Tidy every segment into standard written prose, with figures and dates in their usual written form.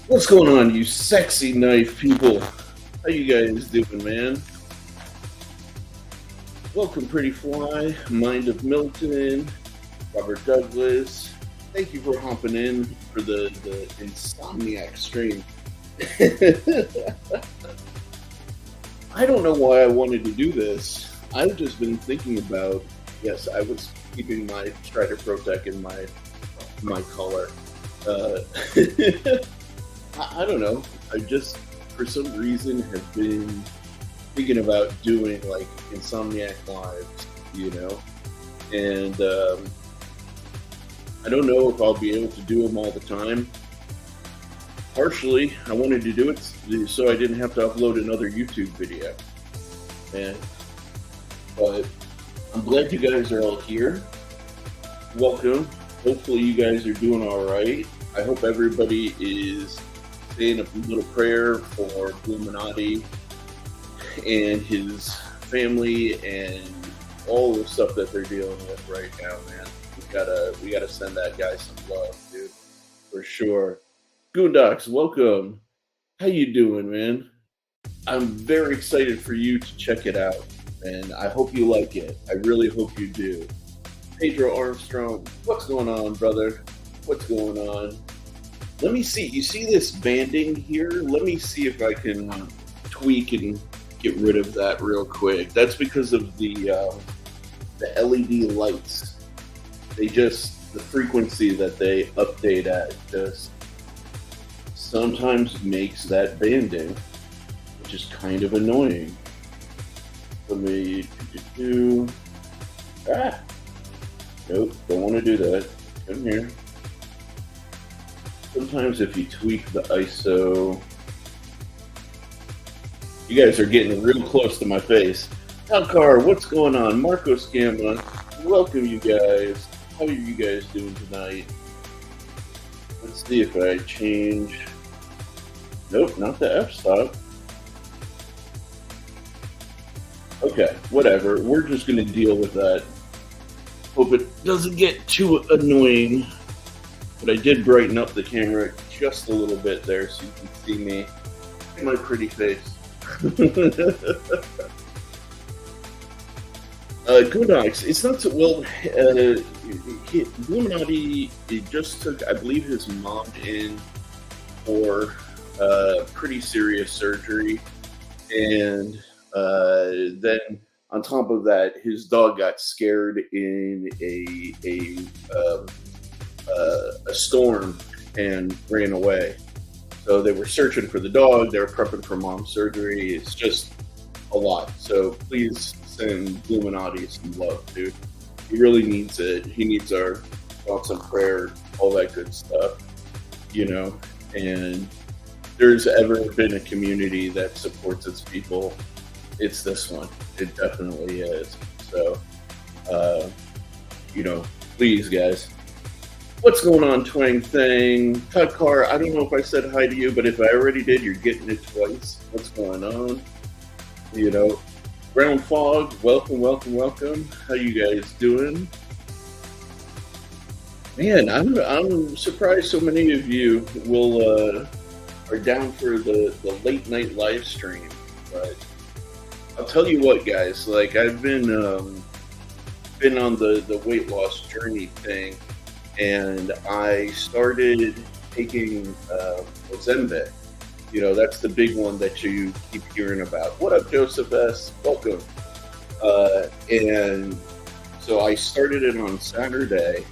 What's going on, you sexy knife people? How you guys doing, man? Welcome, Pretty Fly, Mind of Milton, Robert Douglas. Thank you for hopping in for the Insomniac stream. I don't know why I wanted to do this. I've just been thinking about. Yes, I was keeping my Strider Protec in my collar. Uh, I don't know. I just, for some reason, have been thinking about doing like Insomniac lives, and I don't know if I'll be able to do them all the time. Partially, I wanted to do it so I didn't have to upload another YouTube video, but I'm glad you guys are all here. Welcome. Hopefully, you guys are doing all right. I hope everybody is saying a little prayer for Illuminati and his family and all the stuff that they're dealing with right now, man. We gotta send that guy some love, dude, for sure. Goondocks, welcome. How you doing, man? I'm very excited for you to check it out, and I hope you like it. I really hope you do. Pedro Armstrong, what's going on, brother? What's going on? Let me see. You see this banding here? Let me see if I can tweak and get rid of that real quick. That's because of the LED lights. The frequency that they update at just sometimes makes that banding, which is kind of annoying. Let me do. Nope, don't want to do that. Come here. Sometimes if you tweak the ISO, you guys are getting real close to my face. Alcar, what's going on? Marcos Gamma, welcome you guys. How are you guys doing tonight? Let's see if I change. Nope, not the f-stop. Okay, whatever. We're just going to deal with that. Hope it doesn't get too annoying. But I did brighten up the camera just a little bit there so you can see me. My pretty face. Goondocks, it's not so well. Illuminati, it just took, I believe, his mom in for pretty serious surgery, and then on top of that, his dog got scared in a storm and ran away. So they were searching for the dog. They were prepping for mom's surgery. It's just a lot. So please send Illuminati some love, dude. He really needs it. He needs our thoughts and prayer, all that good stuff, And there's ever been a community that supports its people, it's this one. It definitely is. So, please, guys. What's going on, Twang Thing? Cut Car, I don't know if I said hi to you, but if I already did, you're getting it twice. What's going on? Brown Fog, welcome, welcome, welcome. How you guys doing? Man, I'm surprised so many of you are down for the late night live stream. But I'll tell you what, guys. Like, I've been on the weight loss journey thing. And I started taking Ozempic. That's the big one that you keep hearing about. What up, Joseph S? Welcome. And so I started it on Saturday,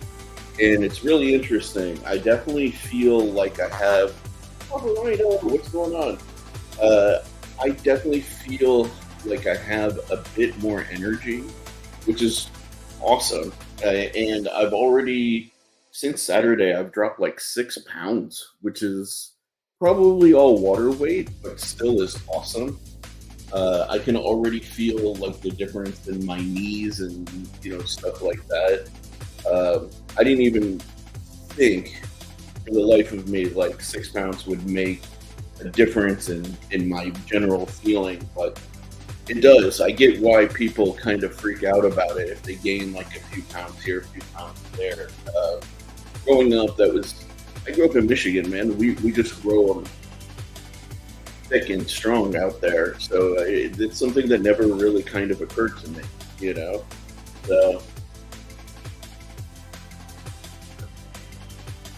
and it's really interesting. I definitely feel like I have. Oh, Rhino, what's going on? I definitely feel like I have a bit more energy, which is awesome. And I've already. Since Saturday, I've dropped like 6 pounds, which is probably all water weight, but still is awesome. I can already feel like the difference in my knees and stuff like that. I didn't even think for the life of me like 6 pounds would make a difference in my general feeling, but it does. I get why people kind of freak out about it if they gain like a few pounds here, a few pounds there. Growing up, that was I grew up in Michigan, man. We just grow them thick and strong out there. So it's something that never really kind of occurred to me, you know. So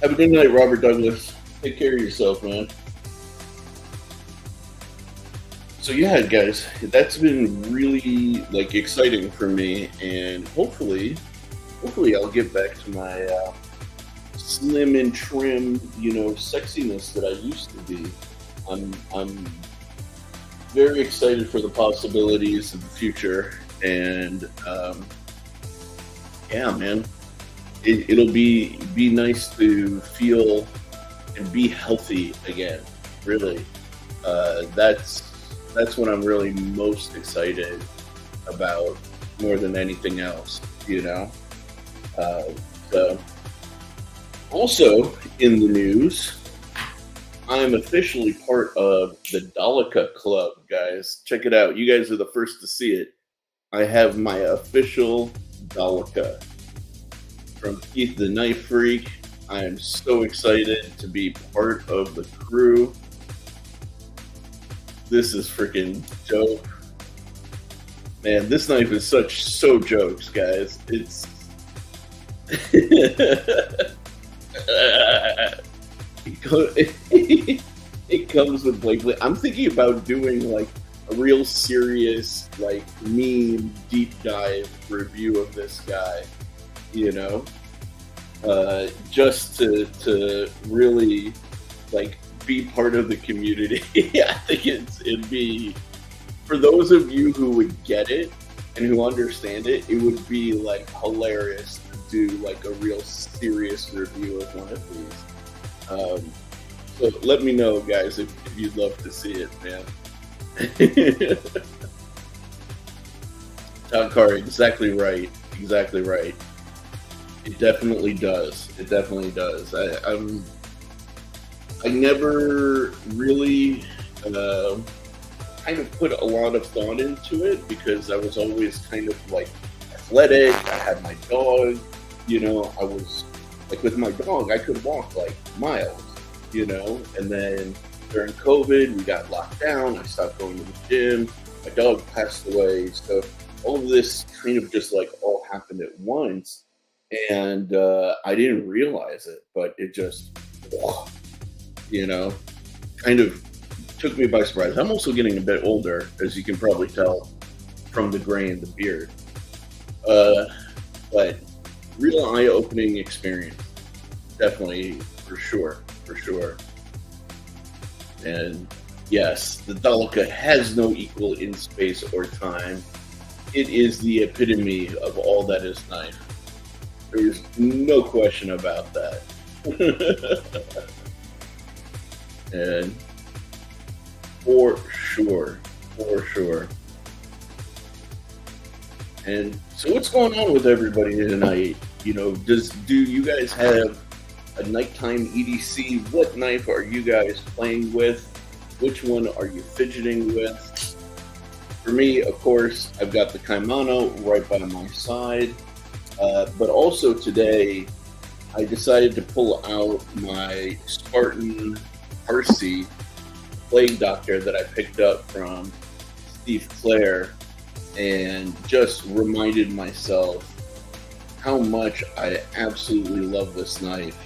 have a good night, Robert Douglas. Take care of yourself, man. So yeah, guys, that's been really like exciting for me, and hopefully I'll get back to my slim and trim, sexiness that I used to be. I'm very excited for the possibilities of the future, and yeah, man, it'll be nice to feel and be healthy again. Really, that's what I'm really most excited about more than anything else, So, also in the news, I'm officially part of the Daleka Club, guys. Check it out. You guys are the first to see it. I have my official Daleka from Keith the Knife Freak. I am so excited to be part of the crew. This is freaking dope. Man, this knife is so jokes, guys. It's it comes with blade. I'm thinking about doing like a real serious like meme deep dive review of this guy, just to really like be part of the community. I think it'd be, for those of you who would get it and who understand it, it would be like hilarious to do like a real serious review of one of these. So let me know, guys, if you'd love to see it, man. Todd Carr, exactly right. It definitely does. I never really kind of put a lot of thought into it because I was always kind of like athletic. I had my dog, I was like, with my dog, I could walk like miles, and then during COVID, we got locked down. I stopped going to the gym. My dog passed away. So all of this kind of just like all happened at once. And I didn't realize it, but it just, kind of took me by surprise. I'm also getting a bit older, as you can probably tell from the gray in the beard. But real eye-opening experience, definitely, for sure. And yes, the Daleka has no equal in space or time. It is the epitome of all that is knife. There's no question about that. And for sure. And so what's going on with everybody tonight? Do you guys have a nighttime EDC? What knife are you guys playing with? Which one are you fidgeting with? For me, of course, I've got the Kaimano right by my side. But also today, I decided to pull out my Spartan Parsi Plague Doctor that I picked up from Steve Clare, and just reminded myself how much I absolutely love this knife.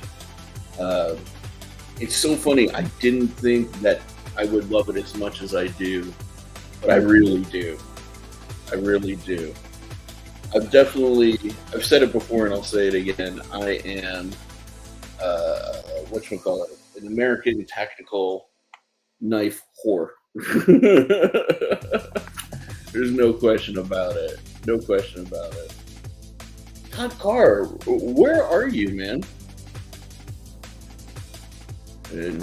It's so funny. I didn't think that I would love it as much as I do, but I really do. I've said it before and I'll say it again. I am, an American tactical knife whore. There's no question about it. Todd Carr, where are you, man? And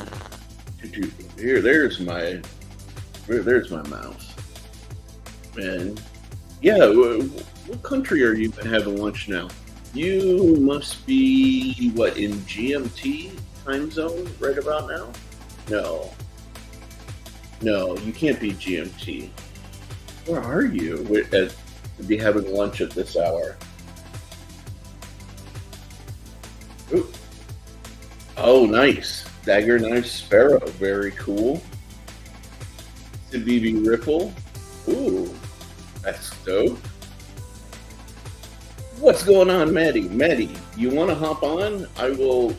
there's my mouse. And yeah, what country are you having lunch now? You must be, in GMT time zone right about now? No, you can't be GMT. Where are you to be having lunch at this hour? Ooh. Oh, nice. Dagger Knife Sparrow. Very cool. STEVIE Ripple. Ooh, that's dope. What's going on, Maddie? Maddie, you want to hop on? I will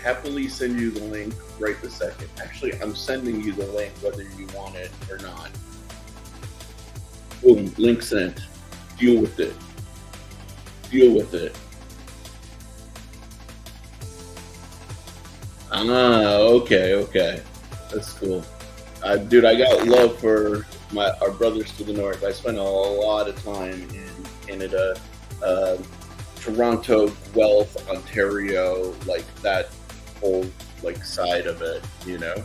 happily send you the link right this second. Actually, I'm sending you the link whether you want it or not. Boom, link sent. Deal with it. Deal with it. Ah, okay, okay. That's cool. Dude, I got love for our brothers to the north. I spent a lot of time in Canada, uh, Toronto, Guelph, Ontario, like that whole like side of it, you know.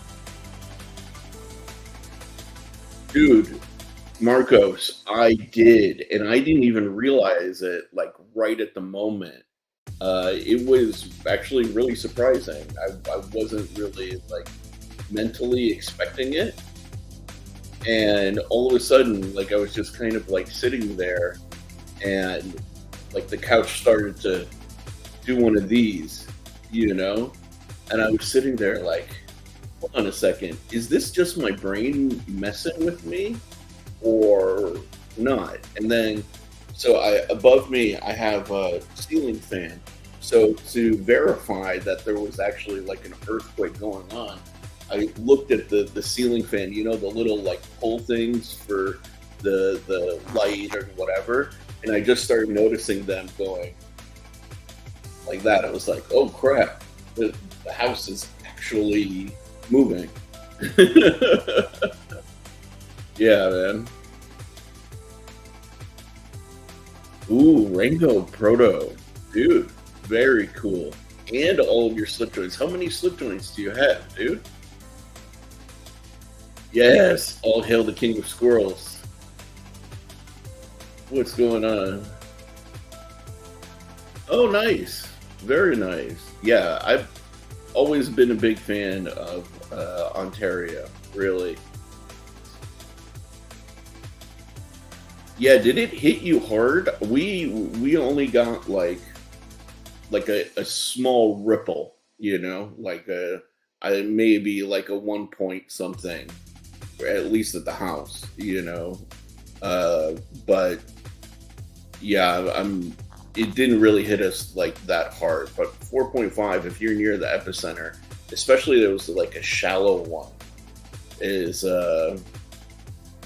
Dude, Marcos, I did, and I didn't even realize it like right at the moment. It was actually really surprising. I wasn't really like mentally expecting it, and all of a sudden, like I was just kind of like sitting there, and like the couch started to do one of these, you know, and I was sitting there like, hold on a second, is this just my brain messing with me, or not? And then, so I above me, I have a ceiling fan. So to verify that there was actually like an earthquake going on, I looked at the ceiling fan, you know, the little like pull things for the light or whatever, and I just started noticing them going like that. I was like, oh crap, the house is actually moving. Yeah, man. Ooh, Rango Proto. Dude, very cool. And all of your slip joints. How many slip joints do you have, dude? Yes, all hail the king of squirrels. What's going on? Oh, nice. Very nice. Yeah, I've always been a big fan of Ontario, really. Yeah, did it hit you hard? We only got like a small ripple, you know, like maybe like a 1 point something, at least at the house, you know. Uh, but yeah, it didn't really hit us like that hard. But 4.5, if you're near the epicenter, especially if it was like a shallow one, is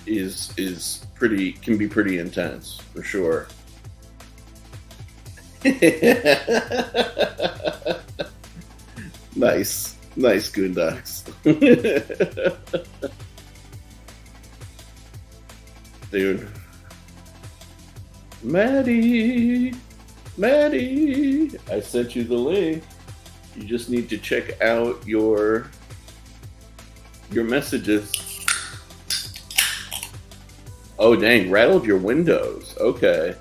is pretty, can be pretty intense for sure. Nice, nice, Goondocks. Dude, Maddie, Maddie, I sent you the link. You just need to check out your messages. Oh dang, rattled your windows. Okay.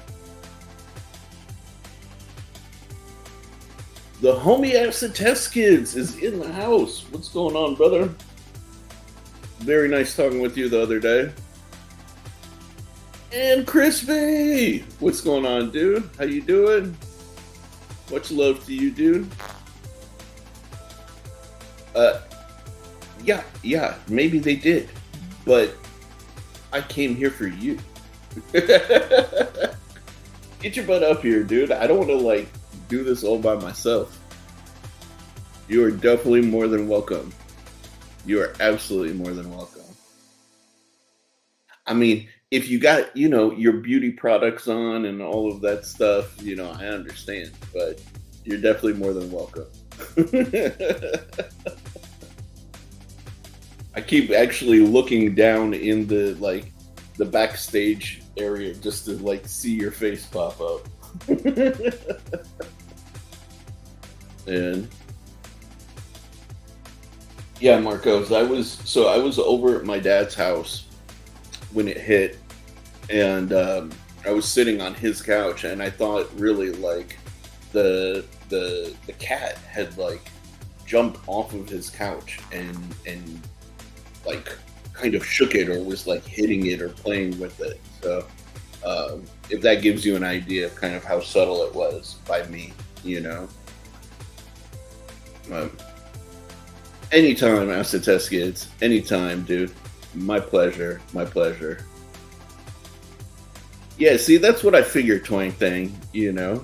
The homie Acid Test Kids is in the house. What's going on, brother? Very nice talking with you the other day. And Crispy! What's going on, dude? How you doing? Much love to you, dude. Uh, yeah, maybe they did. But I came here for you. Get your butt up here, dude. I don't want to, like, do this all by myself. You are definitely more than welcome. You are absolutely more than welcome. I mean, if you got, you know, your beauty products on and all of that stuff, you know, I understand, but you're definitely more than welcome. I keep actually looking down in the like the backstage area just to like see your face pop up. And yeah, Marcos, I was over at my dad's house when it hit, and I was sitting on his couch, and I thought really like the cat had like jumped off of his couch and like kind of shook it or was like hitting it or playing with it. So if that gives you an idea of kind of how subtle it was by me, you know. Anytime, Acid Test Kids. Anytime, dude. My pleasure. My pleasure. Yeah, see, that's what I figured, Twang Thing, you know?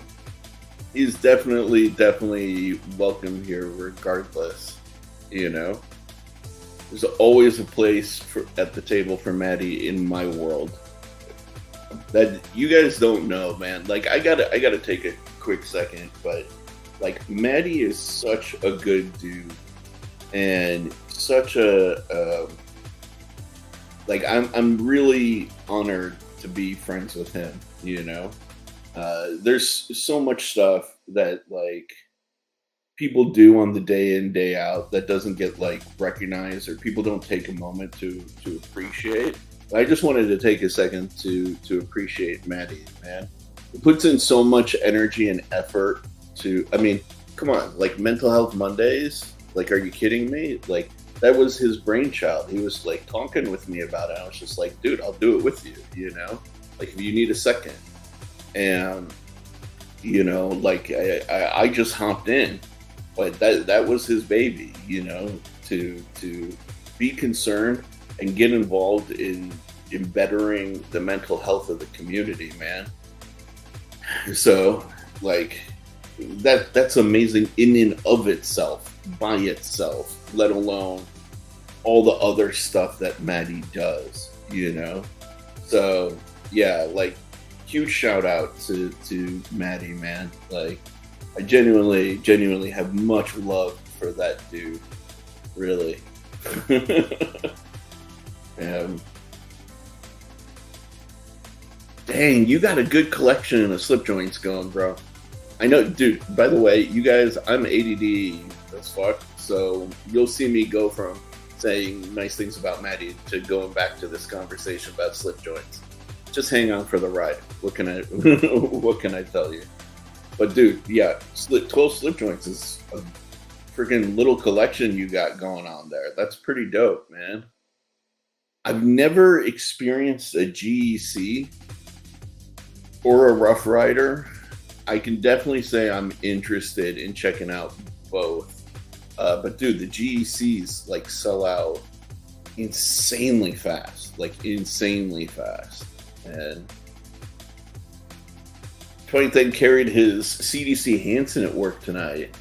He's definitely welcome here regardless, you know? There's always a place at the table for Maddie in my world. That you guys don't know, man. Like, I gotta take a quick second, but like, Maddie is such a good dude and such like, I'm really honored to be friends with him, you know. There's so much stuff that like people do on the day in day out that doesn't get like recognized, or people don't take a moment to appreciate. I just wanted to take a second to appreciate Maddie, man. He puts in so much energy and effort to, I mean, come on, like Mental Health Mondays, like, are you kidding me? Like, that was his brainchild. He was like talking with me about it. I was just like, dude, I'll do it with you, you know? Like, if you need a second. And, you know, like, I just hopped in, but that was his baby, you know, to be concerned and get involved in bettering the mental health of the community, man. So, like, that's amazing in and of itself, by itself, let alone all the other stuff that Maddie does, you know? So, yeah, like, huge shout out to Maddie, man. Like, I genuinely have much love for that dude, really. Dang, you got a good collection of slip joints going, bro. I know, dude, by the way, you guys, I'm ADD as fuck, so you'll see me go from saying nice things about Maddie to going back to this conversation about slip joints. Just hang on for the ride. What can I what can I tell you? But dude, yeah, 12 slip joints is a freaking little collection you got going on there. That's pretty dope, man. I've never experienced a GEC or a Rough Rider. I can definitely say I'm interested in checking out both. But dude, the GECs like sell out insanely fast, like insanely fast. And 20 Thing carried his CDC Hansen at work tonight.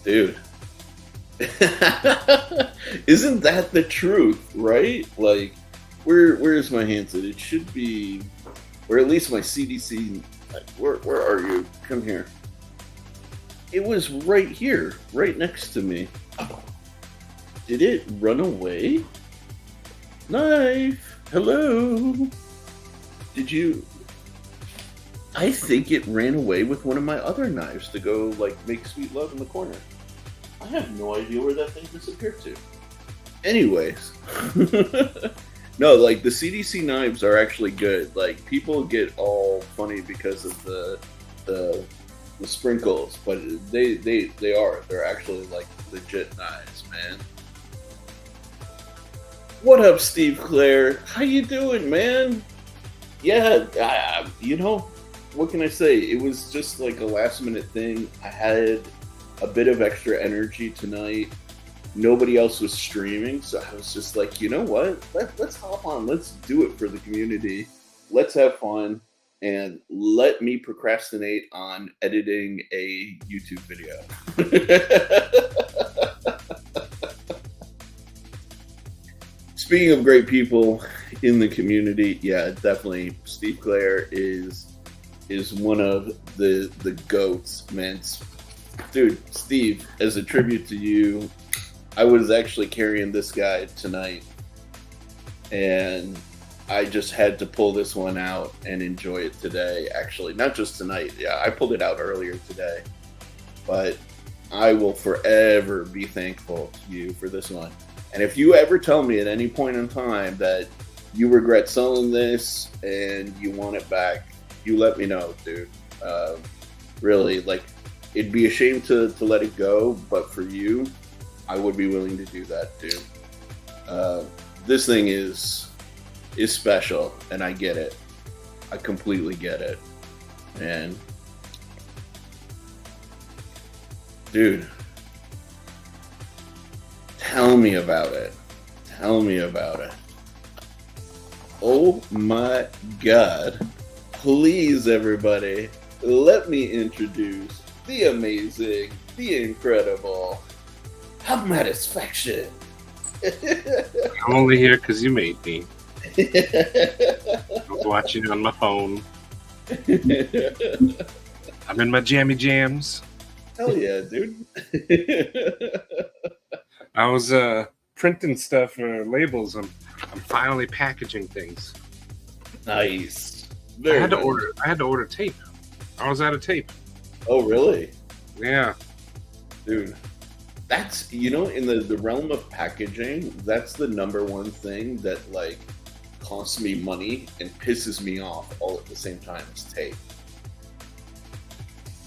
Dude. Isn't that the truth, right? Like, where's my Hansen? It should be, or at least my CDC. Like, where are you? Come here. It was right here, right next to me. Did it run away? Knife. Hello. Did you? I think it ran away with one of my other knives to go, like, make sweet love in the corner. I have no idea where that thing disappeared to. Anyways. No, like, the CDC knives are actually good. Like, people get all funny because of the sprinkles, but they are. They're actually, like, legit knives, man. What up, Steve Claire? How you doing, man? Yeah, you know, what can I say? It was just like a last minute thing. I had a bit of extra energy tonight. Nobody else was streaming, so I was just like, you know what? Let's hop on. Let's do it for the community. Let's have fun, and let me procrastinate on editing a YouTube video. Speaking of great people in the community, yeah, definitely Steve Claire is one of the goats, man. Dude, Steve, as a tribute to you, I was actually carrying this guy tonight, and I just had to pull this one out and enjoy it today. Actually, not just tonight. Yeah, I pulled it out earlier today, but I will forever be thankful to you for this one. And if you ever tell me at any point in time that you regret selling this and you want it back, you let me know, dude. Really, like, it'd be a shame to let it go, but for you, I would be willing to do that, dude. This thing is special, and I get it. I completely get it. And, dude, Tell me about it. Tell me about it. Oh my God. Please, everybody, let me introduce the amazing, the incredible, MATTISFACTION. I'm only here because you made me. I was watching on my phone. I'm in my jammy jams. Hell yeah, dude. I was printing stuff for labels. I'm finally packaging things. Nice. I had to order tape. I was out of tape. Oh, really? Yeah. Dude. That's, in the realm of packaging, that's the number one thing that, like, costs me money and pisses me off all at the same time is tape.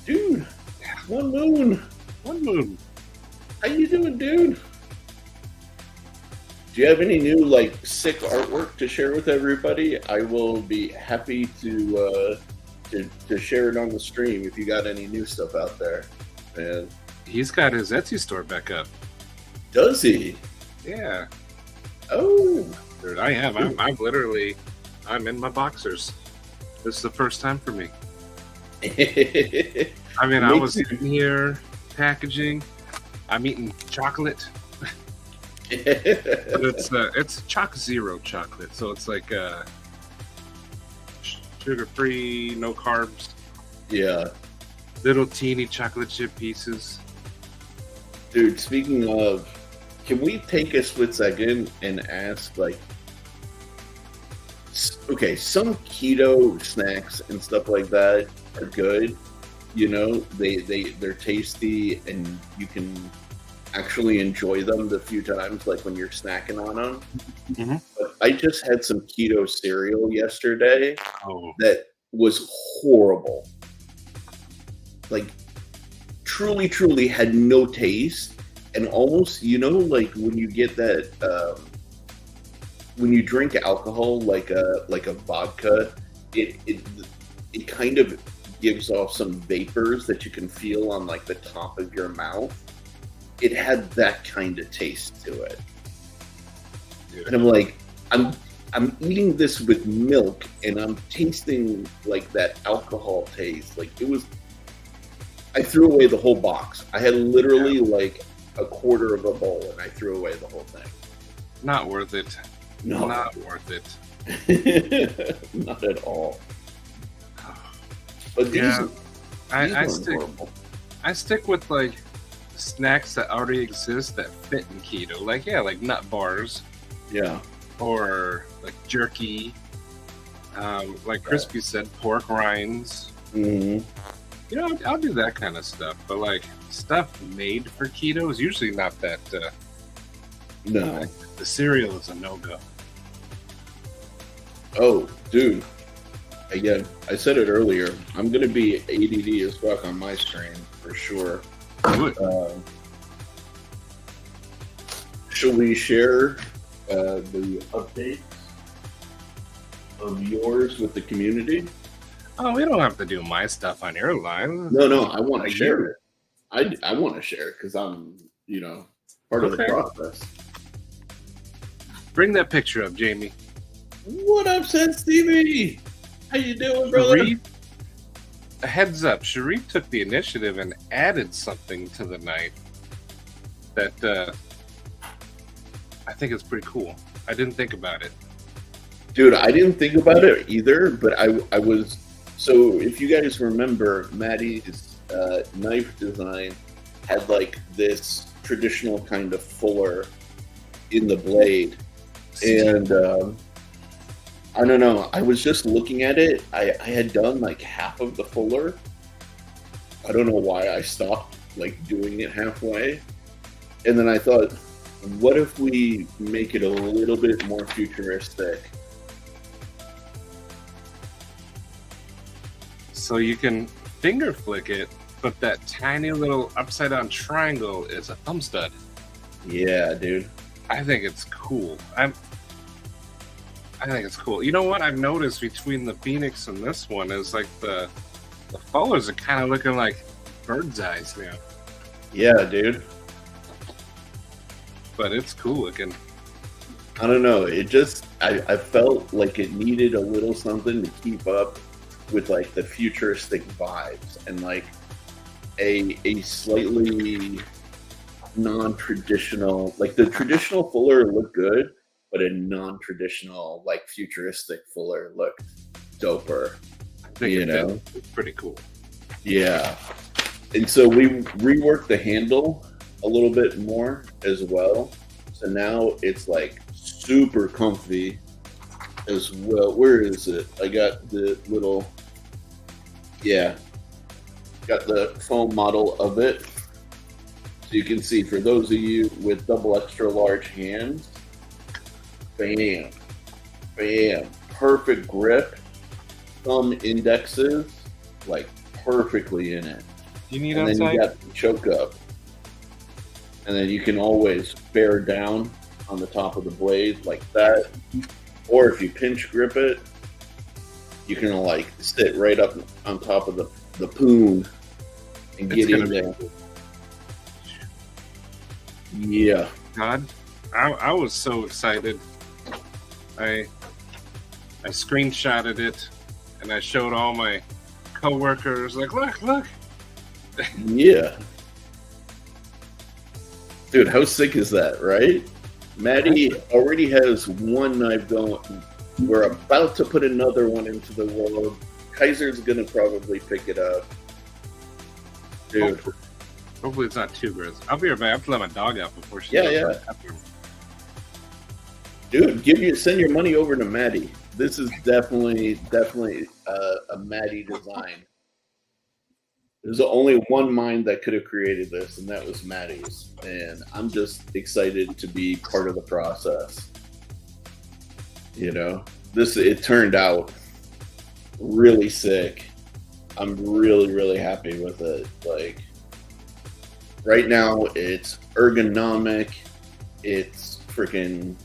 Dude, One Moon. How you doing, dude? Do you have any new, like, sick artwork to share with everybody? I will be happy to share it on the stream if you got any new stuff out there. Man. He's got his Etsy store back up. Does he? Yeah. Oh. Dude, I am. I'm in my boxers. This is the first time for me. I mean, I was sitting here packaging. I'm eating chocolate. But it's Choc Zero chocolate, so it's like sugar-free, no carbs. Yeah. Little teeny chocolate chip pieces. Dude, speaking of, can we take a split second and ask, like, okay, some keto snacks and stuff like that are good. They're tasty and you can actually enjoy them the few times, like when you're snacking on them. Mm-hmm. But I just had some keto cereal yesterday that was horrible. Like, truly had no taste, and almost, like when you get that, when you drink alcohol, like a vodka, it kind of gives off some vapors that you can feel on, like, the top of your mouth. It had that kind of taste to it. Yeah. And I'm like, I'm eating this with milk, and I'm tasting, like, that alcohol taste. Like, it was... I threw away the whole box. I had literally, like, a quarter of a bowl, and I threw away the whole thing. Not worth it. No. Not worth it. Not at all. But these I stick with, like, snacks that already exist that fit in keto. Like nut bars. Yeah. Or, like, jerky. Like Crispy said, pork rinds. Mm-hmm. I'll do that kind of stuff. But, like, stuff made for keto is usually not that... no. The cereal is a no-go. Oh, dude. Again, I said it earlier. I'm going to be ADD as fuck on my stream, for sure. Shall we share the updates of yours with the community? Oh, we don't have to do my stuff on your line. No, I want to share it. I want to share it because I'm, part of the process. Bring that picture up, Jamie. What up, Stevie? How you doing, brother? Sharif, a heads up, Sharif took the initiative and added something to the night that I think is pretty cool. I didn't think about it. Dude, I didn't think about it either, but I was... So, if you guys remember, Maddie's knife design had, like, this traditional kind of fuller in the blade. And... I don't know. I was just looking at it. I had done, like, half of the fuller. I don't know why I stopped, like, doing it halfway. And then I thought, what if we make it a little bit more futuristic? So you can finger flick it, but that tiny little upside down triangle is a thumb stud. Yeah, dude. I think it's cool. I think it's cool. You know what I've noticed between the Phoenix and this one is, like, the fullers are kind of looking like bird's eyes now. Yeah, dude. but it's cool looking. I don't know. It just I felt like it needed a little something to keep up with like the futuristic vibes and like a slightly non-traditional, like the traditional Fuller looked good, but a non-traditional like futuristic Fuller looked doper. I think it's pretty cool. Yeah. And so we reworked the handle a little bit more as well. So now it's like super comfy as well. Where is it? I got the little, got the foam model of it. So you can see for those of you with double extra large hands, bam, bam, perfect grip. Thumb indexes, like perfectly in it. You need and outside? Then you got the choke up. And then you can always bear down on the top of the blade like that. Or if you pinch grip it, you can like sit right up on top of the poon and get in there. Yeah. God, I was so excited. I screenshotted it and I showed all my coworkers, like, look. Yeah. Dude, how sick is that, right? Maddie already has one knife going. We're about to put another one into the world. Kaiser's gonna probably pick it up. Dude. Hopefully it's not too gross. I'll be right back. I have to let my dog out before she goes. Dude, send your money over to Maddie. This is definitely a Maddie design. There's only one mind that could have created this, and that was Maddie's. And I'm just excited to be part of the process. You know, it turned out really sick. I'm really, really happy with it. Like, right now, it's ergonomic. It's freaking,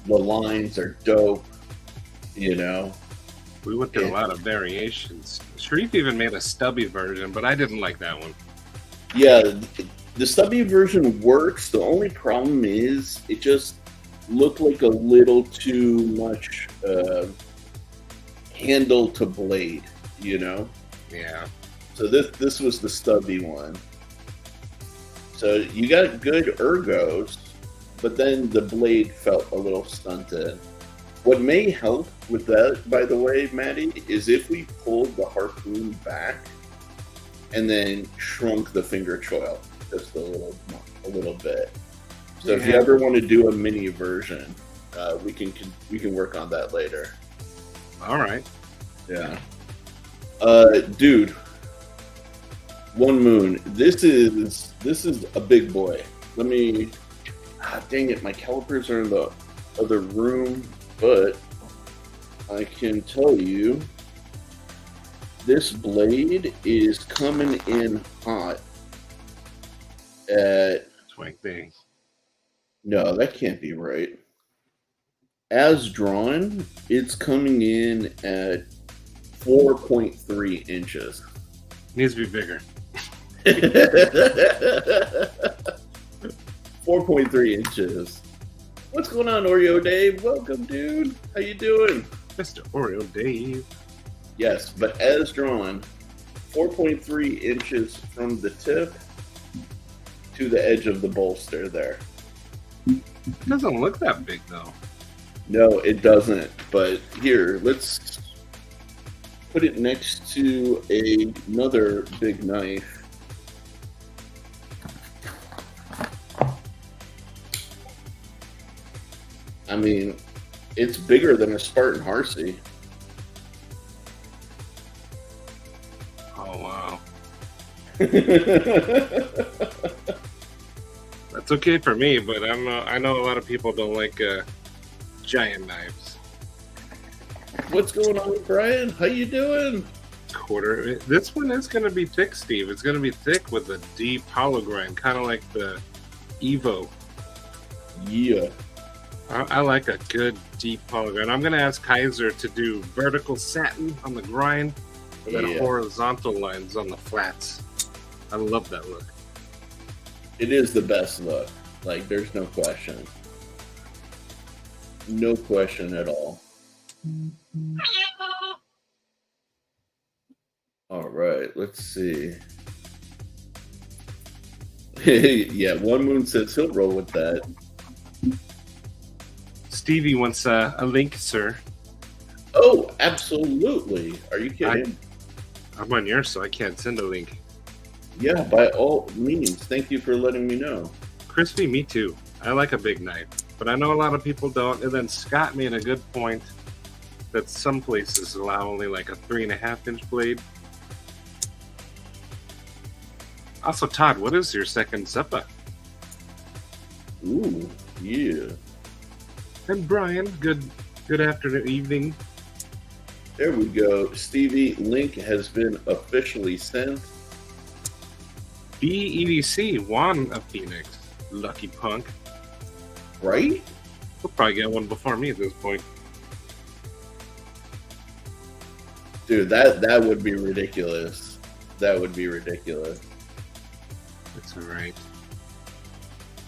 the lines are dope. You know, we went through a lot of variations. Sharif even made a stubby version, but I didn't like that one. Yeah, the stubby version works. The only problem is it just looked like a little too much handle to blade, you know? Yeah. So this was the stubby one. So you got good ergos, but then the blade felt a little stunted. What may help with that, by the way, Maddie, is if we pulled the harpoon back and then shrunk the finger choil just a little bit. So if you ever want to do a mini version, we can work on that later. All right. Yeah. Dude, One Moon. This is a big boy. Let me. Dang it! My calipers are in the other room. But I can tell you, this blade is coming in hot at... Swank thing. No, that can't be right. As drawn, it's coming in at 4.3 inches. Needs to be bigger. 4.3 inches. What's going on, Oreo Dave? Welcome, dude. How you doing? Mr. Oreo Dave. Yes, but as drawn, 4.3 inches from the tip to the edge of the bolster there. It doesn't look that big, though. No, it doesn't. But here, let's put it next to another big knife. I mean, it's bigger than a Spartan Harsey. Oh, wow. That's okay for me, but I know a lot of people don't like giant knives. What's going on, Brian? How you doing? Quarter. This one is going to be thick, Steve. It's going to be thick with a deep hollow grind, kind of like the Evo. Yeah. I like a good deep hollow grind. I'm going to ask Kaiser to do vertical satin on the grind and then horizontal lines on the flats. I love that look. It is the best look. Like, there's no question. No question at all. All right, let's see. Yeah, One Moon says he'll roll with that. Stevie wants a link, sir. Oh, absolutely. Are you kidding? I'm on yours, so I can't send a link. Yeah, by all means. Thank you for letting me know. Crispy, me too. I like a big knife, but I know a lot of people don't. And then Scott made a good point that some places allow only like a 3.5-inch blade. Also, Todd, what is your second supper? Ooh, yeah. And Brian, good afternoon, evening. There we go. Stevie, link has been officially sent. BEDC won a Phoenix. Lucky punk. Right? He'll probably get one before me at this point. Dude, that would be ridiculous. That would be ridiculous. It's alright.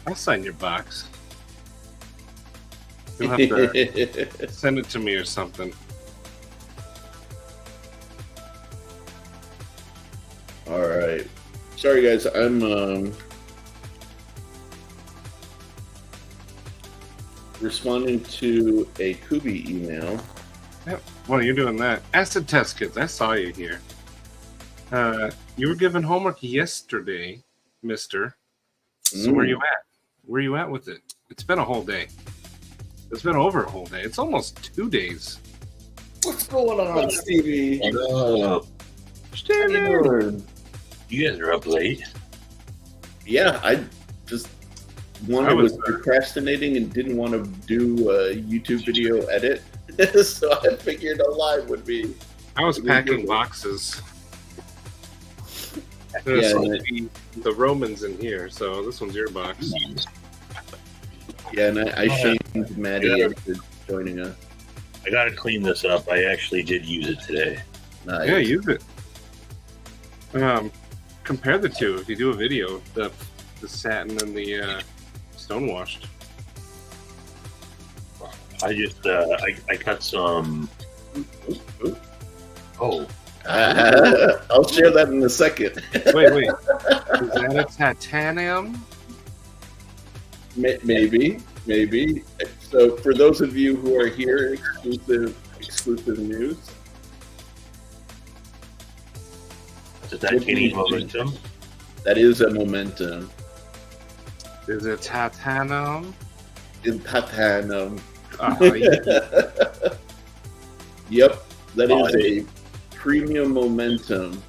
I'll sign your box. You'll have to send it to me or something. All right. Sorry, guys. I'm responding to a Kubi email. Yep. While you're doing that, acid test kits. I saw you here. You were given homework yesterday, Mister. So where you at? Where you at with it? It's been a whole day. It's been over a whole day. It's almost 2 days. What's going on, Stevie? Stevie! You guys are up late. Yeah, I just was procrastinating and didn't want to do a YouTube video edit, so I figured a live would be. I was packing boxes. There's the Romans in here, so this one's your box. Yeah, and I shamed Maddie into joining us. I gotta clean this up. I actually did use it today. Nice. Yeah, use it. Compare the two if you do a video, the satin and the stonewashed. I just I cut some. Oh, I'll share that in a second. Wait. Is that a titanium? Maybe. So for those of you who are here, exclusive news. it's a titanium momentum. That is a momentum. Is it titanium? In titanium. Yeah. Yep, that is a premium momentum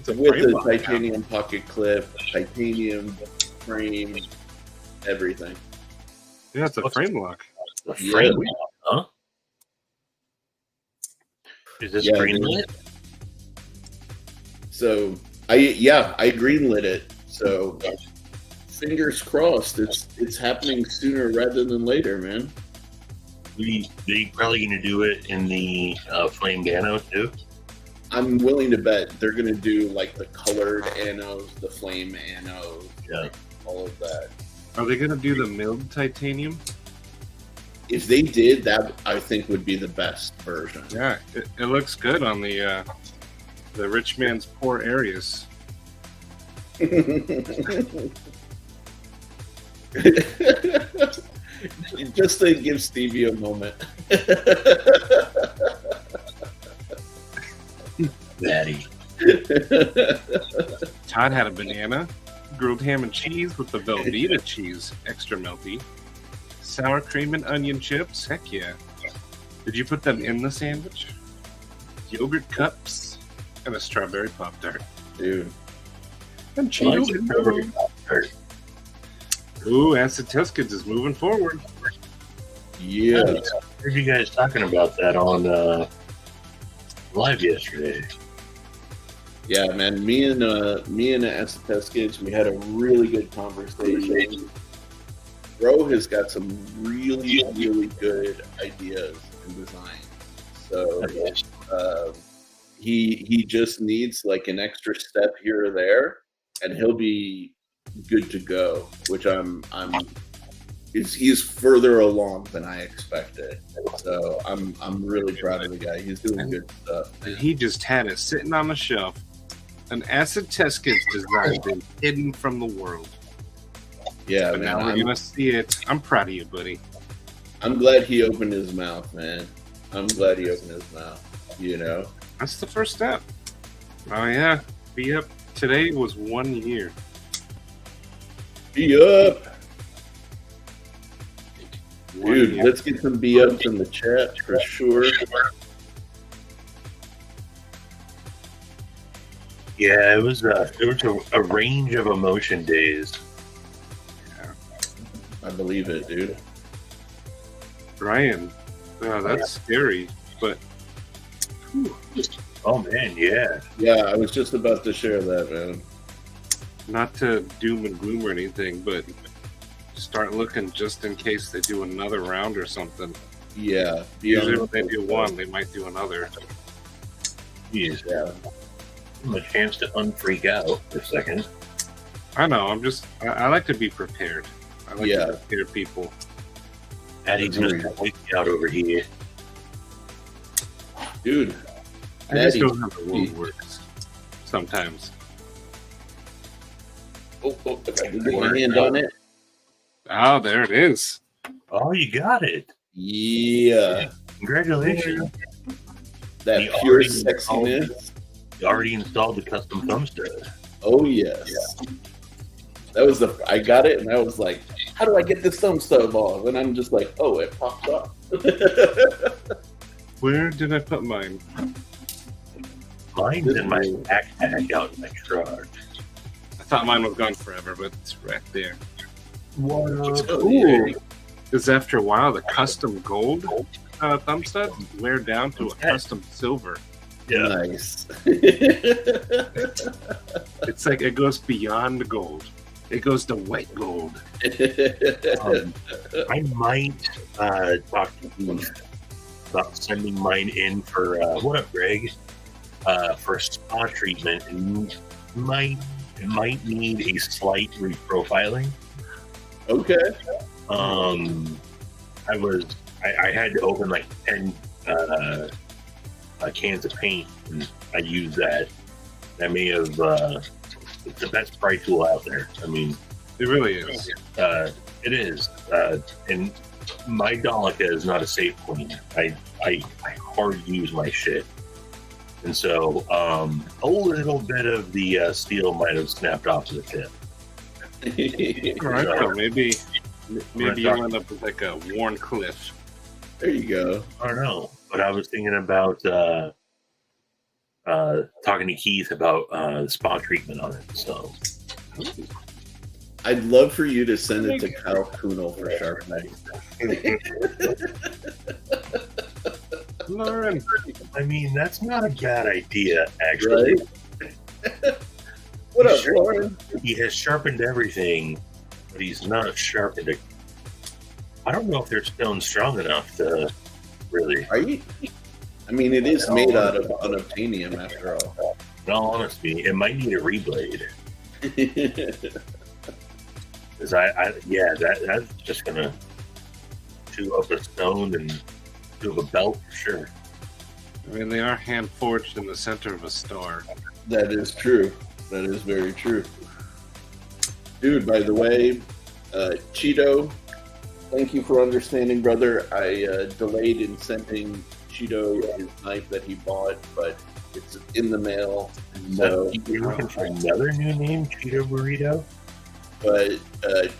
with a titanium pocket clip, titanium frame, everything. Yeah, it's a frame lock. The frame lock, huh? Is this greenlit? So I greenlit it. So fingers crossed, it's happening sooner rather than later, man. They probably going to do it in the flame gano too. I'm willing to bet they're going to do like the colored anodes, the flame anodes, like all of that. Are they going to do the milled titanium? If they did, that I think would be the best version. Yeah, it looks good on the rich man's poor areas. Just to give Stevie a moment. Daddy. Todd had a banana, grilled ham and cheese with the Velveeta cheese, extra melty, sour cream and onion chips. Heck yeah! Did you put them in the sandwich? Yogurt cups and a strawberry Pop-Tart. Dude. And cheese. Ooh, Acid Test Kids is moving forward. Yeah. I heard you guys talking about that on live yesterday. Yeah, man. Me and Acid Test Kids, we had a really good conversation. Bro has got some really, really good ideas and designs. So he just needs like an extra step here or there, and he'll be good to go, which he's further along than I expected. So I'm really proud of the guy. He's doing good stuff. And he just had it sitting on the shelf. An acid test kit's designed and hidden from the world. Yeah, but man. Now we're gonna see it. I'm proud of you, buddy. I'm glad he opened his mouth, man. I'm glad he opened his mouth. You know, that's the first step. Oh yeah, be up. Today was 1 year. Be up, dude. Let's get some be ups in the chat for sure. Yeah, it was a range of emotion days. Yeah. I believe it, dude. Brian, that's scary, but oh man, yeah. Yeah, I was just about to share that, man. Not to doom and gloom or anything, but start looking just in case they do another round or something. Yeah. Usually if they do one, they might do another. Jeez, yeah. A chance to unfreak out for a second. I know. I like to be prepared. I like to prepare people. Patty's gonna wake me out over here, dude. I just don't know how the world works sometimes. Oh, if I can get my hand on it. Oh, there it is. Oh, you got it. Yeah. Congratulations. That pure sexiness. You already installed the custom thumb stud. Oh, yes. Yeah. That was I got it, and I was like, how do I get this thumb stud off? And I'm just like, oh, it popped up. Where did I put mine? Mine's in my backpack out in my truck. I thought mine was gone forever, but it's right there. What? Cool. Because after a while, the custom gold thumb stud wear down to a custom silver. Yeah. Nice. It's like it goes beyond gold. It goes to white gold. I might talk to you about sending mine in for what up, Greg? For a spa treatment, and might need a slight reprofiling. Okay. I had to open like 10 cans of paint, and I used that. I may have. It's the best spray tool out there. I mean, it really is. It is. And my Dolica is not a safe clean. I hard use my shit. And so a little bit of the steel might have snapped off the tip. All right, so maybe you'll end up with like a worn cliff. There you go. I don't know, but I was thinking about talking to Keith about spa treatment on it. So I'd love for you to send it to Kyle Kunal for sharpening. Lauren, I mean, that's not a bad idea, actually. Right? What up, Lauren? He has sharpened everything, but he's not sharpened it. I don't know if their stone's strong enough to really. Right? I mean, it is made out of unobtainium, after all. In all honesty, it might need a reblade. Because that's just gonna chew up a stone and chew up a belt for sure. I mean, they are hand forged in the center of a star. That is true. That is very true. Dude, by the way, Cheeto, thank you for understanding, brother. I delayed in sending Cheeto his knife that he bought, but it's in the mail. So you're looking for another new name, Cheeto Burrito? But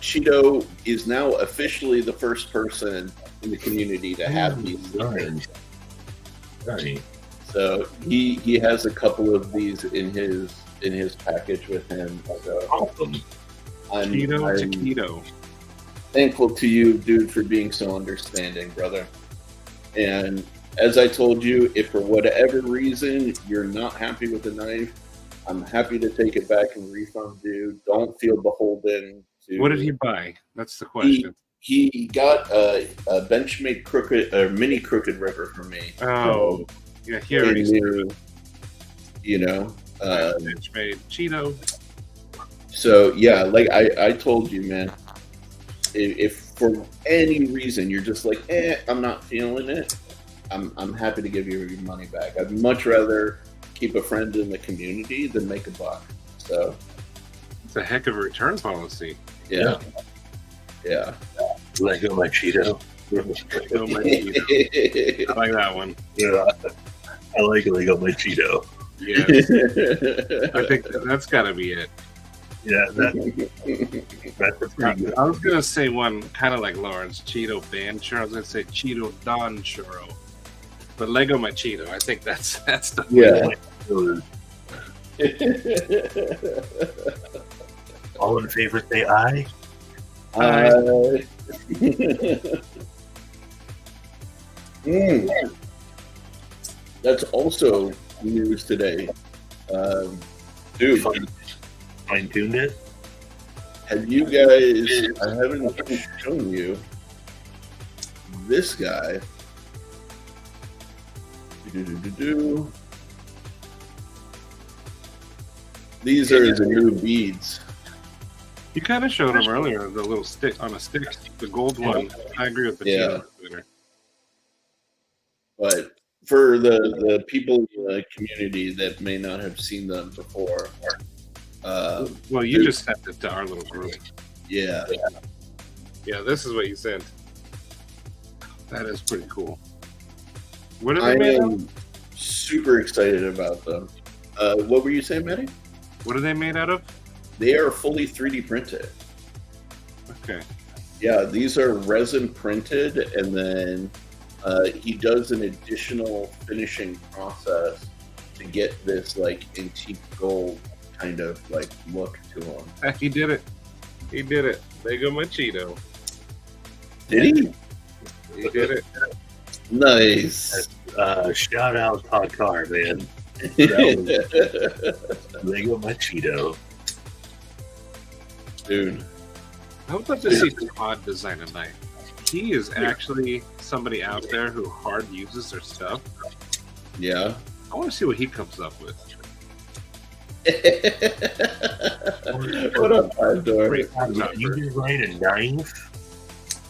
Cheeto is now officially the first person in the community to have these things. Right. So he has a couple of these in his package with him. So awesome. I'm Keto. Thankful to you, dude, for being so understanding, brother. And as I told you, if for whatever reason you're not happy with the knife, I'm happy to take it back and refund you. Don't feel beholden to. What did he buy? That's the question. He got a Benchmade crooked or mini crooked ripper from me. Oh, yeah, he already knew, you know, Benchmade Cheeto. So yeah, like I told you, man. If for any reason you're just like, I'm not feeling it, I'm happy to give you your money back. I'd much rather keep a friend in the community than make a buck. So It's a heck of a return policy. yeah. Lego my Cheeto. Lego my Cheeto. I like that one. Yeah, I like Lego my Cheeto. Yeah, I think that's got to be it. Yeah, that's a pretty good. I was gonna say one kind of like Lawrence, Cheeto Band Churro. I was gonna say Cheeto Don Churro, but Lego my Cheeto. I think that's the All in favor say aye. That's also news today, dude. Fine tuned it. Have you guys? I haven't shown you this guy. These are the new beads. You kind of showed them earlier, the little stick on a stick, the gold one. I agree with the Cheeto winner. But for the people in the community that may not have seen them before, well, you just sent it to our little group. Yeah, this is what you sent. That is pretty cool. What are I they made am of? super excited about them. What were you saying, Matty? What are they made out of? They are fully 3D printed. Okay. Yeah, these are resin printed, and then he does an additional finishing process to get this like antique gold kind of like look to him. He did it. He did it. Lego my Cheeto. Did he? He did it. Nice. Shout out Todd Carr, man. Lego my Cheeto. Dude. I would love to see Todd design a knife. He is actually somebody out there who hard uses their stuff. Yeah. I want to see what he comes up with. What up, Pandora? You design a knife,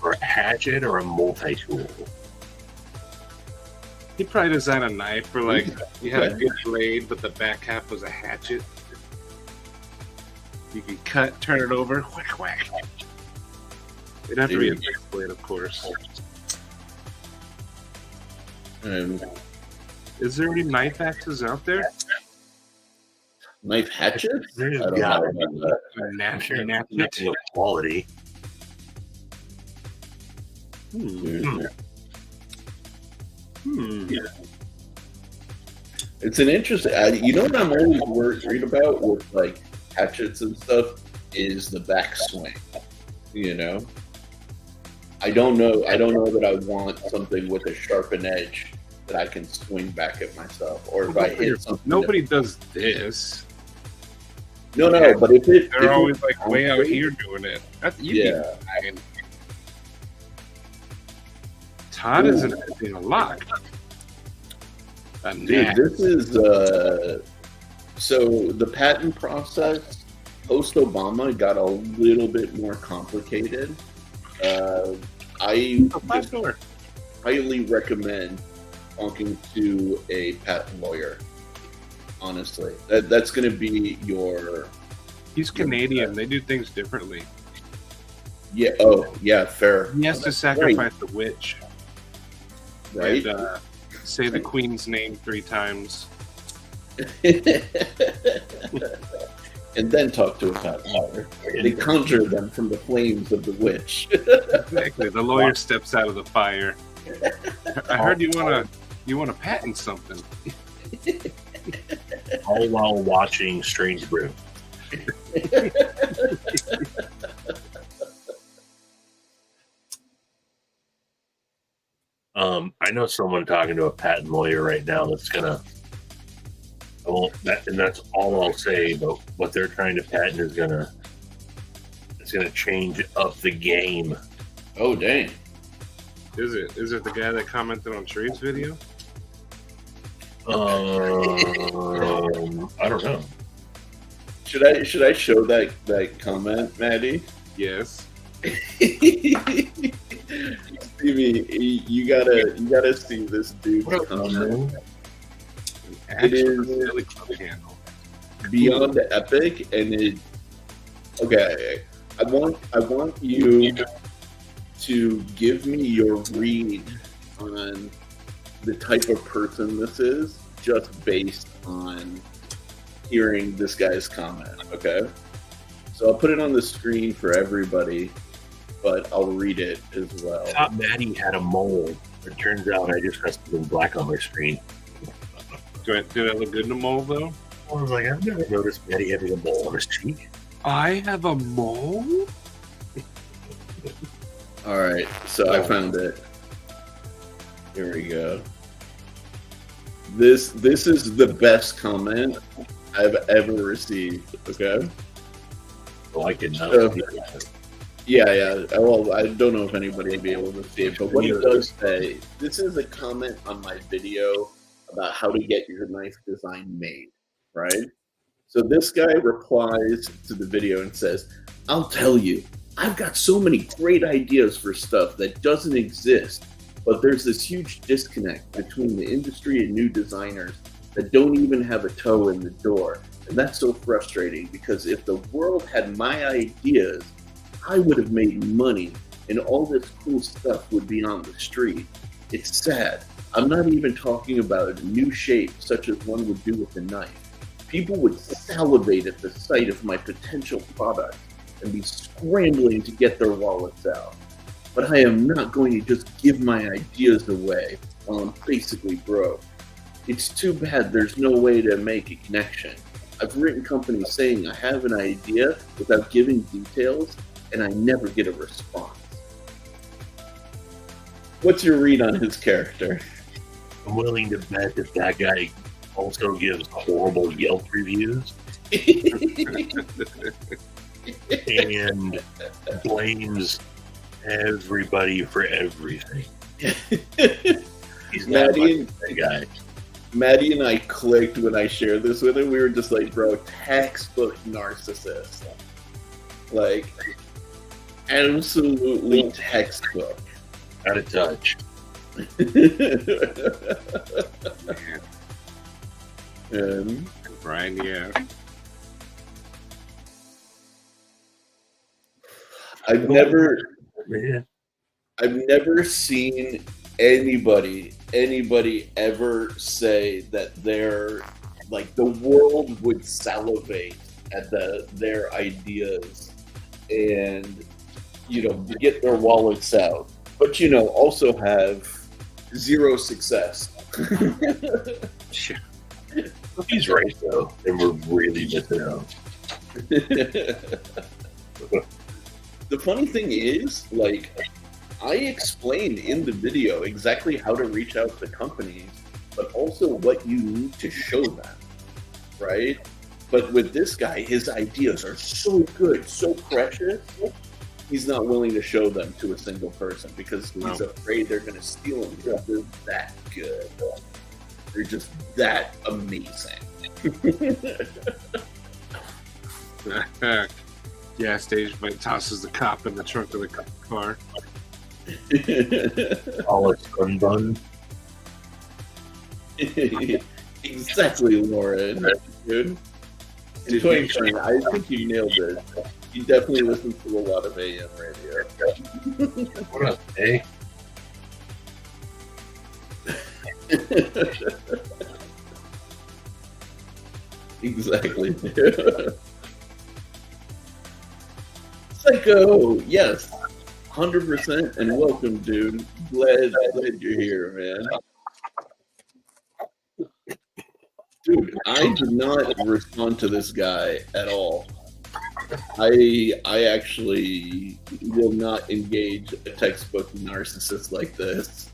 or a hatchet, or a multi-tool. He probably designed a knife where, like, you had a good blade, but the back half was a hatchet. You can cut, turn it over, whack, whack. It'd have to be a big blade, of course. Is there any knife axes out there? Knife hatchets? There's I don't got know about that. natural quality. It's an interesting. You know what I'm always worried about with like hatchets and stuff is the backswing. You know, I don't know that I want something with a sharpened edge that I can swing back at myself, or if I hit something. Nobody does this. No, but if they're always like way out here doing it. Yeah. Todd isn't in a lock. Dude, this is so the patent process post Obama got a little bit more complicated. I highly recommend talking to a patent lawyer. Honestly, that's going to be your. He's Canadian. They do things differently. Yeah. Oh, yeah. Fair. He has to sacrifice the witch. Right. And, say the queen's name 3 times. And then talk to a patent lawyer. They conjure them from the flames of the witch. Exactly. The lawyer steps out of the fire. I heard you want to patent something. All while watching Strange Brew. I know someone talking to a patent lawyer right now that's gonna. And that's all I'll say. But what they're trying to patent is gonna change up the game. Oh dang! Is it the guy that commented on Sharif's video? I don't know. Should I show that comment, Maddie? Yes. Stevie, you gotta see this dude's comment. It is Really close handle. beyond epic, and it. Okay, I want you to give me your read on the type of person this is, just based on hearing this guy's comment. Okay, so I'll put it on the screen for everybody, but I'll read it as well. I thought Maddie had a mole. It turns out I just got something black on my screen. Did I look good in the mole, though? I was like, I've never noticed Maddie having a mole on his cheek. I have a mole? All right, so I found it. Here we go. This is the best comment I've ever received. Okay. So I can So, yeah. Well, I don't know if anybody will be able to see it, but what it does say, this is a comment on my video about how to get your knife design made, right? So this guy replies to the video and says, "I'll tell you, I've got so many great ideas for stuff that doesn't exist, but there's this huge disconnect between the industry and new designers that don't even have a toe in the door. And that's so frustrating because if the world had my ideas, I would have made money and all this cool stuff would be on the street. It's sad. I'm not even talking about a new shape such as one would do with a knife. People would salivate at the sight of my potential product and be scrambling to get their wallets out. But I am not going to just give my ideas away while I'm basically broke. It's too bad there's no way to make a connection. I've written companies saying I have an idea without giving details, and I never get a response." What's your read on his character? I'm willing to bet that that guy also gives horrible Yelp reviews and blames everybody for everything. He's not Maddie, that guy. Maddie and I clicked when I shared this with him. We were just like, bro, textbook narcissist. Like, absolutely textbook. Out of touch. Brian, yeah. I've never Man. seen anybody ever say that they're like the world would salivate at their ideas and get their wallets out, but also have zero success. Sure. He's right though, and we're really missing out. The funny thing is, like, I explained in the video exactly how to reach out to companies, but also what you need to show them, right? But with this guy, his ideas are so good, so precious, he's not willing to show them to a single person because he's afraid they're going to steal them because they're that good. They're just that amazing. Gas station tosses the cop in the trunk of the car. All it's undone. Exactly, Lauren. Dude. In 2020, I think you nailed it. You definitely listen to a lot of AM radio. What up, eh? Exactly. Psycho, yes, 100%, and welcome, dude. Glad you're here, man. Dude, I did not respond to this guy at all. I actually will not engage a textbook narcissist like this.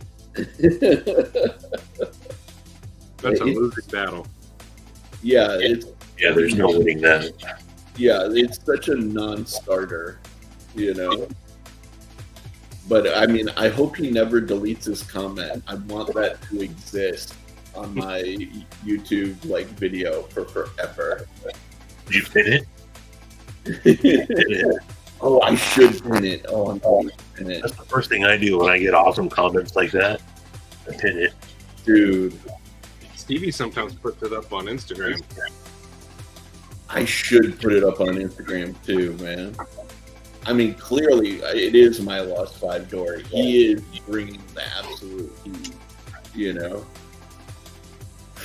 That's a losing battle. Yeah, There's no winning that. Yeah, it's such a non-starter, But I mean, I hope he never deletes his comment. I want that to exist on my YouTube video for forever. Did you pin it? Oh, I should pin it. Oh, I'm going to pin it. That's the first thing I do when I get awesome comments like that. I pin it. Dude. Stevie sometimes puts it up on Instagram. I should put it up on Instagram too, man. I mean, clearly, it is my Lost 5 door. He is bringing the absolute heat, you know?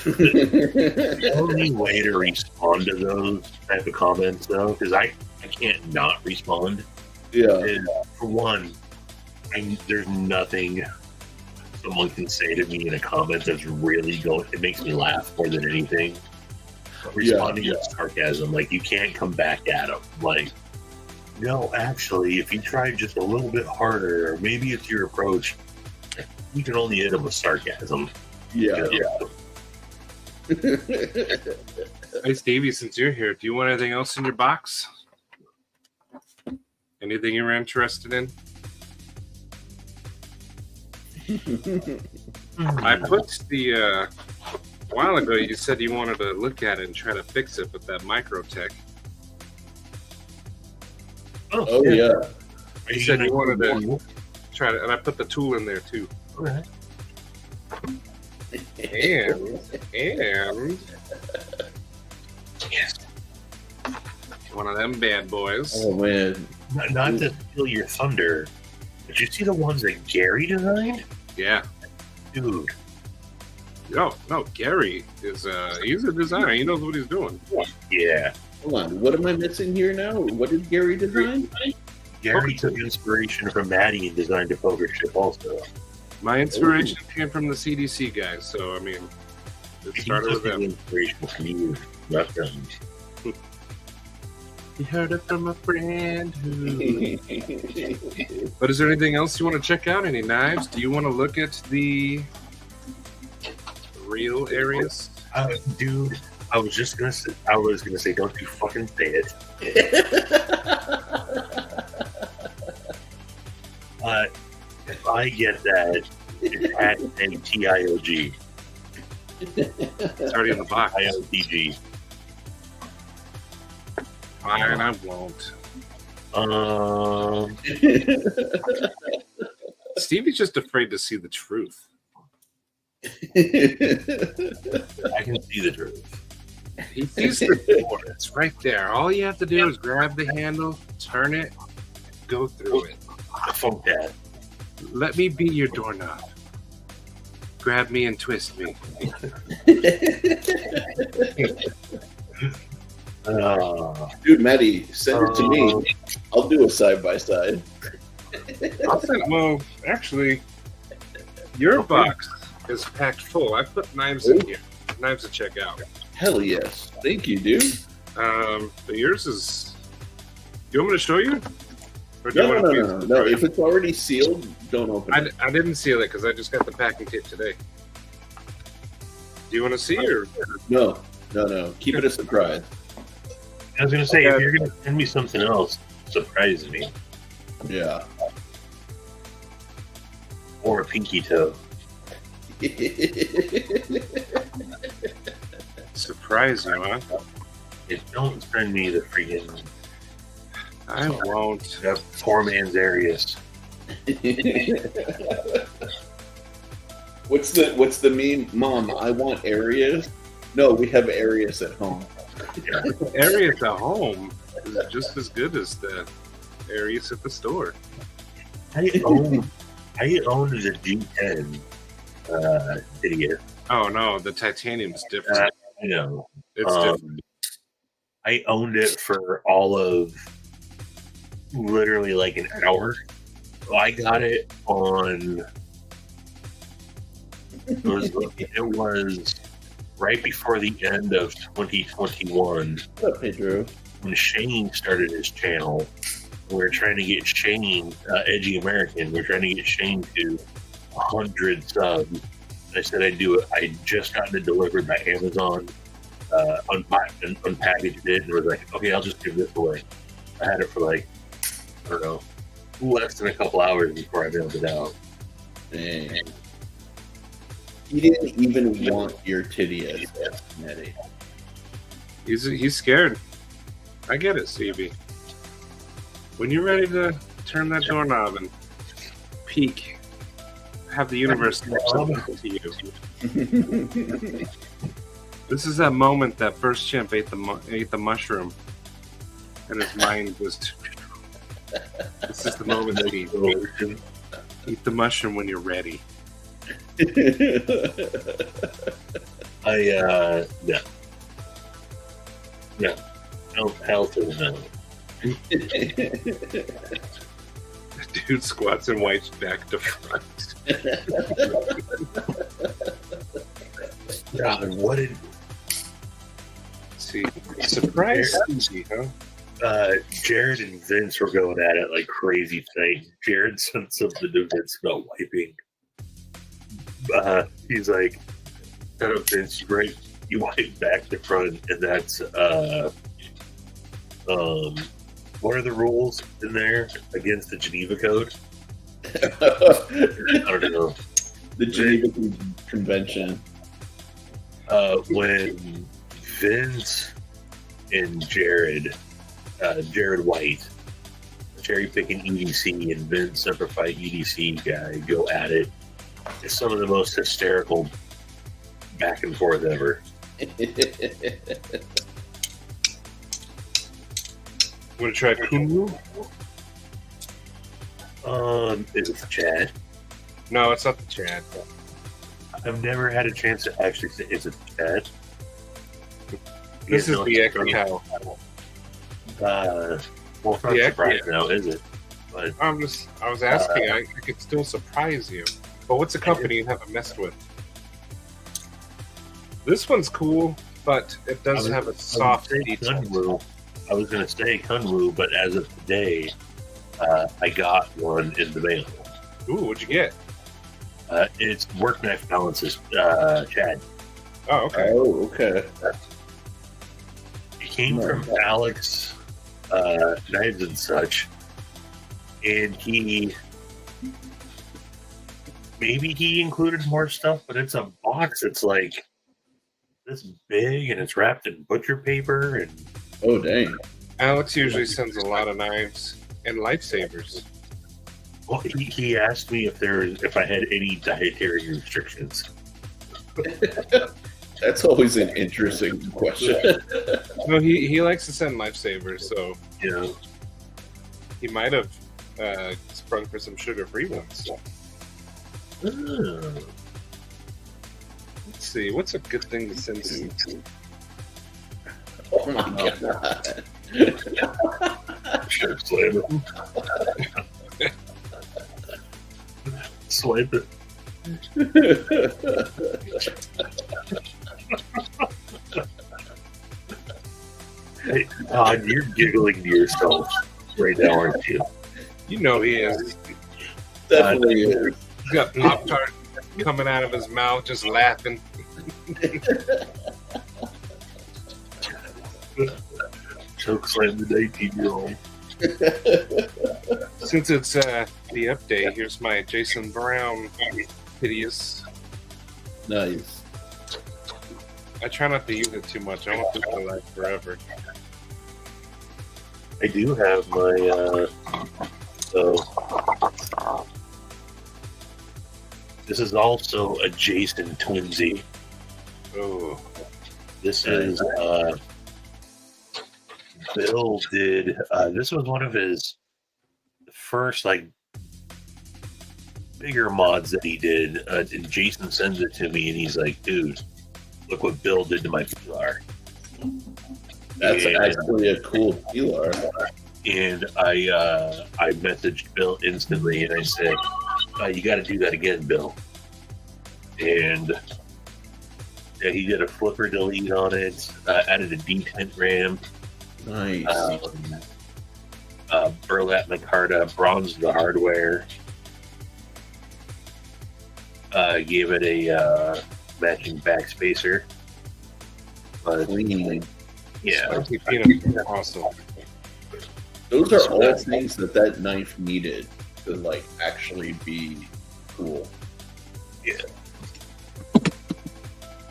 The only way to respond to those type of comments, though, because I can't not respond. Yeah. Is, for one, there's nothing someone can say to me in a comment that's really going. It makes me laugh more than anything. Responding with sarcasm, like you can't come back at them. Like, no, actually, if you tried just a little bit harder, or maybe it's your approach, you can only hit them with sarcasm. Yeah. Hey, Stevie, since you're here, do you want anything else in your box? Anything you're interested in? I put the a while ago you said you wanted to look at it and try to fix it with that microtech. Oh, yeah. You said you wanted to try to, and I put the tool in there too. Okay. And yes, one of them bad boys. Oh, man. Not to steal your thunder, but you see the ones that Gary designed? Yeah. Dude. No, Gary is he's a designer. He knows what he's doing. Yeah. Hold on. What am I missing here now? What did Gary design? Gary took inspiration from Maddie and designed a poker ship also. My inspiration came from the CDC guys, so I mean, it started with them. Inspiration from you, not them. You heard it from a friend who. But is there anything else you want to check out? Any knives? Do you want to look at the real areas? Dude, I was gonna say, don't you fucking say it. If I get that, it's at a TIOG. It's already in the box. IOTG. Fine, I won't. Stevie's just afraid to see the truth. I can see the truth. He sees the door. It's right there. All you have to do is grab the handle, turn it, go through it. Fuck that. Let me be your doorknob. Grab me and twist me. Dude, Maddie, send it to me. I'll do a side-by-side. Well, actually, your box is packed full. I put knives in here. Knives to check out. Hell yes. Thank you, dude. But yours is... Do you want me to show you? Or do you want to No. If it's already sealed, don't open it. I didn't seal it because I just got the packing tape today. Do you want to see or? No. Keep it a surprise. I was gonna say, if you're gonna send me something else, surprise me. Yeah. Or a pinky toe. Surprise you, huh? Don't send me the freaking I won't. poor man's Arius. What's the meme? Mom, I want Arius. No, we have Arius at home. Arius at home is just as good as the Arius at the store. I own the D10 idiot. Oh no, the titanium's different. I know. It's different. I owned it for all of literally like an hour. So I got it on. It was right before the end of 2021. What up, Pedro? When Shane started his channel. We were trying to get Shane, Edgy American. We were trying to get Shane to 100 subs. I said I'd do it. I just gotten it delivered by Amazon, unpacked and unpackaged it, and was like, okay, I'll just give this away. I had it for like, I don't know, less than a couple hours before I mailed it out. Dang. He didn't even want your Titius, Nettie. He's scared. I get it, Stevie. When you're ready to turn that doorknob and peek, have the universe snap something to you. This is that moment that first chimp ate the mushroom, and his mind was. This is the moment that he eat the mushroom when you're ready. No. Hell to the no. Dude squats and wipes back to front. God, what did... See, surprise Susie, huh? Jared and Vince were going at it like crazy tonight. Jared said something to Vince about wiping. He's like, "Shut up, Vince, right? You wipe back to front," and that's what are the rules in there against the Geneva Code? I don't know. The Geneva Convention. When Vince and Jared White, cherry picking EDC, and Vince, simplified EDC guy, go at it. It's some of the most hysterical back and forth ever. Want to try Kunu? Is it Chad? No, it's not the Chad. I've never had a chance to actually say, is it Chad? This is the Echo. Well, it's not surprised now, is it? But I was asking. I could still surprise you. But what's a company you haven't messed with? This one's cool, but it does have a soft detail. I was going to say Kunwu, but as of today, I got one in the mail. Ooh, what'd you get? It's work-knife balances, Chad. Oh, okay. Oh, okay. It came from Alex Knives and Such, and he included more stuff, but it's a box. It's like this big, and it's wrapped in butcher paper. And oh, dang! Alex usually sends a lot of knives and lifesavers. Well, he asked me if I had any dietary restrictions. That's always an interesting question. No, he likes to send lifesavers, so he might have sprung for some sugar-free ones. Let's see, what's a good thing to send to? Oh my god! Sure, slam it. Swipe it. Hey, Todd, you're giggling to yourself right now, aren't you? You know he is. Definitely is. He's got Pop-Tart coming out of his mouth, just laughing. Choke slam the 18-year-old. Since it's the update, here's my Jason Brown hideous. Nice. I try not to use it too much. I want this to last forever. I do have my this is also a Jason Twinsy. Oh, This is Bill did this was one of his first bigger mods that he did, and Jason sends it to me and he's like, "Dude, look what Bill did to my PR." That's actually a cool PR. And I messaged Bill instantly and I said, "You got to do that again, Bill." And he did a flipper delete on it, added a detent ramp, Nice. burlap micarta, bronzed the hardware, gave it a matching backspacer. But Clean. yeah, spicy peanuts are awesome. Those are all things that knife needed to actually be cool. yeah,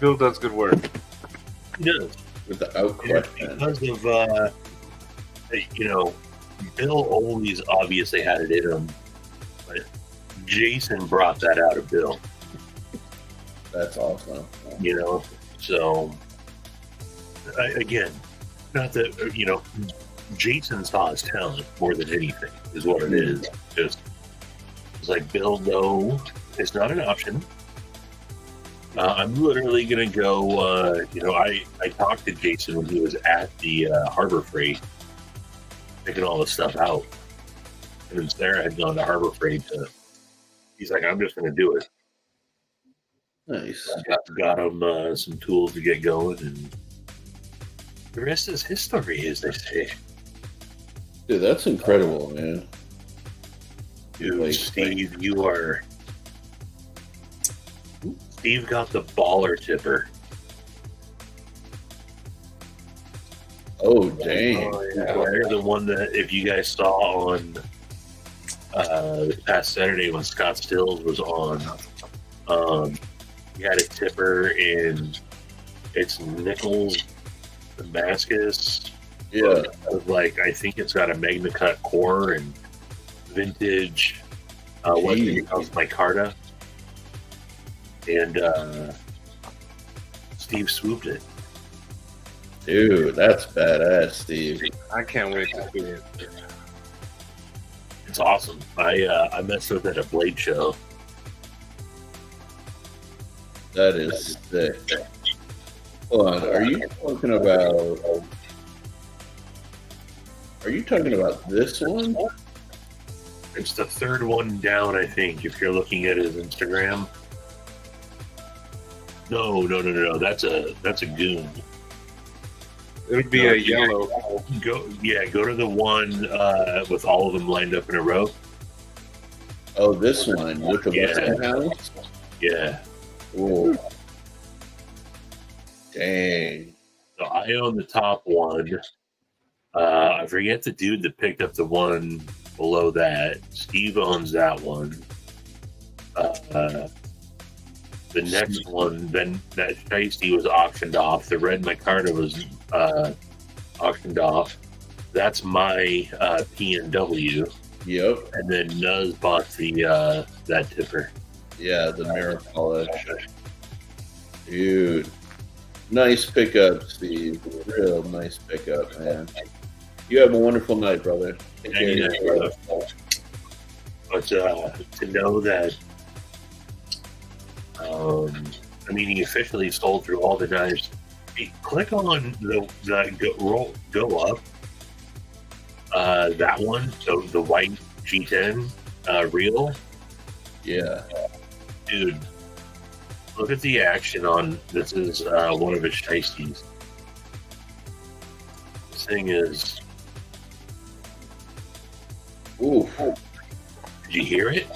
Bill does good work. he does. Without question. Because of you know, Bill always obviously had it in him, but Jason brought that out of Bill. That's awesome. You know, so again, not that Jason saw his talent more than anything is what it is. Just it's like Bill, no, it's not an option. I'm literally gonna go. I talked to Jason when he was at the Harbor Freight, picking all this stuff out, and then Sarah had gone to Harbor Freight. He's like, I'm just gonna do it. Nice. Got him some tools to get going, and the rest is history, as they say. Dude, that's incredible, man. Dude, Steve, Steve got the baller tipper. Oh, dang. They're the one that, if you guys saw on this past Saturday when Scott Stills was on, he had a tipper in it's Nichols Damascus. Yeah. I think it's got a Magna Cut core and vintage Westinghouse micarta. And Steve swooped it. Dude, that's badass, Steve. I can't wait to see it. It's awesome. I messed with it at a Blade show. That is sick. Hold on, are you talking about this one? It's the third one down, I think, if you're looking at his Instagram. No. That's a goon. It would be a yellow. Go to the one with all of them lined up in a row. Oh, this one with the Westinghouse? Yeah. Ooh. Dang. So I own the top one. I forget the dude that picked up the one below that. Steve owns that one. The next one, then that Shiesty was auctioned off. The red micarta was auctioned off. That's my P&W. Yep. And then Nuz bought the that tipper. Yeah, the mirror polish. Dude. Nice pickup, Steve. Real nice pickup, man. You have a wonderful night, brother. Take care of yourself. But to know that, he officially sold through all the knives. Click on the go up. That one, so the white G10 reel. Yeah. Dude, look at the action on this. Is one of his Shiesties. This thing is. Ooh. Did you hear it?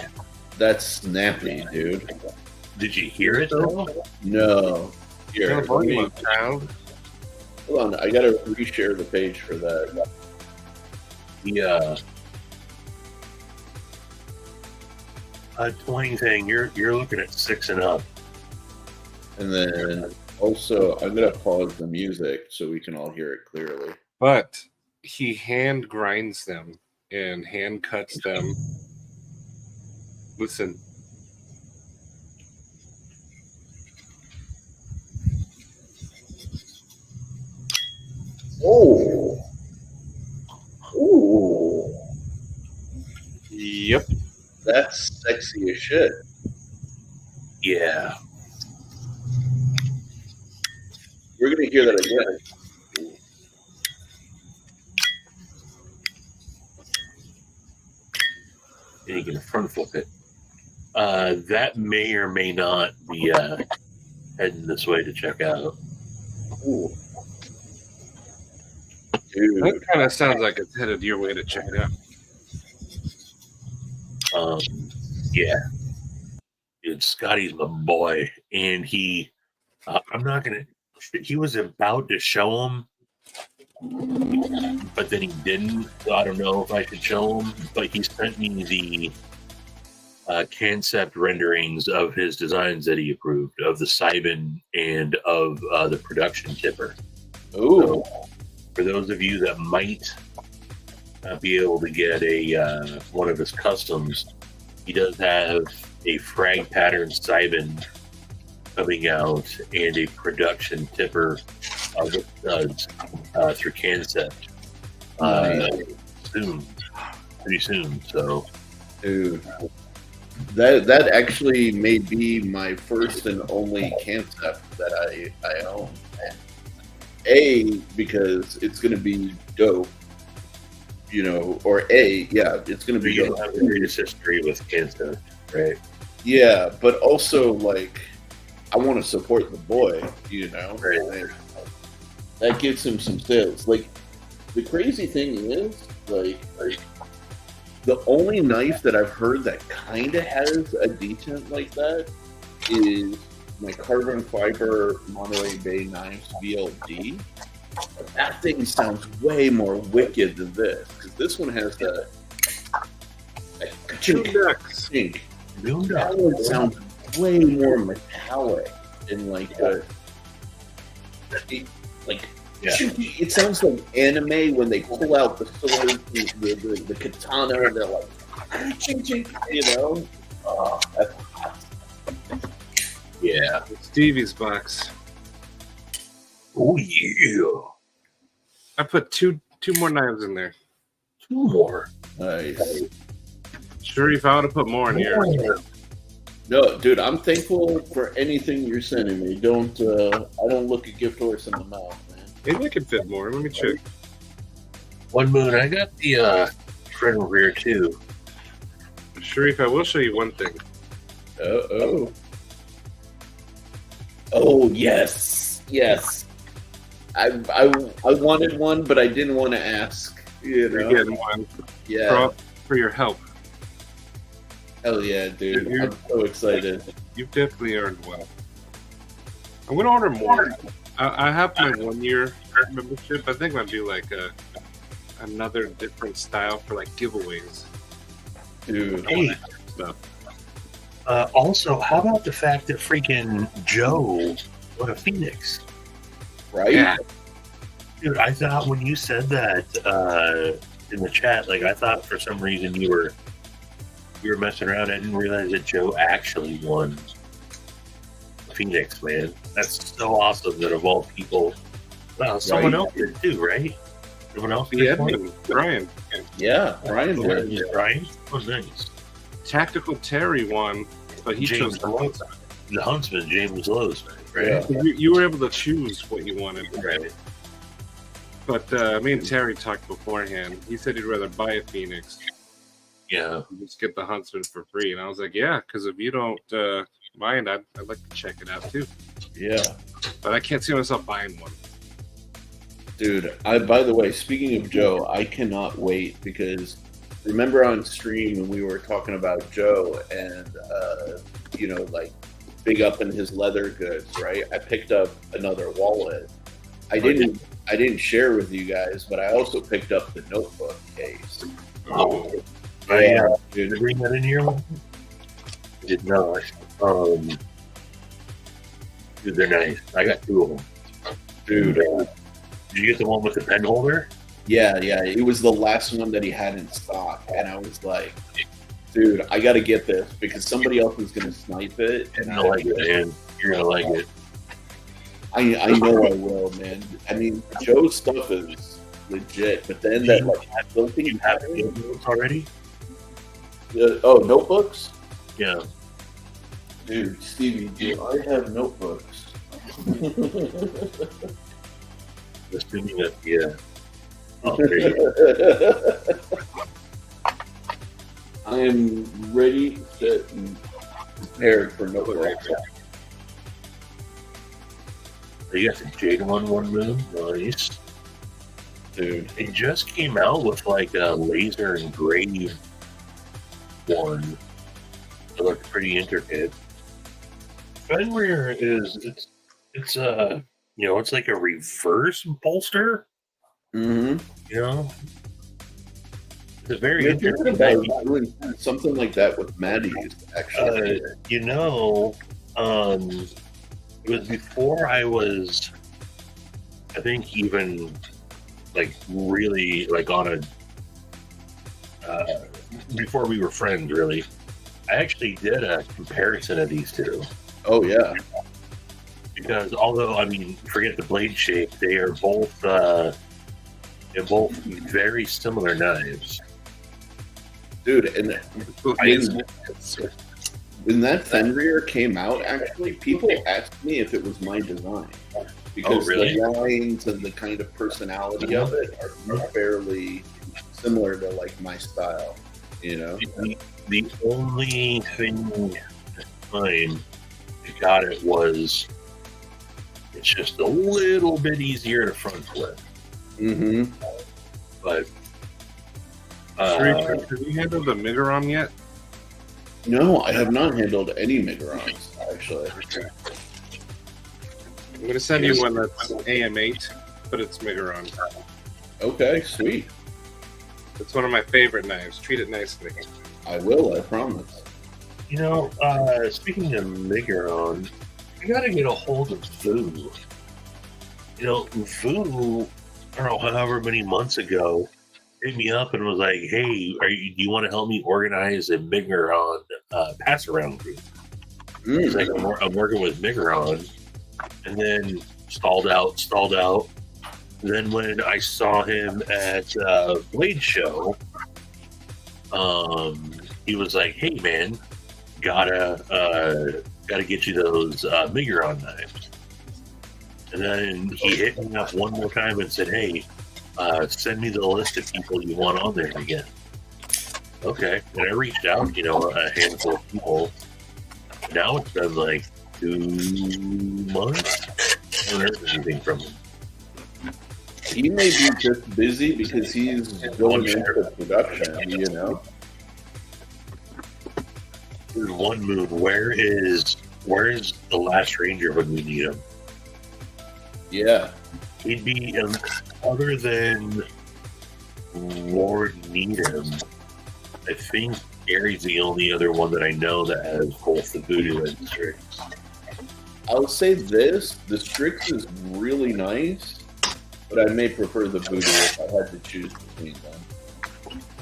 That's snappy, dude. Did you hear it though? No. Here, Hold on, I gotta reshare the page for that. The twang thing, you're looking at 6 and up. And then also, I'm gonna pause the music so we can all hear it clearly. But he hand grinds them and hand cuts them. Listen. Oh. Ooh. Yep. That's sexy as shit. Yeah. We're gonna hear that again. And you can front flip it. That may or may not be heading this way to check out. Ooh. Dude. That kind of sounds like it's headed your way to check it out. Yeah. Dude, Scotty's my boy. And he, he was about to show him, but then he didn't. So I don't know if I should show him, but he sent me the concept renderings of his designs that he approved of the Sibin and of the production tipper. Ooh. So, for those of you that might be able to get a one of his customs. He does have a frag pattern Simon coming out and a production tipper with studs through Concept soon, pretty soon. So, Dude, that actually may be my first and only Concept that I own. Because it's going to be dope, you know, or it's going to be you dope. have the greatest history with Concept, right? Yeah, but also, like, I want to support the boy, you know? Right. Like, that gives him some sales. Like, the crazy thing is, like the only knife that I've heard that kind of has a decent like that is my carbon fiber Monterey Bay Knives VLD. But that thing sounds way more wicked than this, because this one has the chink. That one sounds way more metallic and it sounds like anime when they pull out the sword, the katana, and they're like, chink, chink, you know? That's hot. Yeah. Stevie's box. Oh yeah. I put two more knives in there. 2 more. Nice. Sharif, I would have put more in here. No, dude, I'm thankful for anything you're sending me. I don't look a gift horse in the mouth, man. Maybe I could fit more. Let me check. One Moon, I got the front and rear too. Sharif, I will show you one thing. Oh yes. I wanted one, but I didn't want to ask. You know? You're getting one. Yeah. For your help. Hell yeah, dude! I'm so excited. You've definitely earned one. I'm gonna order more. I have my 1-year membership. I think I'd do like another different style for like giveaways. Dude. Hey. Stuff. Also, how about the fact that freaking Joe won a Phoenix? Right? Yeah. Dude, I thought when you said that in the chat, like I thought for some reason you were messing around. I didn't realize that Joe actually won Phoenix, man. That's so awesome that of all people, well, someone else did too, right? Someone else did. Yeah, Brian. Yeah, Brian did. did. Brian? Oh, nice. Tactical Terry won, but he chose the Huntsman. The Huntsman, James Lowe's, right? Yeah. You were able to choose what you wanted. Right. But me and Terry talked beforehand. He said he'd rather buy a Phoenix. Yeah. Just get the Huntsman for free. And I was like, yeah, because if you don't mind, I'd like to check it out too. Yeah. But I can't see myself buying one. Dude, by the way, speaking of Joe, I cannot wait, because remember on stream when we were talking about Joe and, you know, like big up in his leather goods, right? I picked up another wallet. I didn't share with you guys, but I also picked up the notebook case. Oh. Yeah, Did you bring that in here? I did not. Dude, they're nice. I got 2 of them. Dude. Did you get the one with the pen holder? Yeah. It was the last one that he had in stock, and I was like, dude, I got to get this because somebody else is going to snipe it. And I like it, man. You're going to like it. I know I will, man. I mean, Joe's stuff is legit, but then that like don't think You have notebooks already? Notebooks? Yeah. Dude, Stevie, do I have notebooks? Assuming that, yeah. Oh, there you go. I am ready, set, and prepared for notebooks. You got the Jade one Moon. Nice. Dude. It just came out with like a laser engraved one. It looked pretty intricate. Fenrir is it's you know, it's like a reverse bolster. Mm-hmm. You know, it's a very You're thinking about doing something like that with Maddie's, actually. you know, it was before I was, I think, even like really like on a before we were friends, really, I actually did a comparison of these two. Oh yeah. Because although, I mean, forget the blade shape, they're both very similar knives. Dude, and when that Fenrir came out, actually, people asked me if it was my design. Because really? the lines and the kind of personality of it are fairly similar to like my style, you know? The only thing at the time I got it was it's just a little bit easier to front flip. Mm-hmm. But Have you handled the Migaron yet? No, I have not handled any Migarons, actually. I'm going to send you one that's AM8, but it's Migaron. Okay, sweet. It's one of my favorite knives. Treat it nicely. I will, I promise. you know, speaking of Migaron, I gotta get a hold of Vu. You know, Vu, I don't know, however many months ago, hit me up and was like, "Hey, do you want to help me organize a Migaron pass around group?" It's like I'm working with Migaron, and then stalled out. Then when I saw him at Blade Show, he was like, "Hey man, gotta get you those Migaron knives." And then he hit me up one more time and said, "Hey, send me the list of people you want on there again." Okay, and I reached out, a handful of people. Now it's been like 2 months. I haven't heard anything from him. He may be just busy because he's going into production, There's one moon. Where is the last ranger when we need him? Yeah. He'd be, other than Lord Needham, I think Gary's the only other one that I know that has both the Voodoo and the Strix. I would say this, the Strix is really nice, but I may prefer the Voodoo if I had to choose between them.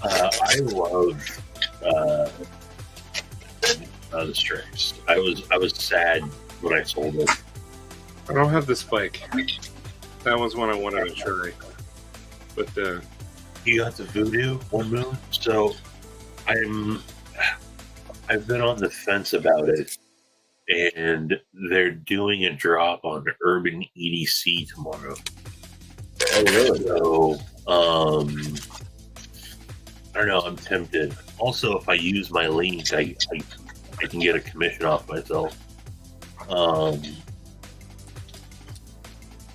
I love the Strix. I was sad when I sold it. I don't have the spike. That was one I wanted to try. But you got the Voodoo one moon, so I've been on the fence about it, and they're doing a drop on Urban EDC tomorrow. Oh, really? So, I don't know. I'm tempted. Also, if I use my link, I can get a commission off myself.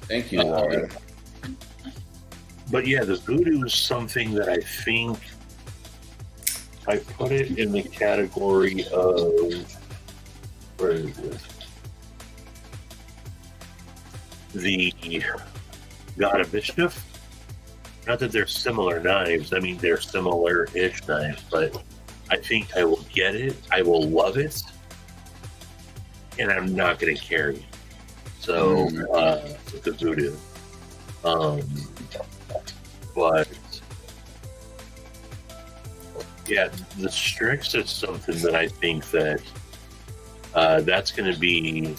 Thank you, Lauren. But yeah, the Voodoo is something that I think I put it in the category of, where is this? The God of Mischief. Not that they're similar knives. I mean, they're similar-ish knives, but I think I will get it. I will love it, and I'm not going to carry it. So, with the Voodoo. But yeah, the Strix is something that I think that that's going to be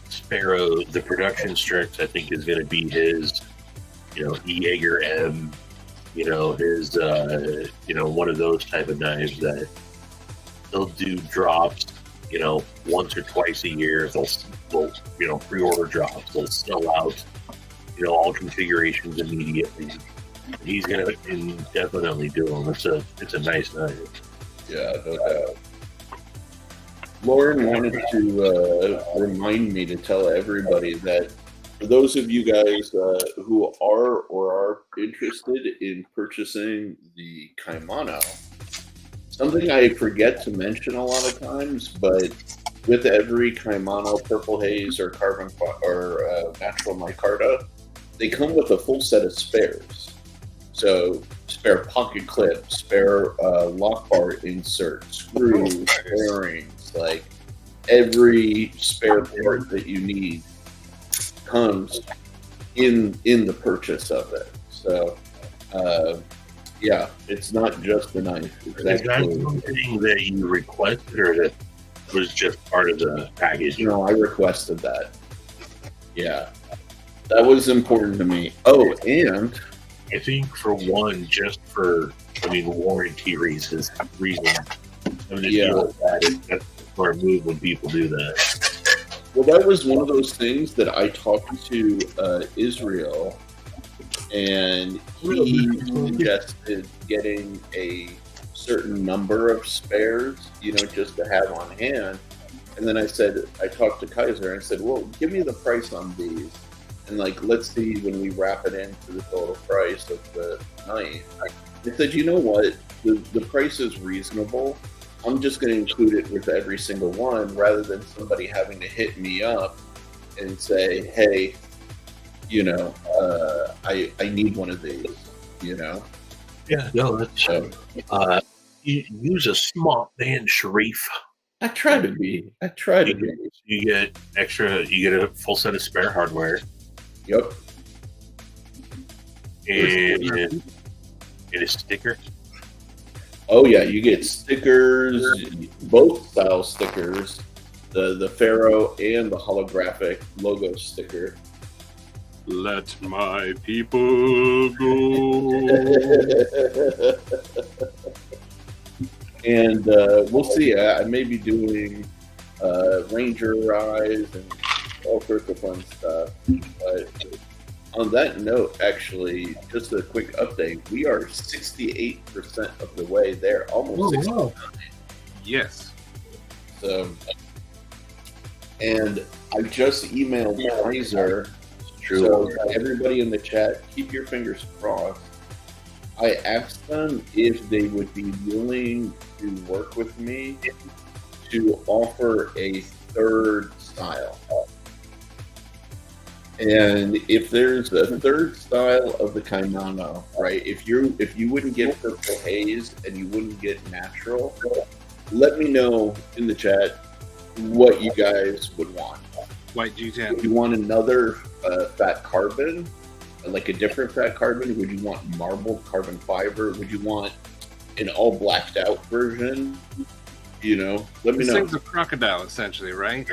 Sparrow. The production Strix, I think, is going to be his, Jaeger M, his, one of those type of knives that they'll do drops, once or twice a year. They'll pre-order drops. They'll sell out, all configurations immediately. He's gonna definitely do them. It's a nice knife. Yeah, no doubt. Lauren wanted to remind me to tell everybody that for those of you guys who are interested in purchasing the Kaimano, something I forget to mention a lot of times, but with every Kaimano Purple Haze or Carbon or Natural Micarta, they come with a full set of spares. So spare pocket clip, spare lock bar insert, screws, bearings, like every spare part that you need comes in the purchase of it. So Yeah, it's not just the knife. It's Is that actually, something that you requested, or that was just part of the package? no, I requested that. Yeah, that was important to me. Oh, and I think for one, just for warranty reasons, I'm just Yeah. feel that that's a smart move when people do that. well, that was one of those things that I talked to Israel, and he suggested getting a certain number of spares, just to have on hand. And then I talked to Kaiser and I said, well, give me the price on these. And let's see when we wrap it into the total price of the knife. I said, you know what? The price is reasonable. I'm just going to include it with every single one rather than somebody having to hit me up and say, hey, I need one of these, Yeah, no, that's you use a smart man, Sharif. I try to be. You get a full set of spare hardware. Yep. And get a sticker. Oh yeah, you get stickers, both style stickers, the Pharaoh and the holographic logo sticker. Let my people go. And we'll see. I may be doing Ranger rides and all sorts of fun stuff. But on that note, actually, just a quick update. We are 68% of the way there, almost 69%. Yes. So, and I just emailed Kaiser. So everybody in the chat, keep your fingers crossed. I asked them if they would be willing to work with me to offer a third style. And if there's a third style of the kimono, right? If you wouldn't get purple haze and you wouldn't get natural, let me know in the chat what you guys would want. White G10. Would you want another fat carbon, like a different fat carbon? Would you want marbled carbon fiber? Would you want an all blacked out version? Let me know. This thing's a crocodile, essentially, right?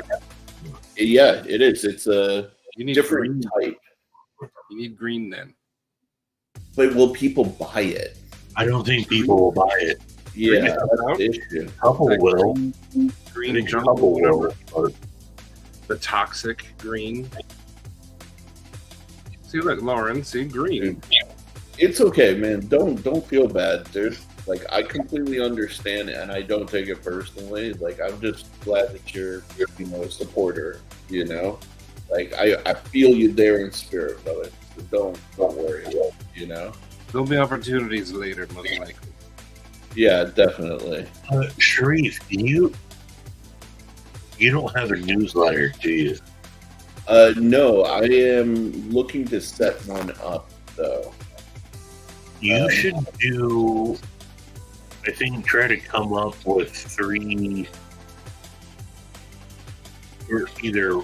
Yeah, it is. It's a different green. type. You need green then. But will people buy it? I don't think people will buy it. Yeah, that's the issue. Couple will. Green. I think couple will. The toxic green. See, look, Lauren. See, green. It's okay, man. Don't feel bad. There's I completely understand it, and I don't take it personally. I'm just glad that you're a supporter. I feel you there in spirit, brother. So don't worry. There'll be opportunities later, most likely. Yeah, definitely. Sharif, you don't have a newsletter, do you? No, I am looking to set one up, though. You should do, I think, try to come up with 3, or either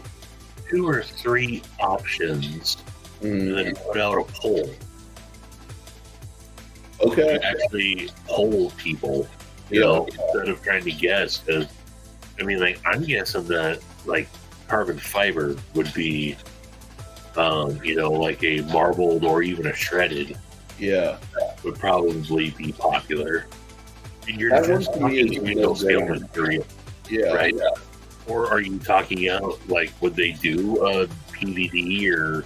2 or 3 options, and then put out a poll. Okay. Actually poll people, instead of trying to guess. Because, I'm guessing that, carbon fiber would be, like a marbled or even a shredded. Yeah. Would probably be popular. And you're That just one to me is talking single scale no-brainer. material, Yeah. right? Or are you talking out, would they do a PVD or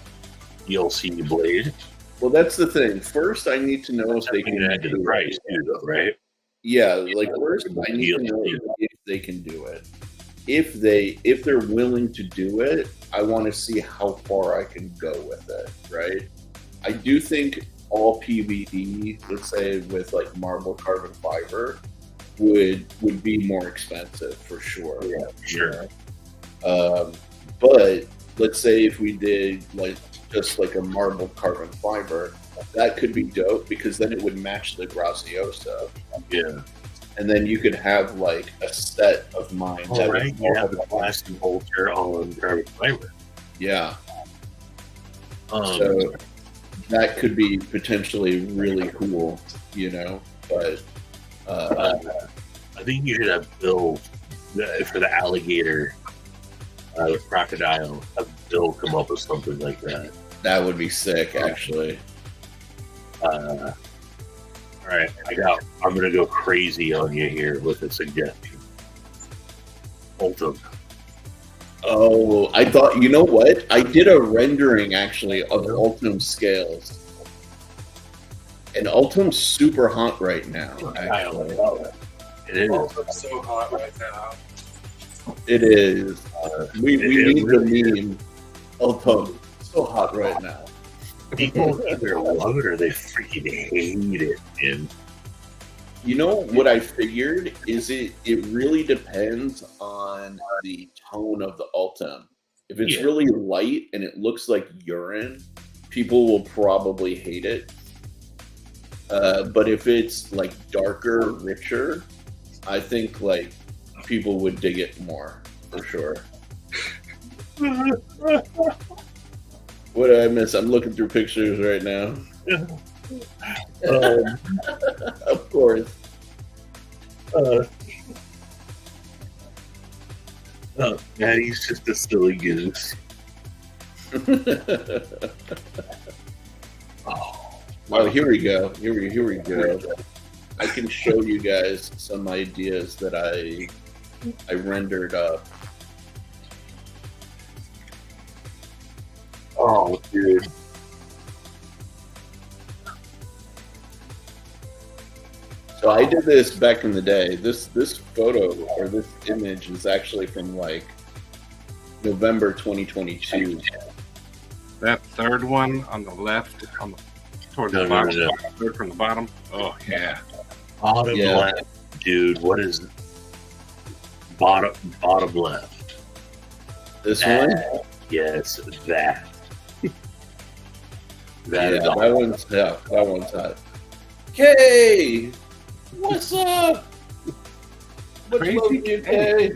ELC blade? Well, that's the thing. First, I need to know if they Something can to add to the do price, it. too, though, right? Yeah, first, I need to know if they can do it. If they're willing to do it, I want to see how far I can go with it, right? I do think all PVD, let's say with marble carbon fiber, would be more expensive for sure. Yeah, sure. But let's say if we did just a marble carbon fiber, that could be dope because then it would match the Graziosa. Yeah. And then you could have a set of mine. All right, you have the plastic bolter on carbon fiber. Yeah. So that could be potentially really cool, you know. But I think you should have Bill for the alligator, the crocodile. Have Bill come up with something like that. that would be sick, actually. All right, I'm gonna go crazy on you here with a suggestion. Ultim. Oh, I thought, you know what? I did a rendering actually of Ultim's scales. And Ultim's super hot right now, actually. It is. It's so hot right now. It is. We It need really the meme. Ultim, so hot right now. People either love it or they freaking hate it, man. You know what I figured is it really depends on the tone of the Ultim. If it's really light and it looks like urine, people will probably hate it. But if it's like darker, richer, I think like people would dig it more for sure. What did I miss? I'm looking through pictures right now. Of course. Maddie's just a silly goose. Oh, here we go. Here we go. I can show you guys some ideas that I rendered up. Oh, dude. So I did this back in the day. This photo or this image is actually from like November 2022. That third one on the left, towards the bottom, third from the bottom. Oh yeah. Bottom left, dude. What is bottom left? This one? Yes, that. That is that one's hot. That one's hot. Kay! What's up? Much Crazy love to you, Kay.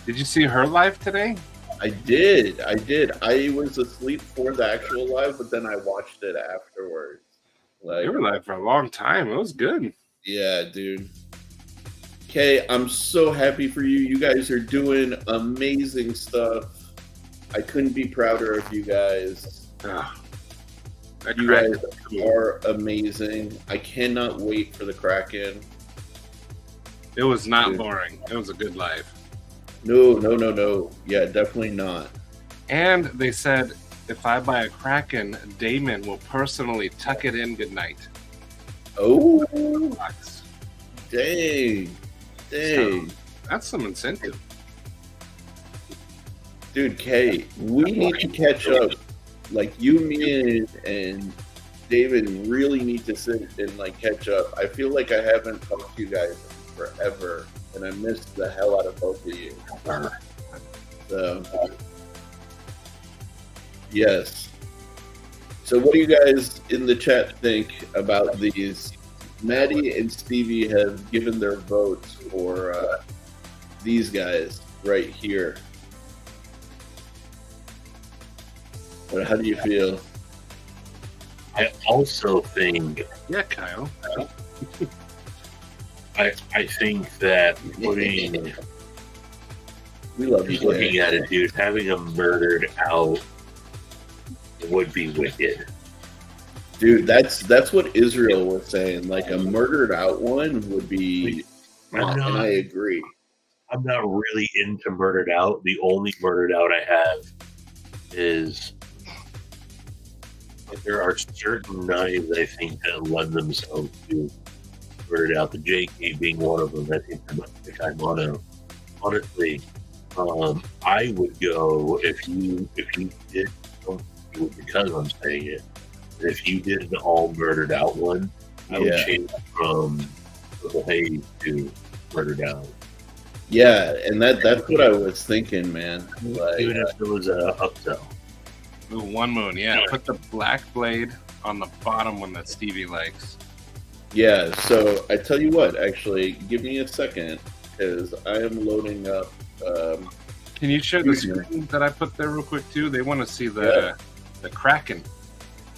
Did you see her live today? I did. I was asleep for the actual live, but then I watched it afterwards. Like, You were live for a long time. It was good. yeah, dude. Kay, I'm so happy for you. You guys are doing amazing stuff. I couldn't be prouder of you guys. You guys are amazing. I cannot wait for the Kraken. It was not boring. It was a good live. No. Yeah, definitely not. And they said if I buy a Kraken, Damon will personally tuck it in goodnight. Oh, dang. So, that's some incentive. Dude, Kay, we need to catch up. Like, you, me, and David really need to sit and, like, catch up. I feel like I haven't talked to you guys forever, and I missed the hell out of both of you. So, yes. So what do you guys in the chat think about these? Maddie and Stevie have given their votes for these guys right here. But how do you feel? I also think, Yeah, Kyle. I think that putting, We love you, looking Kay. at it, dude, having a murdered out would be wicked. Dude, that's what Israel was saying. Like, a murdered out one would be, and I agree. I'm not really into murdered out. The only murdered out I have is there are certain knives I think that lend themselves to murdered out. The JK being one of them. I think the Kaimono. Honestly, I would go if you did, don't do it because I'm saying it. If you did an all murdered out one, I would change from Purple Haze to murdered out. Yeah, and that's what I was thinking, man. Like, Even if it was a upsell. Ooh, One Moon, yeah. Put the black blade on the bottom one that Stevie likes. yeah, so I tell you what, actually, give me a second, because I am loading up. Can you share the screen that I put there real quick too? They want to see the Kraken.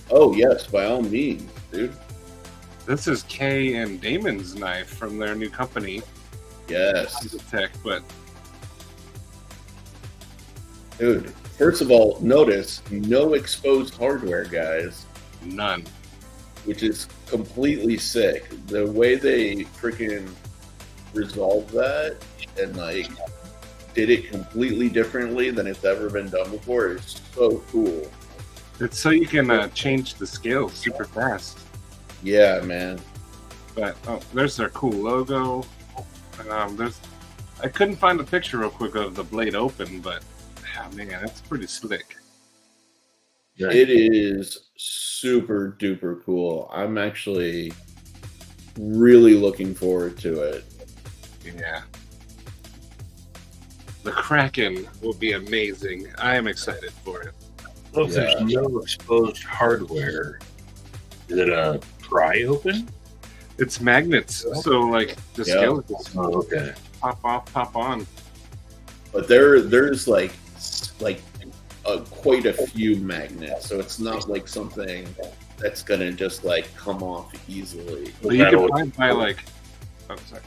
Oh yes, by all means, dude. This is Kay and Damon's knife from their new company, Yes, Tech. But dude. First of all, notice no exposed hardware, guys, none. which is completely sick. The way they freaking resolved that and like did it completely differently than it's ever been done before is so cool. It's so you can change the scales super fast. Yeah, man. But there's their cool logo. I couldn't find a picture real quick of the blade open, but man, it's pretty slick. It is super duper cool. I'm actually really looking forward to it. Yeah. The Kraken will be amazing. I am excited for it. So if there's no exposed hardware, is it a pry open? It's magnets, so like the skeletons okay. pop off, pop on. But there's quite a few magnets, so it's not like something that's gonna just like come off easily. But you can probably buy like, sorry.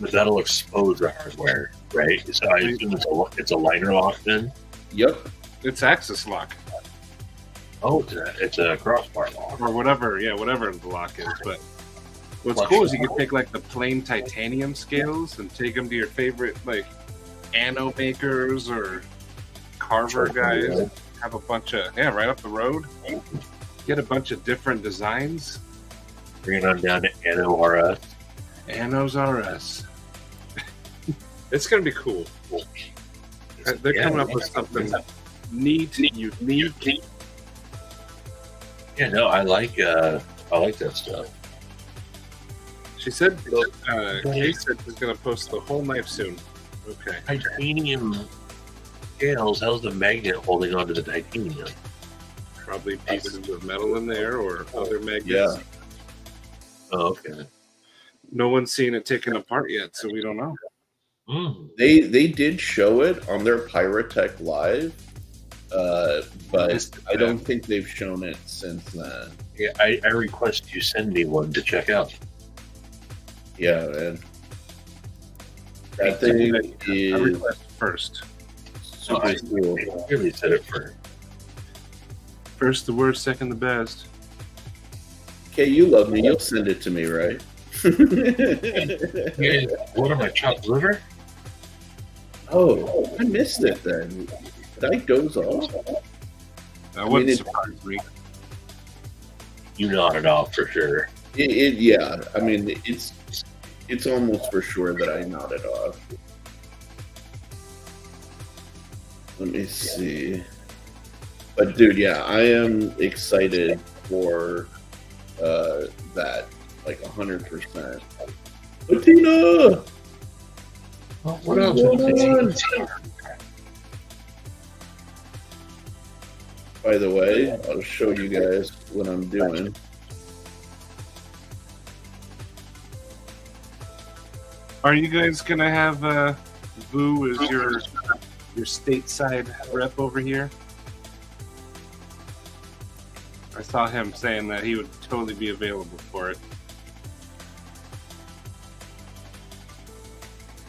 But that'll expose the hardware, right? So I assume it's a liner lock then? Yep. It's axis lock. Oh, it's a crossbar lock. Or whatever, whatever the lock is. But what's cool is you can take like the plain titanium scales and take them to your favorite like anno makers or carver guys. Have a bunch of, right up the road. Get a bunch of different designs. Bring it on down to Anno RS. Anno's RS. It's going to be cool. They're coming up with something neat, unique. Yeah, no, I like that stuff. She said, Kay said she's going to post the whole knife soon. Okay. Titanium scales, how's the magnet holding onto the titanium? Probably pieces of metal in there or other magnets. Yeah. Oh, okay. No one's seen it taken apart yet, so we don't know. They did show it on their Pyrotech Live, but I don't think they've shown it since then. Yeah, I request you send me one to check out. Yeah, man. That thing is I request first. super cool. I really said it first. First the worst, second the best. Okay, you love me. You'll send it to me, right? Yeah, what am I, chopped liver? Oh, I missed it then. Did I doze off? That wouldn't surprise me. You nodded off for sure. Yeah, I mean, it's almost for sure that I nodded off. Let me see. But dude, yeah, I am excited for that, like 100%. Latina! What else? By the way, I'll show you guys what I'm doing. Are you guys gonna have Vu as your stateside rep over here? I saw him saying that he would totally be available for it.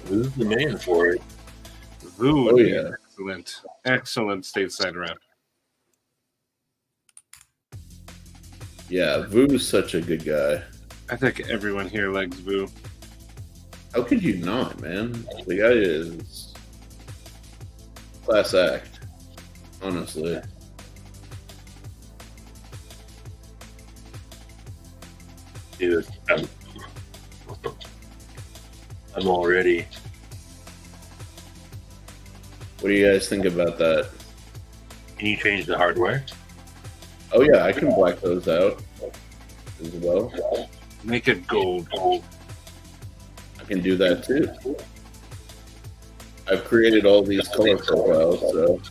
Who's the man for it? Vu would be excellent stateside rep. Yeah, Vu's such a good guy. I think everyone here likes Vu. How could you not, man? The guy is class act, honestly. Dude, I'm all ready. What do you guys think about that? Can you change the hardware? Oh yeah, I can black those out as well. Make it gold. I can do that too. I've created all these color profiles, so.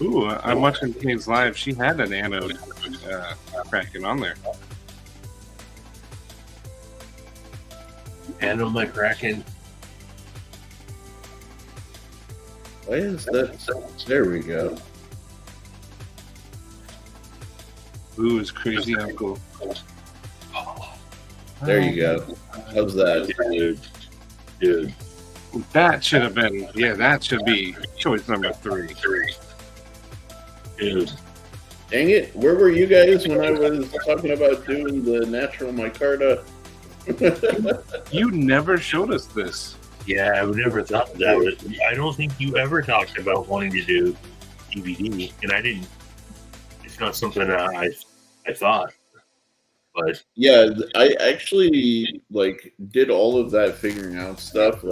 Ooh, I'm watching Kay's live. She had an anode Kraken on there. And on my Kraken. Why is that? There we go. Boo is crazy uncle. There you go. How's that? Dude. That should have been, that should be choice number 3. Dude. Dang it. Where were you guys when I was talking about doing the natural micarta? You never showed us this. Yeah, I never thought that was. I don't think you ever talked about wanting to do DVD, and I didn't. It's not something that I thought. But yeah, I actually did all of that figuring out stuff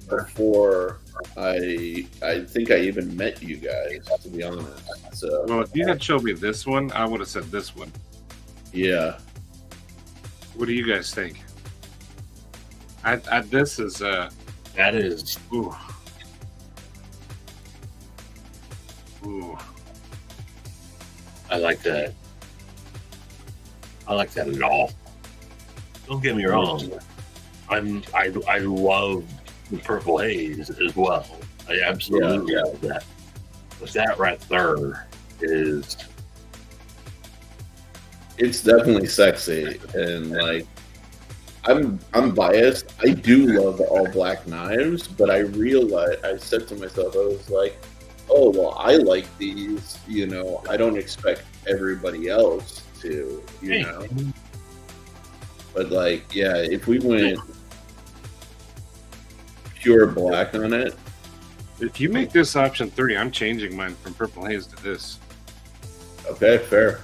before I think I even met you guys, to be honest. So Well, if you had showed me this one, I would have said this one. yeah. What do you guys think? This is that is. ooh. Ooh. I like that. I like that at all. Don't get me wrong. I love the purple haze as well. I absolutely love that. But that right there is. It's definitely sexy, and I'm biased. I do love the all black knives, but I realized, I said to myself, I was like, oh well, I like these. I don't expect everybody else to, know. But if we went pure black on it. If you make this option 3, I'm changing mine from purple haze to this. Okay, fair.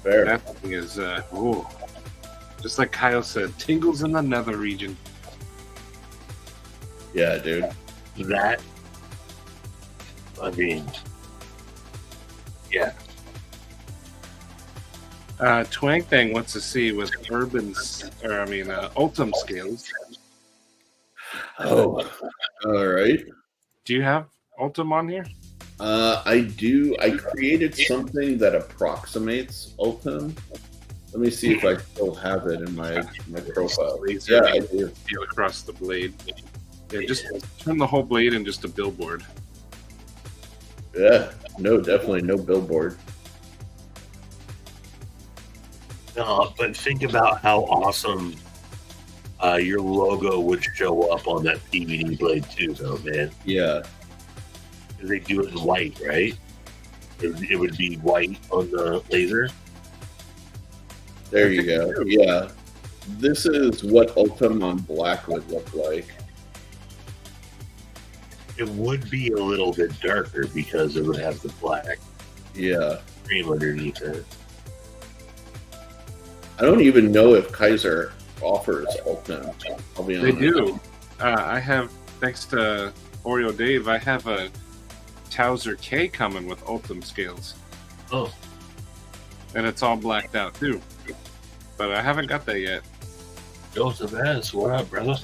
That thing is, just like Kyle said, tingles in the nether region. Yeah, dude. That. I mean, yeah. Twang Thang wants to see with Ultim scales. Oh, all right. Do you have Ultim on here? I do. I created something that approximates Ultim. Let me see if I still have it in my profile. Yeah, I do. Feel across the blade. Yeah, just turn the whole blade into just a billboard. Yeah, no, definitely no billboard. No, but think about how awesome your logo would show up on that PVD blade too, though, man. Yeah. They do it in white, right? It would be white on the laser. There you go. Yeah. This is what Ultim on black would look like. It would be a little bit darker because it would have the black cream underneath it. I don't even know if Kaiser offers Ultim. I'll be honest. They do. I have, thanks to Oreo Dave, I have a Towser K coming with Ultim scales. Oh. And it's all blacked out too. But I haven't got that yet. Joseph S., what up, brother?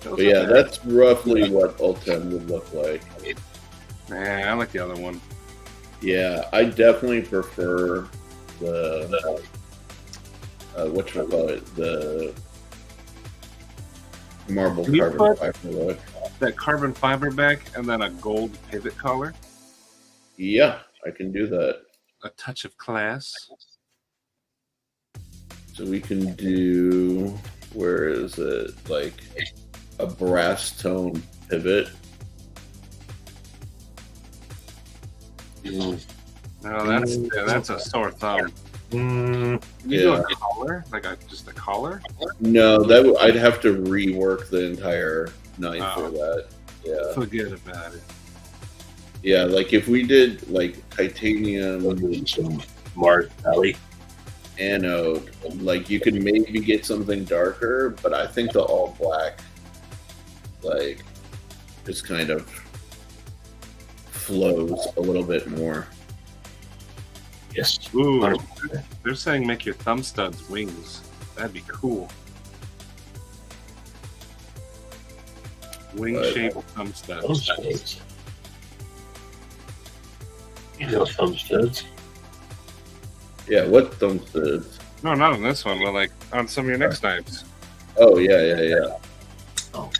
But yeah, that's roughly what Ultim would look like. Man, I like the other one. Yeah, I definitely prefer the whatchamacallit, the marble carbon fiber look. That carbon fiber back and then a gold pivot collar. Yeah, I can do that. A touch of class. So we can do, where is it? Like a brass tone pivot. No, that's a sore thumb. Yeah. You do a collar, just a collar. No, I'd have to rework the entire knife for that. Yeah, forget about it. Yeah, like if we did like titanium, some Mars Valley anode, like you could maybe get something darker, but I think the all black, like, just kind of flows a little bit more. Yes. Ooh, they're saying make your thumb studs wings. That'd be cool. Wing-shaped thumb studs. You know thumb studs. Yeah, what thumb studs? No, not on this one, but like on some of your next knives. Oh, yeah. Oh.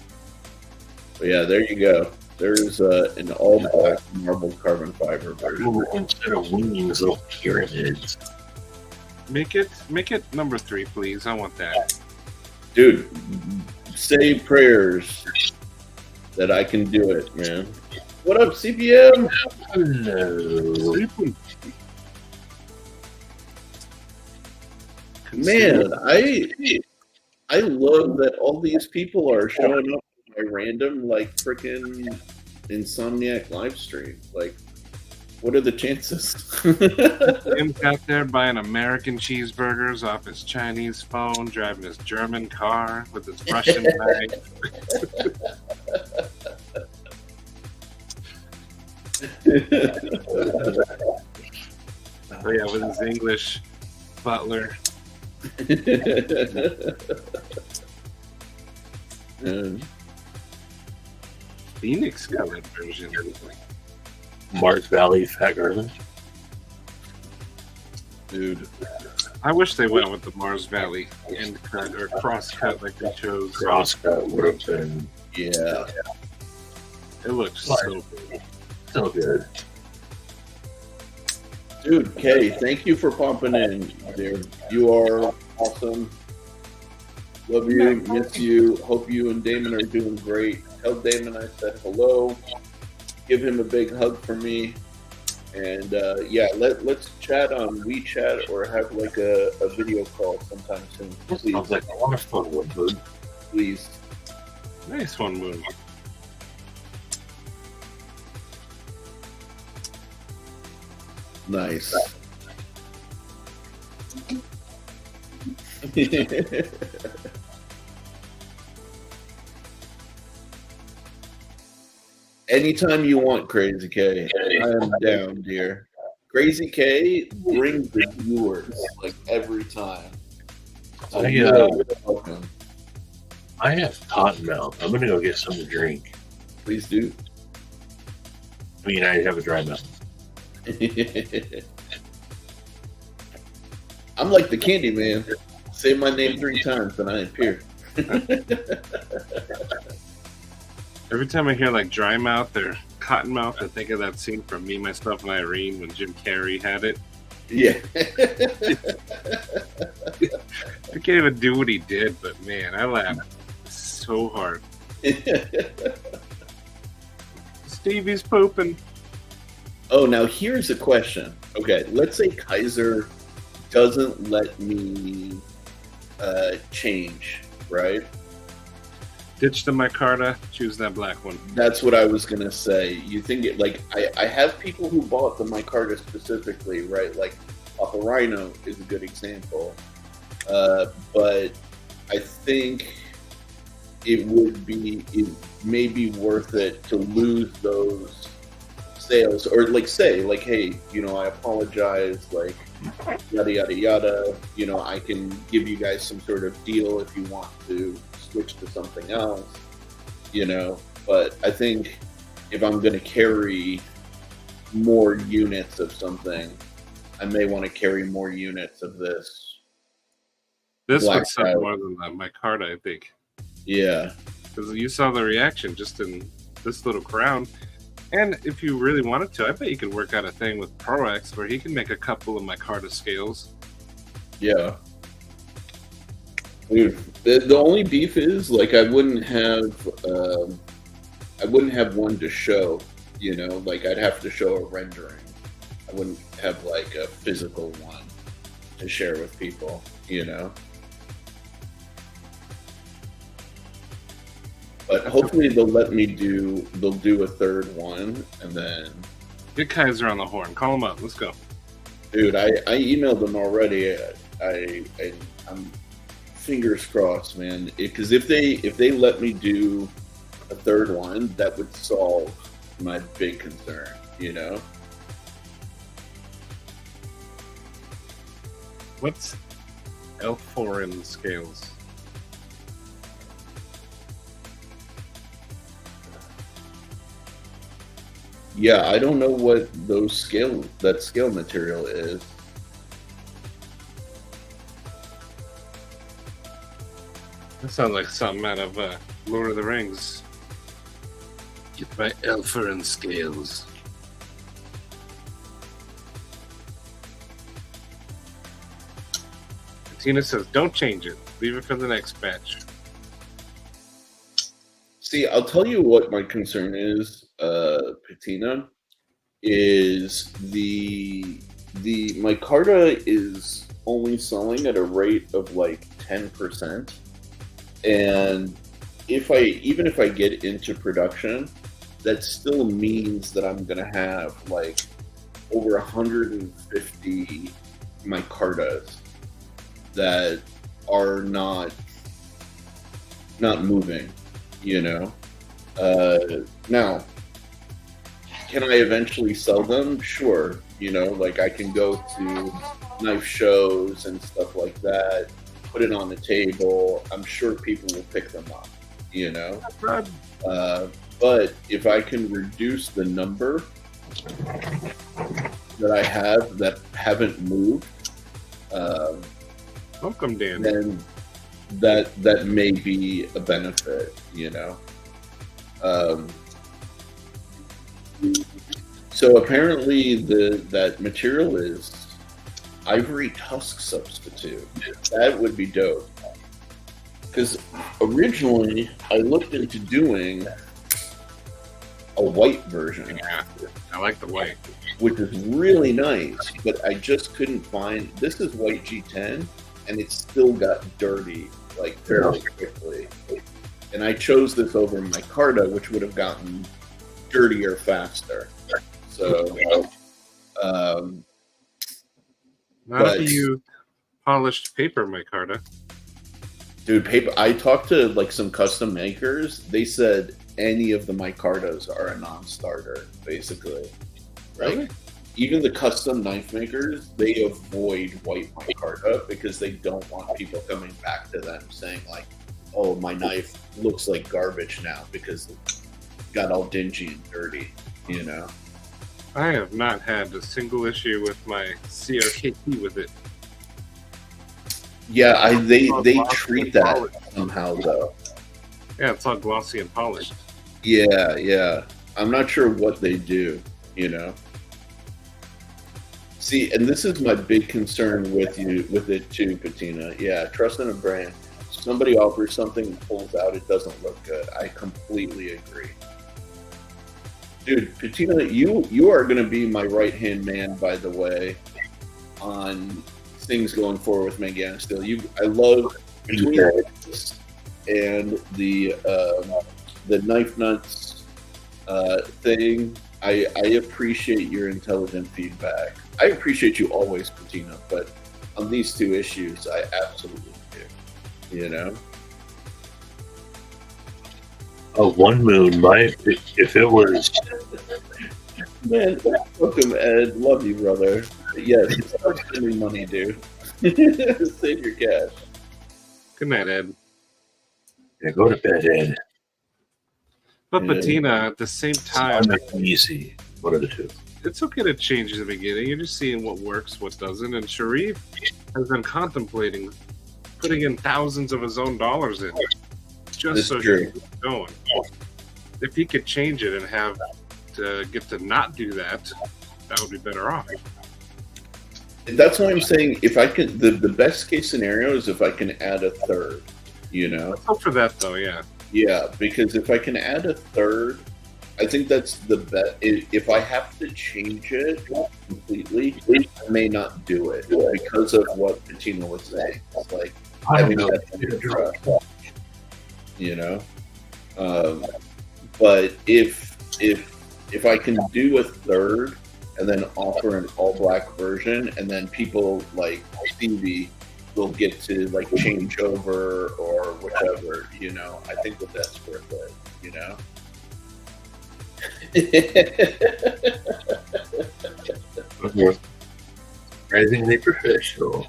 But yeah, there you go. There's an all black marble carbon fiber version. Ooh, instead of wings, little pyramids. Make it number 3, please. I want that. Dude, say prayers that I can do it, man. What up, CPM? Hello. Man, I love that all these people are showing up in my random, like, freaking Insomniac live stream. Like, what are the chances? Jim's out there buying American cheeseburgers off his Chinese phone, driving his German car with his Russian knife. Oh yeah, with his English butler. Phoenix colored version. Mars Valley Fat Garland. Dude, I wish they went with the Mars Valley end cut or cross cut like they chose. Crosscut would have been yeah. It looks so good. so good. Dude, Kay, thank you for pumping in, dear. You are awesome. Love you, miss you. Hope you and Damon are doing great. Tell Damon I said hello. Give him a big hug for me. And yeah, let's chat on WeChat or have like a video call sometime soon. Please. Sounds like a lot of fun, Woodford. Please. Nice one, Moon. Nice. Anytime you want, Crazy K, I am down, dear. Crazy K brings the viewers like every time. So welcome. I have cotton mouth. I'm gonna go get some to drink. Please do. I mean, I have a dry mouth. I'm like the candy man. Say my name 3 times and I appear. Every time I hear like dry mouth or cotton mouth, I think of that scene from Me, Myself, and Irene when Jim Carrey had it. Yeah. I can't even do what he did, but man, I laughed so hard. Stevie's pooping. Oh, now here's a question. Okay, let's say Kaiser doesn't let me change, right? Ditch the micarta, choose that black one. That's what I was gonna say. You think it like I have people who bought the micarta specifically, right? Like Papa Rhino is a good example. But I think it may be worth it to lose those sales, or like say like, hey, you know, I apologize, like yada yada yada, you know, I can give you guys some sort of deal if you want to switch to something else, you know. But I think if I'm going to carry more units of something, I may want to carry more units of this. This Black would sell Friday. more than the micarta, I think. Yeah. Because you saw the reaction just in this little crown. And if you really wanted to, I bet you could work out a thing with ProX where he can make a couple of micarta scales. Yeah. Dude, the only beef is like I wouldn't have one to show, you know, like I'd have to show a rendering. I wouldn't have like a physical one to share with people, you know. But hopefully they'll do a third one, and then Get Kaiser on the horn. Call him up. Let's go. dude, I emailed them already. I'm fingers crossed, man. Because if they let me do a third one, that would solve my big concern, you know. What's L4 scales? Yeah, I don't know what that scale material is. That sounds like something out of Lord of the Rings. Get my Elferin scales. Tina says, don't change it. Leave it for the next batch. See, I'll tell you what my concern is, Patina, is the micarta is only selling at a rate of like 10%. And even if I get into production, that still means that I'm gonna have like over 150 micartas that are not moving, you know. Now, can I eventually sell them? Sure, you know, like I can go to knife shows and stuff like that, put it on the table. I'm sure people will pick them up, you know. But if I can reduce the number that I have that haven't moved, welcome, Dan. then that may be a benefit, you know. So apparently that material is ivory tusk substitute. That would be dope. Because originally I looked into doing a white version. Yeah, I like the white. Which is really nice, but I just couldn't find. This is white G10, and it still got dirty like fairly quickly. And I chose this over micarta, which would have gotten dirtier faster. So, Not if you polished paper micarta. dude, paper. I talked to like some custom makers. They said any of the micartas are a non-starter, basically. Right? Really? Even the custom knife makers, they avoid white micarta because they don't want people coming back to them saying like, "Oh, my knife looks like garbage now because it got all dingy and dirty," you know. I have not had a single issue with my CRKT with it. Yeah, they treat that somehow though. Yeah, it's all glossy and polished. Yeah. I'm not sure what they do, you know. See, and this is my big concern with it too, Patina. Yeah, trust in a brand. Somebody offers something and pulls out, it doesn't look good. I completely agree. Dude, Patina, you are going to be my right-hand man, by the way, on things going forward with Manganas Steel. I love between this and the knife nuts thing. I appreciate your intelligent feedback. I appreciate you always, Patina, but on these two issues, I absolutely do. You know. Oh, One Moon, if it was... Man, welcome, Ed. Love you, brother. Yes, start spending money, dude. Save your cash. Good night, Ed. Yeah, go to bed, Ed. But Yeah. Patina, at the same time, Easy. One of the two. it's okay to change in the beginning. You're just seeing what works, what doesn't. And Sharif has been contemplating putting in thousands of his own dollars in just That's so true. he can keep going. If he could change it and have to get to not do that, that would be better off. That's what I'm saying. If I can, the best case scenario is if I can add a third. You know. Let's hope for that, though. Yeah. Yeah, because if I can add a third, I think that's the best. If I have to change it completely, I may not do it because of what Patina was saying. It's like having that extra, you know. But if I can do a third and then offer an all black version, and then people like Stevie will get to like change over or whatever, you know, I think that's worth it, you know. Surprisingly professional.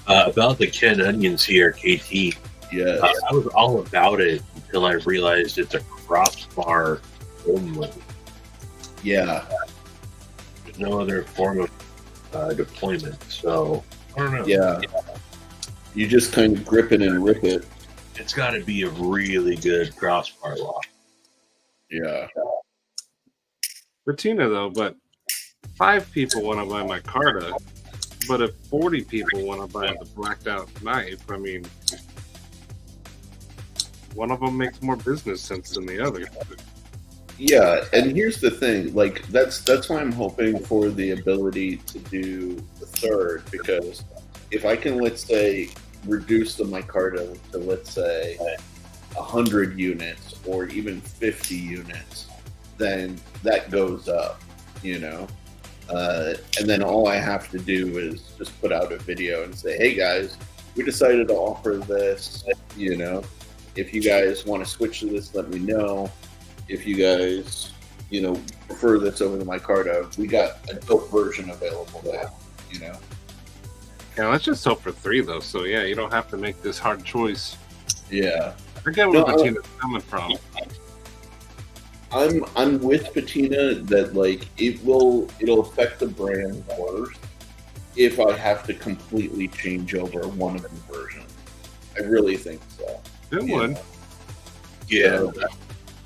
About the Ken Onion CRKT, Yes. I was all about it until I realized it's a crossbar only. Yeah. There's no other form of deployment, so I don't know. Yeah. You just kind of grip it and rip it. It's got to be a really good crossbar lock. Yeah. Patina though, but 5 people want to buy my Carta, but if 40 people want to buy the blacked out knife, I mean, one of them makes more business sense than the other. Yeah, and here's the thing, like that's why I'm hoping for the ability to do the third, because if I can, let's say, reduce the micarta to, let's say, 100 units or even 50 units, then that goes up, you know? And then all I have to do is just put out a video and say, hey guys, we decided to offer this, you know? If you guys want to switch to this, let me know. If you guys, you know, prefer this over the micarta, we got a dope version available now, you know? Yeah, let's just hope for 3 though, so yeah, you don't have to make this hard choice. Yeah. I get where Patina's coming from. I'm with Patina that, like, it'll affect the brand worse if I have to completely change over one of the versions. I really think so. It would. Yeah.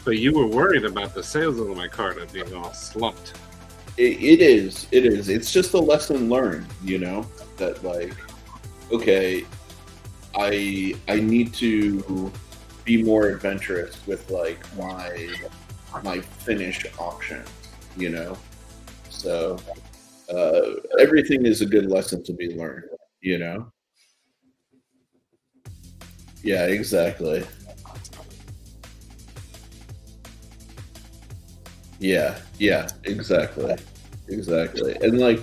But you were worried about the sales of the micarta being all slumped. It is. It's just a lesson learned, you know, that, like, okay, I need to be more adventurous with, like, my finish options, you know. So everything is a good lesson to be learned, you know. Yeah, exactly. Yeah, exactly. And, like,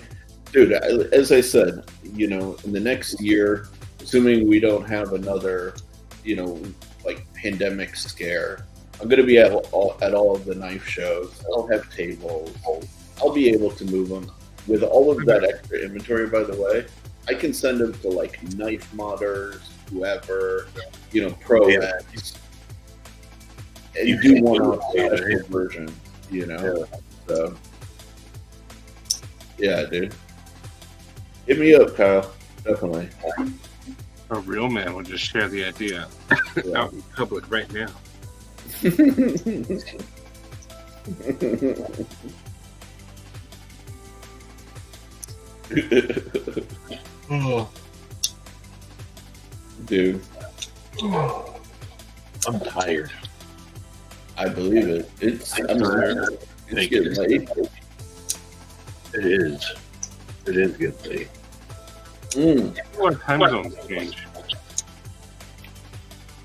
dude, as I said, you know, in the next year, assuming we don't have another, you know, like, pandemic scare, I'm going to be at all of the knife shows. I'll have tables. I'll be able to move them. With all of that extra inventory, by the way, I can send them to, like, knife modders, whoever, you know, pro-eds. And you do want a version. You know, so yeah, dude, hit me up, Kyle. Definitely. A real man would just share the idea out in public right now. Dude, I'm tired. I believe it. It's getting late. It is. It is getting late. What time zones change?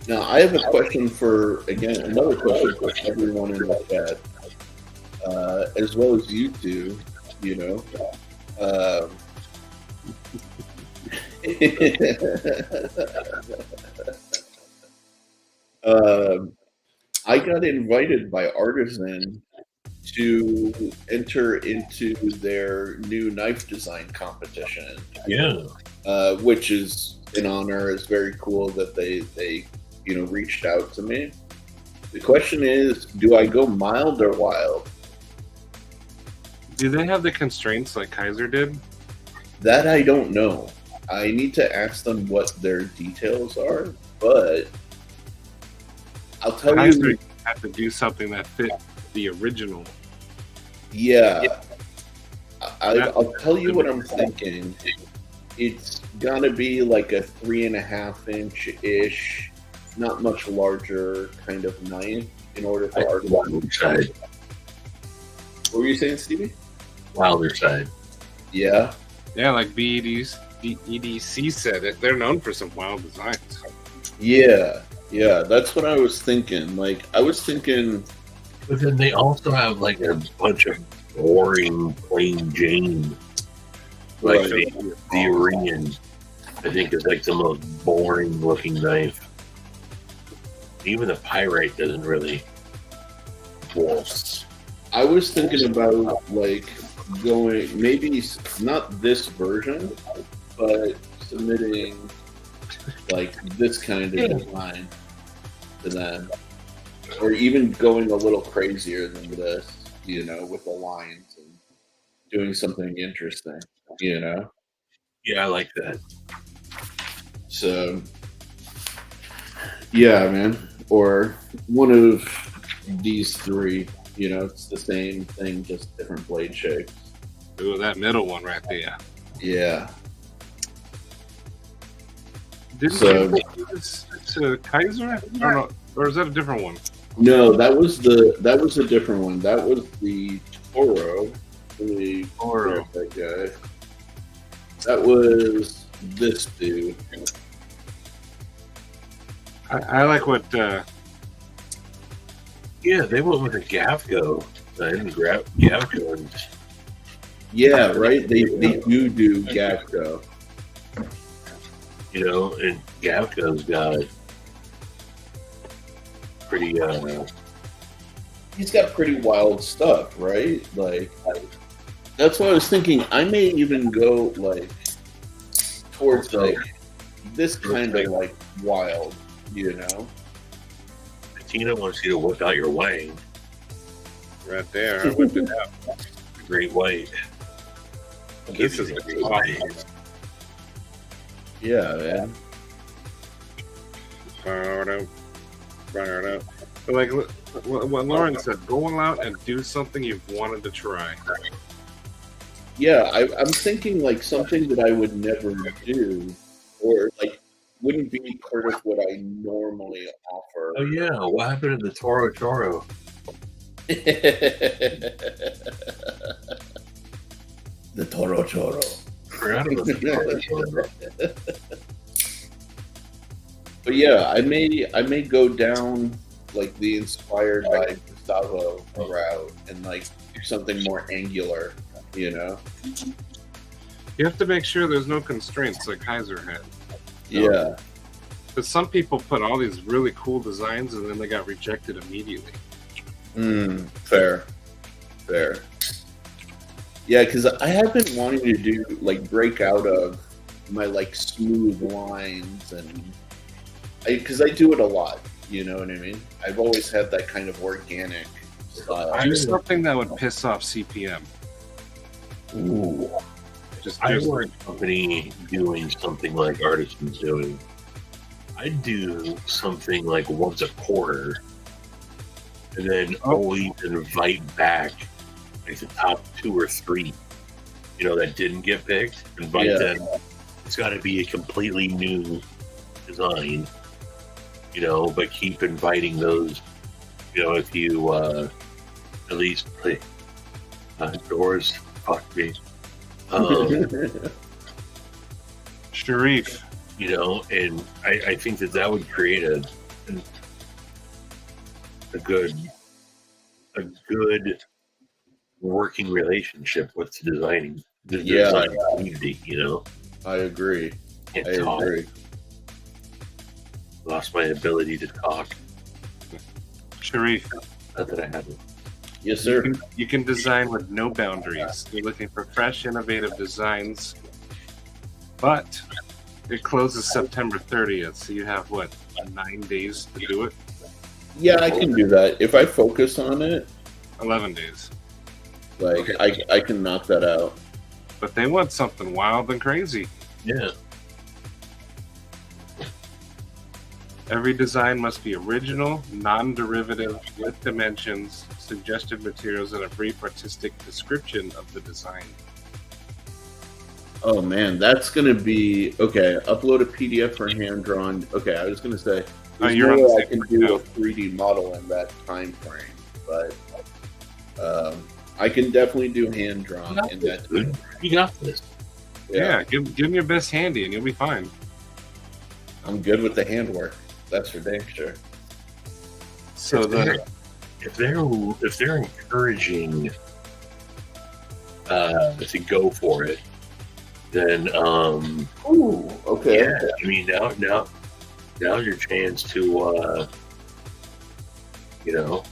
Now, I have a question another question for everyone in the chat, as well as you two, you know. I got invited by Artisan to enter into their new knife design competition. Yeah. Which is an honor. It's very cool that they you know, reached out to me. The question is, do I go mild or wild? Do they have the constraints like Kaiser did? That I don't know. I need to ask them what their details are, but I'll tell Kaiser you. Have to do something that fit the original. Yeah. I'll tell you what I'm thinking. It's gonna be like a 3.5-inch-ish, not much larger kind of knife in order for our Wilder side. What were you saying, Stevie? Wilder side. Yeah. Yeah, like EDC said it. They're known for some wild designs. Yeah, that's what I was thinking. Like, I was thinking... But then they also have, like, a bunch of boring, plain Jane. Like, Right. the Orion, I think, is, like, the most boring-looking knife. Even the Pyrite doesn't really boast. I was thinking about, like, going... Maybe not this version, but submitting, like, this kind of design to them. Or even going a little crazier than this, you know, with the lines and doing something interesting, you know? Yeah, I like that. So, Yeah, man. Or one of these three. You know, it's the same thing, just different blade shapes. Ooh, that middle one right there. Yeah. Didn't So- you make this to Kaiser? Or is that a different one? No, that was a different one. That was the Toro. The Toro. that guy. That was this dude. I like what. Yeah, they went with a Gavco. I didn't grab Gavco. And Yeah, right. They do Gavco. you know, and Gavco's got pretty He's got pretty wild stuff, right? Like that's what I was thinking. I may even go like towards like this kind of like wild, you know? Tina wants you to whip out your Wang, Right there. I whipped it out. the Great White. This is awesome. Yeah, man. But like what Lauren said, go out and do something you've wanted to try. Yeah, I'm thinking like something that I would never do, or like wouldn't be part of what I normally offer. Oh yeah, what happened to the Toro Toro? The Toro Toro. Forgot about the Toro Toro. But yeah, I may go down like the inspired by Gustavo route and like do something more angular, you know? You have to make sure there's no constraints like Kaiser had. Yeah. But some people put all these really cool designs and then they got rejected immediately. Fair. Yeah, because I have been wanting to do like break out of my like smooth lines and because I do it a lot. You know what I mean? I've always had that kind of organic style. Do something that would piss off CPM. Ooh. Just I do were a company doing something like Artisan's doing. I'd do something like once a quarter, and then always invite back like the top 2 or 3, you know, that didn't get picked. Invite them. It's got to be a completely new design, you know, but keep inviting those, you know, if you at least play doors, fuck me. Sharif. You know, and I think that would create a good working relationship with the design community. You know, I agree. I agree. Lost my ability to talk. Sharif. Not that I haven't. Yes, sir. You can design with no boundaries. You're looking for fresh, innovative designs, but it closes September 30th, so you have, 9 days to do it? Yeah, I can do that. If I focus on it, 11 days. like, I can knock that out. But they want something wild and crazy. Yeah. Every design must be original, non-derivative, with dimensions, suggested materials, and a brief artistic description of the design. Oh man, that's gonna be okay. Upload a PDF for hand drawn. Okay, I was gonna say there's you're no on way the I can same do a 3D model in that time frame, but I can definitely do hand drawn in that. Time. You got this. Yeah, give them your best handy, and you'll be fine. I'm good with the handwork. That's for damn sure. So if they're encouraging to go for it, then Ooh, okay. yeah, I mean now's your chance to you know,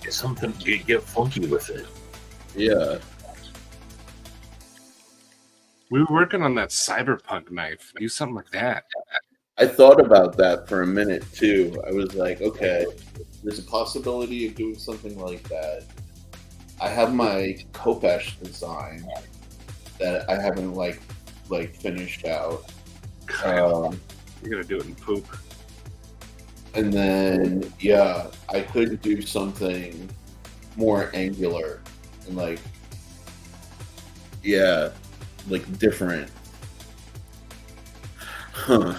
get funky with it. Yeah. we were working on that cyberpunk knife. Do something like that. I thought about that for a minute too. I was like, okay, there's a possibility of doing something like that. I have my Kopesh design that I haven't like finished out. You're gonna do it in poop. And then, yeah, I could do something more angular and like, yeah, like different. Huh.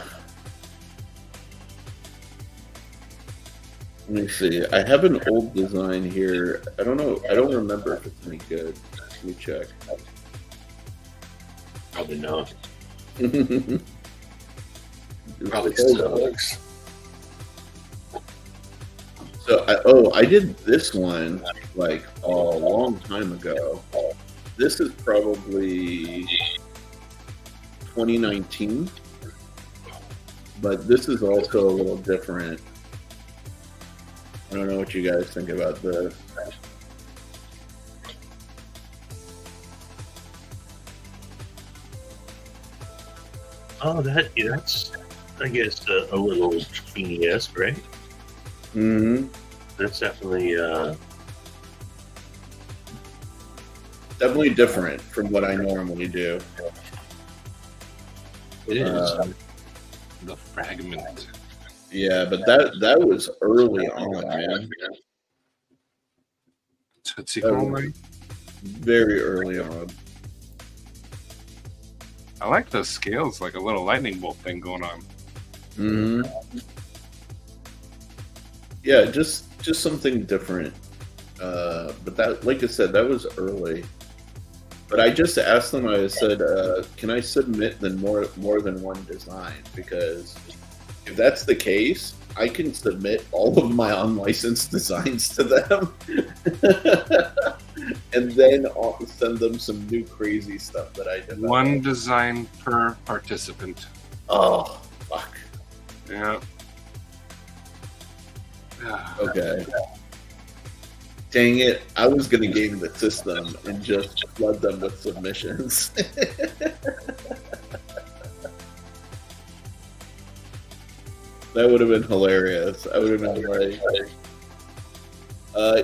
Let me see. I have an old design here. I don't know. I don't remember if it's any good. Let me check. Probably not. Probably sucks. So, I did this one like a long time ago. This is probably 2019, but this is also a little different. I don't know what you guys think about this. Oh, that's I guess a little genius, right? Mm-hmm. That's definitely Definitely different from what I normally do. it is. The fragment. Yeah, but that was early on, man. Tootsie That Roll was Night. very early on. I like the scales, like a little lightning bolt thing going on. Mm-hmm. Yeah, just something different. But that, like I said, that was early. But I just asked them. I said, "Can I submit more than one design? Because if that's the case, I can submit all of my unlicensed designs to them, and then I'll send them some new crazy stuff that I developed." One design per participant. Oh, fuck. Yeah. Okay. Dang it. I was going to game the system and just flood them with submissions. That would have been hilarious. I would have been like,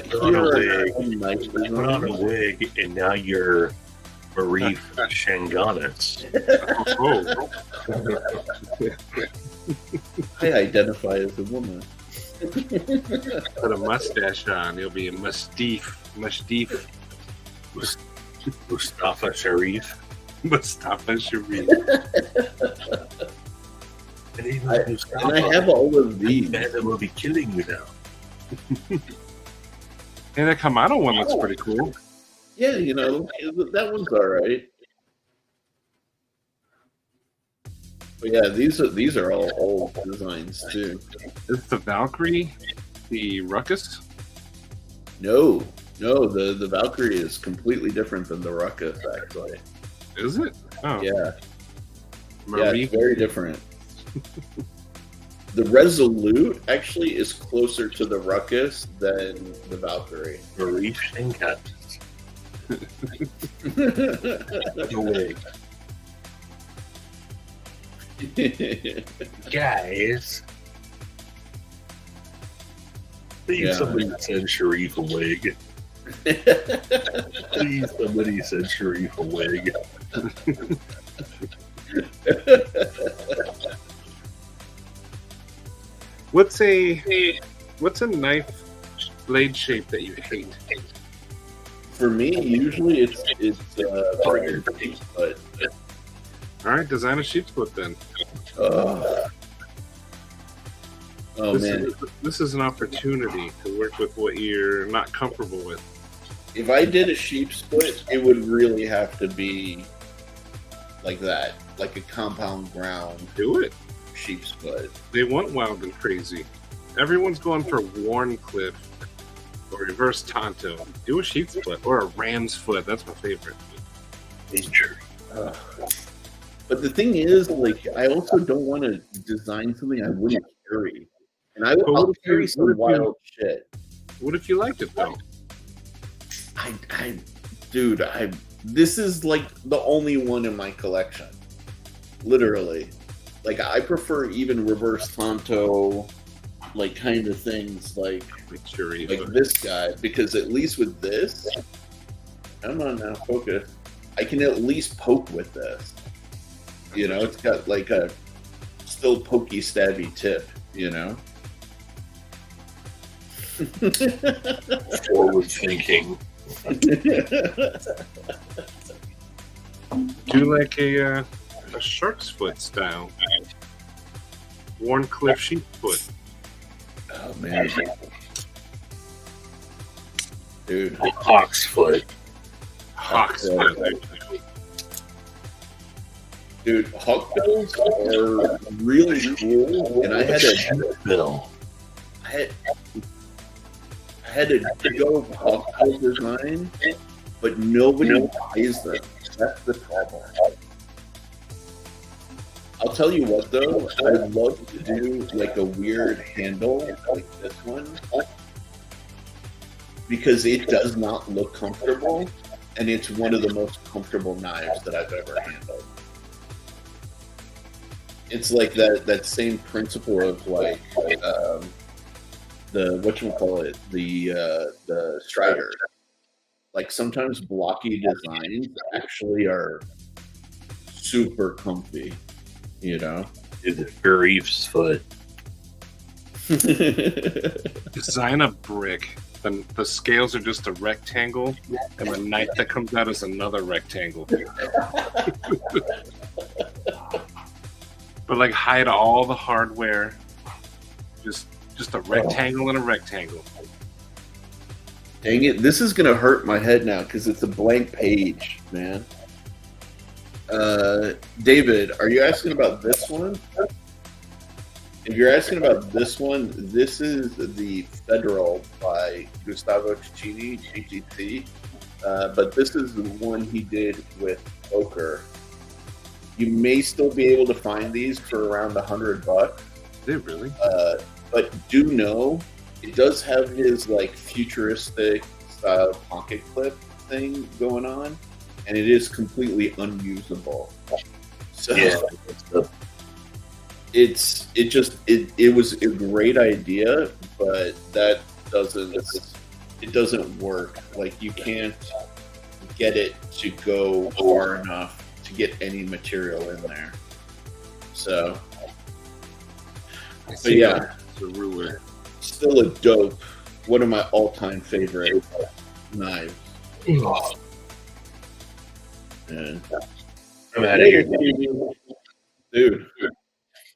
Put on a wig. nice Put on a wig, and now you're Marie Shanganas. Oh. I identify as a woman. Put a mustache on. You'll be a Mustafa Sharif. Mustafa Sharif. And even And I have all of these. man that will be killing you now. And the Kamado one looks pretty cool. Yeah, you know, that one's all right. But yeah, these are all old designs too. Is the Valkyrie the Ruckus? No, the Valkyrie is completely different than the Ruckus, actually. Is it? Oh, Yeah, Marie. it's very different. The Resolute actually is closer to the Ruckus than the Valkyrie. Marie Shanganas. No way. Guys. Please, Yeah. somebody send Sharif a wig. Please, somebody send Sharif a wig. What's a knife blade shape that you hate? For me, usually it's friggin' sheep, but All right, design a sheep split then. oh man, This is an opportunity to work with what you're not comfortable with. if I did a sheep split, it would really have to be like that, like a compound ground Do it. sheep split. They want wild and crazy. Everyone's going for Warncliffe or reverse Tonto. Do a sheep split or a ram's foot. That's my favorite. Nature. Ugh. But the thing is, like, I also don't want to design something I wouldn't carry, and But what I'll if carry you- some what if you- wild shit. What if you liked it though? Dude, this is like the only one in my collection. Literally. Like, I prefer even reverse Tonto, like, kind of things like this guy, because at least with this, come on now, focus. I can at least poke with this. You know, it's got like a still pokey, stabby tip, you know? Forward thinking. Do like a shark's foot style. Warncliffe sheep foot. Oh man, dude, Hawk's foot. Hawk's foot. Dude, hawk bills are really cool, and I had a go of hawk bill design, but nobody buys them. That's the problem. I'll tell you what though, I'd love to do like a weird handle like this one, because it does not look comfortable, and it's one of the most comfortable knives that I've ever handled. It's like that same principle of like the whatchamacallit, the Strider. Like sometimes blocky designs actually are super comfy, you know? The Reef's foot. Design a brick. The scales are just a rectangle, and the knife that comes out is another rectangle. But like hide all the hardware. Just a rectangle and a rectangle. Dang it, this is gonna hurt my head now because it's a blank page, man. David, are you asking about this one? If you're asking about this one, this is the Federal by Gustavo Cecchini, GGT. But this is the one he did with Ochre. You may still be able to find these for around $100. Did it really? But do know it does have his like futuristic style pocket clip thing going on, and it is completely unusable. So Yeah. it was a great idea, but it doesn't work. Like you can't get it to go far enough to get any material in there. So, but yeah, the ruler. still a dope. One of my all-time favorite knives. And I'm out of here. dude.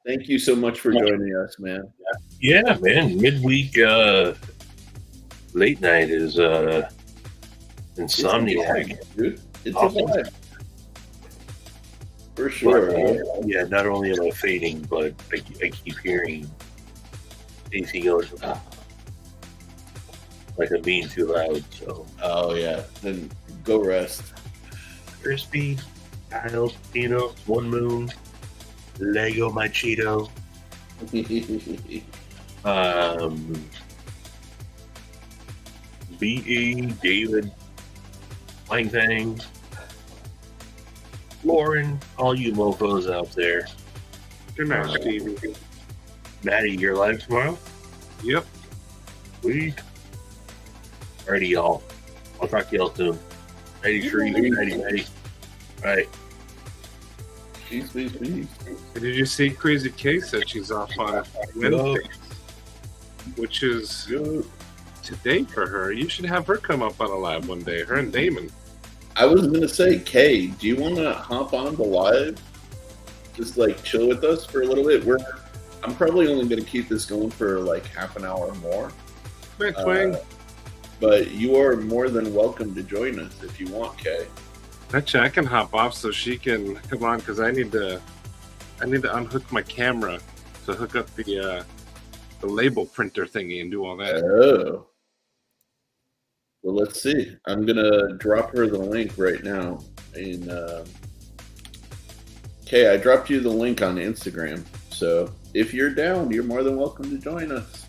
Thank you so much for joining us, man. Yeah, man. Midweek late night is Insomniac. Dude, it's Awesome. a vibe. For sure. But, yeah, not only am I fading, but I keep hearing AC going like I'm being too loud. So Oh yeah. Then go rest. Crispy, Kyle, Pino, One Moon, Lego My Cheeto, BE, David, Lang Thang, Lauren, all you mofos out there. Good night, Stevie. Maddie, you're live tomorrow? Yep. Sweet. Alrighty, y'all. I'll talk to y'all soon. 93, 90. Alright. Peace. Did you see Crazy K said she's off on Wednesday, which is today for her. You should have her come up on a live one day. Her and Damon. I was gonna say, Kay, do you want to hop on the live? Just like chill with us for a little bit. I'm probably only gonna keep this going for like half an hour more. Twang. But you are more than welcome to join us if you want, Kay. Actually, I can hop off so she can come on because I need to unhook my camera to hook up the label printer thingy and do all that. Oh. Well, let's see. I'm gonna drop her the link right now. And Kay, I dropped you the link on Instagram. So if you're down, you're more than welcome to join us.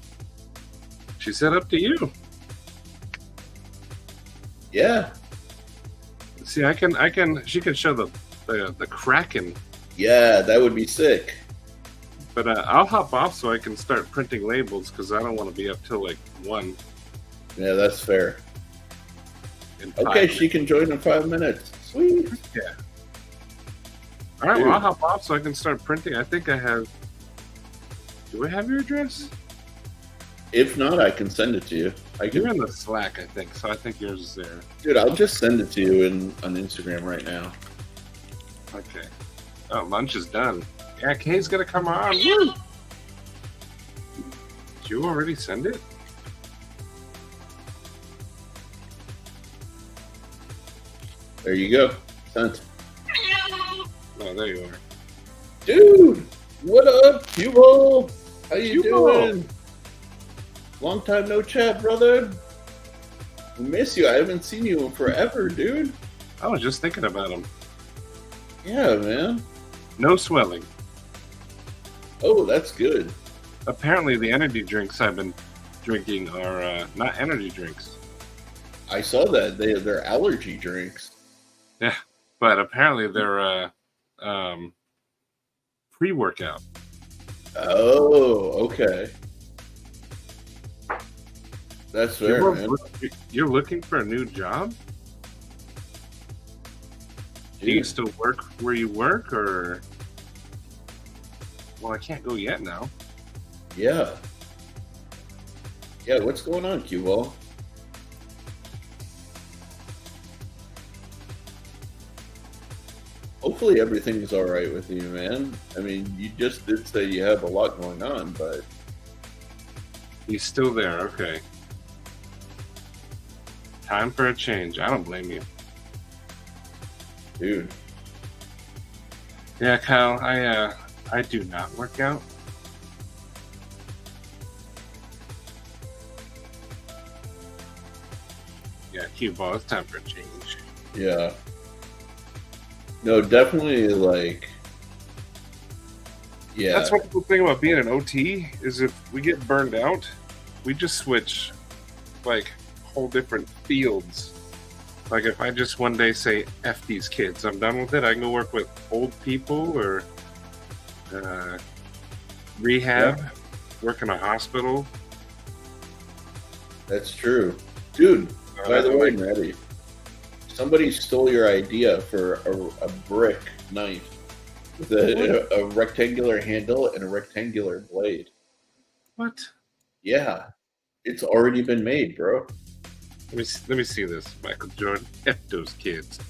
She said up to you. Yeah. See, she can show the Kraken, Yeah, that would be sick. but I'll hop off so I can start printing labels because I don't want to be up till like 1. Yeah, that's fair. In 5 Okay, minutes. she can join in 5 minutes. Sweet. Yeah. All right, well, I'll hop off so I can start printing. I think I have. Do I have your address? If not, I can send it to you. You're in the Slack, I think, so I think yours is there. Dude, I'll just send it to you on Instagram right now. Okay. Oh, lunch is done. Yeah, Kay's gonna come on. Woo! Did you already send it? There you go. Sent. Oh, there you are. Dude, what up, Cubo? How you Cubo. doing? Long time no chat, brother. I miss you. I haven't seen you in forever, dude. I was just thinking about him. Yeah, man. No swelling. Oh, that's good. Apparently, the energy drinks I've been drinking are not energy drinks. I saw that. They're allergy drinks. Yeah, but apparently they're pre-workout. Oh, okay. That's fair, man. You're looking for a new job? Do you still work where you work, or? Well, I can't go yet now. Yeah. Yeah, what's going on, Q-Ball? Hopefully everything's all right with you, man. I mean, you just did say you have a lot going on, but... He's still there, okay. Time for a change. I don't blame you. Dude. Yeah, Kyle, I do not work out. Yeah, Q-Ball, it's time for a change. Yeah. No, definitely, like... Yeah. That's one cool thing about being an OT, is if we get burned out, we just switch, like, whole different fields. Like, if I just one day say, F these kids, I'm done with it, I can go work with old people or rehab, work in a hospital. That's true. Dude, by the way, Maddie, somebody stole your idea for a brick knife with a rectangular handle and a rectangular blade. What? Yeah. It's already been made, bro. Let me see this, Michael Jordan. F those kids.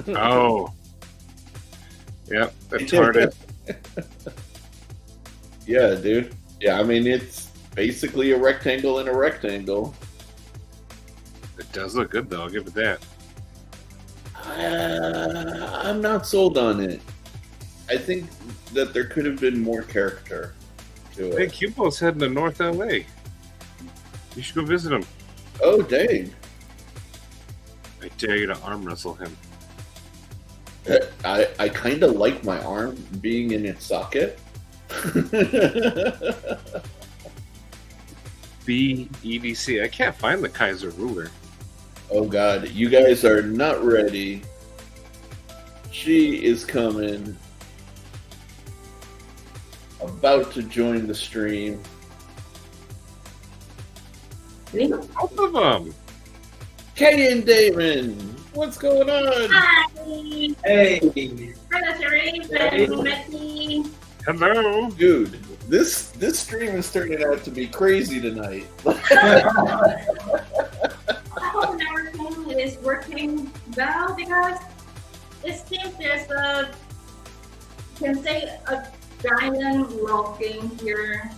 Oh. Yep, that's hard. Yeah, dude. Yeah, I mean, it's basically a rectangle and a rectangle. It does look good, though. I'll give it that. I'm not sold on it. I think that there could have been more character to Hey, it. Q-Ball's heading to North LA. You should go visit him. Oh, dang. I dare you to arm wrestle him. I kind of like my arm being in its socket. BEDC. I can't find the Kaiser ruler. Oh, God. You guys are not ready. She is coming. About to join the stream. Both of them. Kay and Damon, what's going on? Hi. Hey. Hello, Sharif and Becky. Hello. Dude, this stream is turning out to be crazy tonight. I hope everything is working well because it seems there's a, you can say, a giant logging here.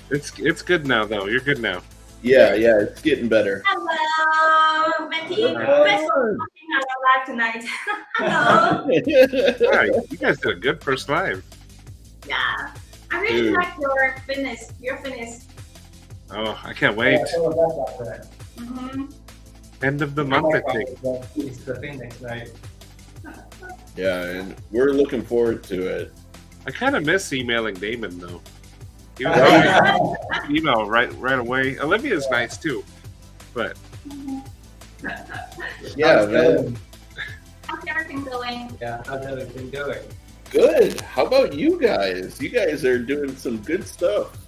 It's good now, though. You're good now. Yeah, it's getting better. Hello, Becky. Good Thanks for morning. watching our live tonight. Hello. Hi, you guys did a good first live. Yeah. I really Dude. like your fitness. Your fitness. Oh, I can't wait. Mm-hmm. End of the month, I think. It's the Phoenix night. Yeah, and we're looking forward to it. I kind of miss emailing Damon, though. He was always email right away. Olivia's nice, too. But Yeah, man. How's everything going? Yeah, how's everything going? Good. How about you guys? You guys are doing some good stuff.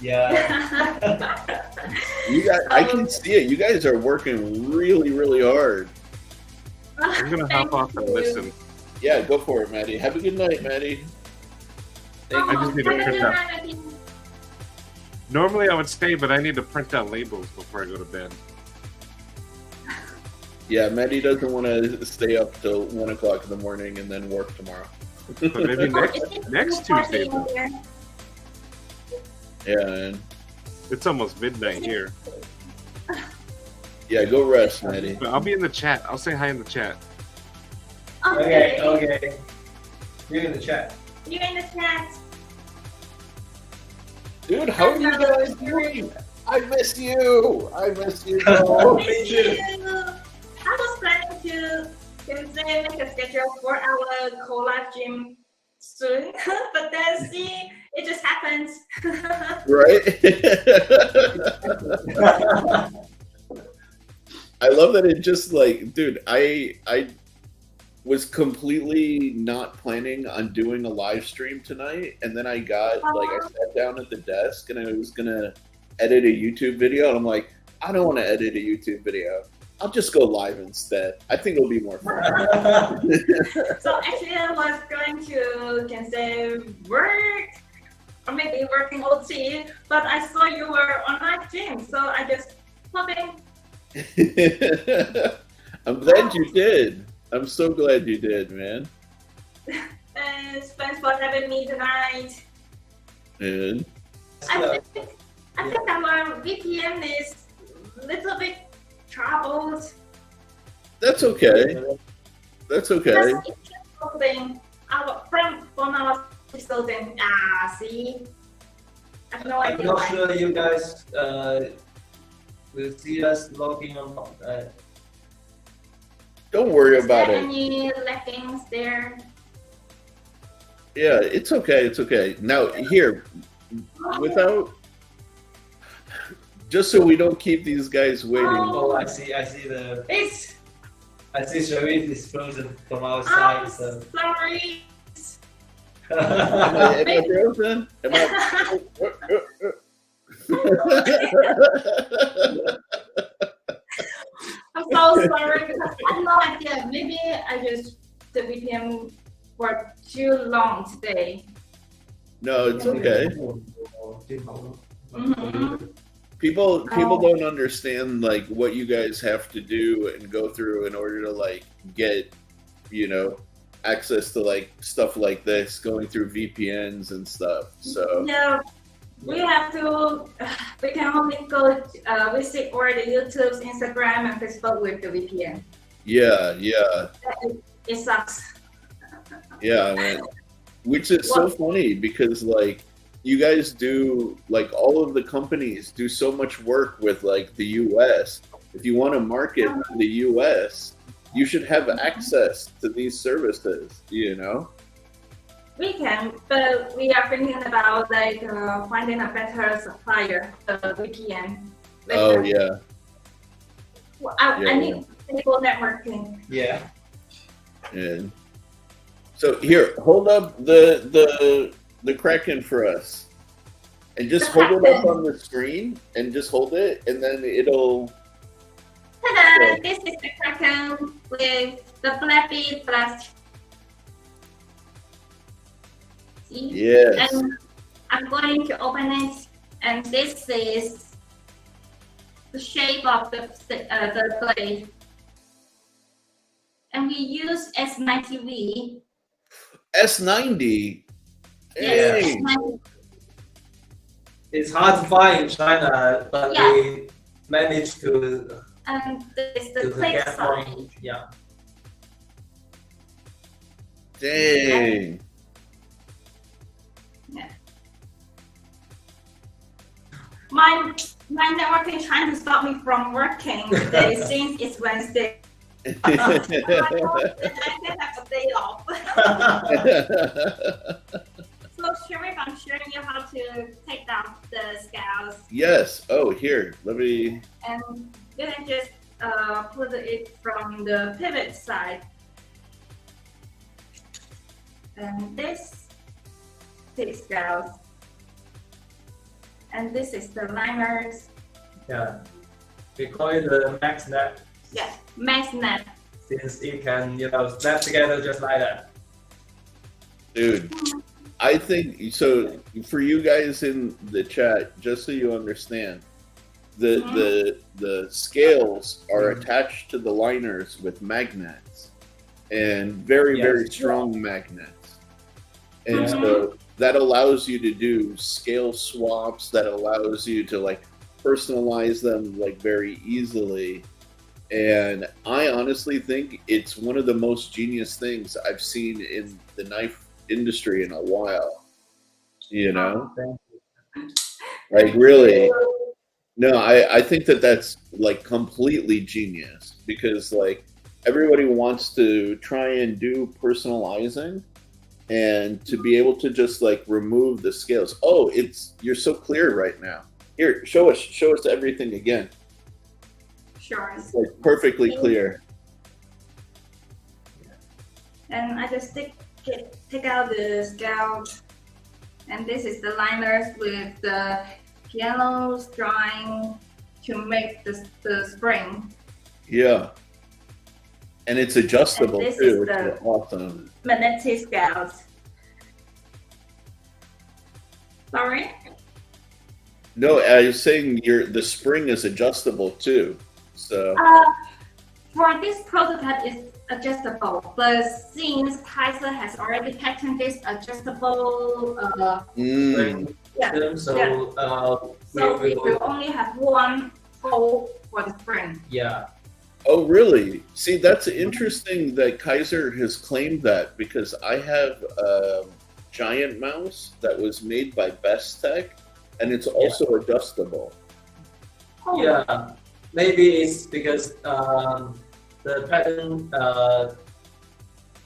Yeah. You guys, I can see it. You guys are working really, really hard. I'm going to hop off and listen. Yeah, go for it, Maddie. Have a good night, Maddie. I just need to print out. Normally I would stay, but I need to print out labels before I go to bed. Yeah, Maddie doesn't want to stay up till 1 o'clock in the morning and then work tomorrow. But maybe next Tuesday. Then. Yeah, man. It's almost midnight here. Yeah, go rest, Maddie. But I'll be in the chat. I'll say hi in the chat. Okay, okay. You're in the chat. You're in the chat. Dude, how are you guys doing? I miss you. I miss you. Miss you. I was planning to make a schedule for our co-live gym soon, but then see, it just happened. Right? I love that it just like, dude, I was completely not planning on doing a live stream tonight, and then I got like I sat down at the desk and I was gonna edit a YouTube video, and I'm like, I don't want to edit a YouTube video. I'll just go live instead. I think it'll be more fun. So actually, I was going to can say work or maybe working OT, but I saw you were on live gym, so I just pop in. I'm glad you did. I'm so glad you did, man. Thanks for having me tonight. And I think our VPN is a little bit troubled. that's okay. That's okay. Just installing from our building. See, I have no I'm idea not why. sure you guys will see us logging or not. Don't worry Is about there it. any laggings there? Yeah, it's okay. It's okay. Now, here, without, just so we don't keep these guys waiting. Oh, I see the. I see Sharif is frozen from our side. I'm So. sorry. Am I frozen? Am I? I'm so sorry because I have no idea. Maybe I just the VPN for too long today. No, it's okay. Mhm. People don't understand like what you guys have to do and go through in order to like get, access to like stuff like this, going through VPNs and stuff. So No, we have to. We can only go visit or the YouTube's, Instagram, and Facebook with the VPN. yeah, It sucks. yeah, man. Which is so funny because like you guys do like all of the companies do so much work with like the US. If you want to market to the US, you should have access to these services, We can, but we are thinking about like finding a better supplier of VPN. Oh yeah. I need stable networking. Yeah. And so here, hold up the Kraken for us. And just hold it up on the screen and just hold it and then it'll Ta-da! This is the Kraken with the flappy plastic. See? Yes. And I'm going to open it, and this is the shape of the blade. And we use S90V. S90. Yes, Hey. S90V. It's hard to find in China, but Yeah. we managed to And this is to the click get side. one. Yeah. Dang. My network is trying to stop me from working today since it's Wednesday. I don't have a day off. So Sharif, I'm showing you how to take down the scales, Yes. Oh, here. Let me. and then just put it from the pivot side. And this six scales. And this is the liners. Yeah. We call it the max net Yeah, max net. since it can, snap together just like that. Dude, I think so. For you guys in the chat, just so you understand, the scales are attached to the liners with magnets, and very strong magnets, and so that allows you to do scale swaps. That allows you to like personalize them like very easily. And I honestly think it's one of the most genius things I've seen in the knife industry in a while. You know, like really. No, I think that that's like completely genius because like everybody wants to try and do personalizing and to be able to just like remove the scales. Oh, you're so clear right now. Here, show us everything again. Sure. It's like perfectly clear. And I just take out the scalp, and this is the liners with the pianos drawing to make the spring. Yeah. And it's adjustable and this too, is the awesome. magnetic scales. Sorry? No, I was saying the spring is adjustable too. So for this prototype is adjustable, but since KRAZY has already patented this adjustable Spring system, so we will only have one hole for the spring. Yeah. Oh, really? See, that's interesting that Kaiser has claimed that because I have a giant mouse that was made by Best Tech, and it's also adjustable. Oh. Yeah, maybe it's because the patent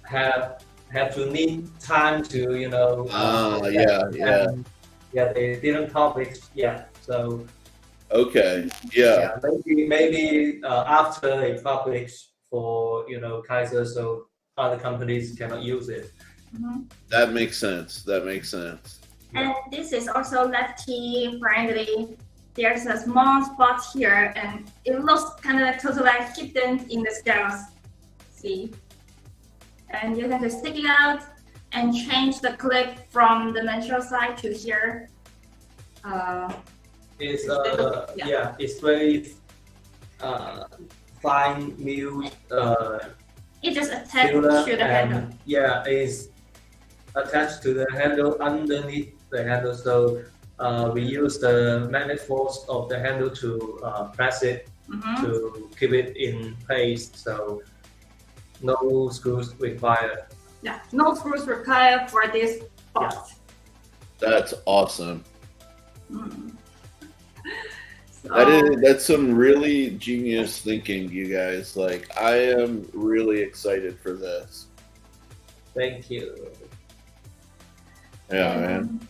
have to need time to they didn't publish yet, so okay, yeah. maybe after they publish for KRAZY, so other companies cannot use it. That makes sense. And this is also lefty friendly. There's a small spot here, and it looks kind of like totally like hidden in the scales. See? And you can just stick it out and change the clip from the natural side to here. It's it's very fine milled. It just attached to the handle. Yeah, it's attached to the handle underneath the handle. So we use the magnet force of the handle to press it to keep it in place. So no screws required. Yeah, no screws required for this part. That's awesome. So, That's some really genius thinking, you guys. Like, I am really excited for this. Thank you. Yeah, man.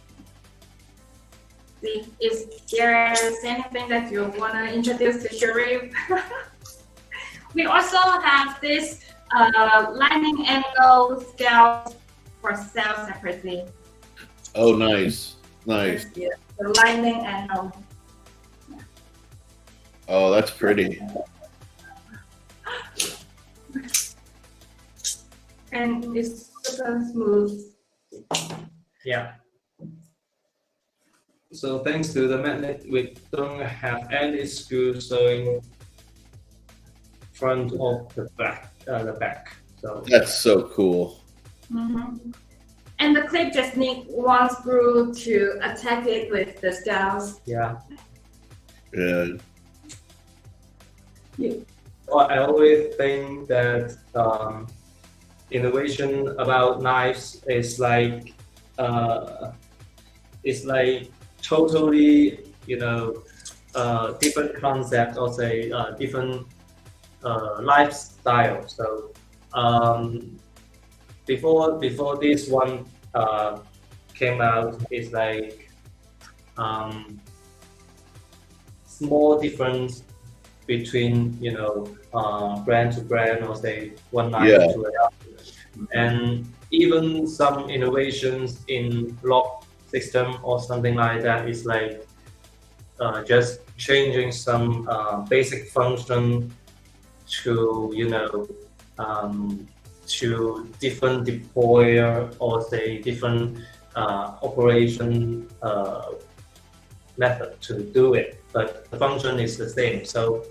See, is there anything that you want to introduce to Sharif? We also have this lining angle scale for sale separately. Oh, nice. Nice. Yeah, the lining angle. Oh, that's pretty. And it's super smooth. Yeah. So thanks to the magnet, we don't have any screws showing front of the back. So That's so cool. And the clip just needs one screw to attach it with the scales. yeah. Yeah. Well, I always think that innovation about knives is like totally different concept or say different lifestyle. So before this one came out, it's like small difference between brand to brand or say one knife to another, and even some innovations in lock system or something like that is like just changing some basic function to to different deployer or say different operation method to do it, but the function is the same. So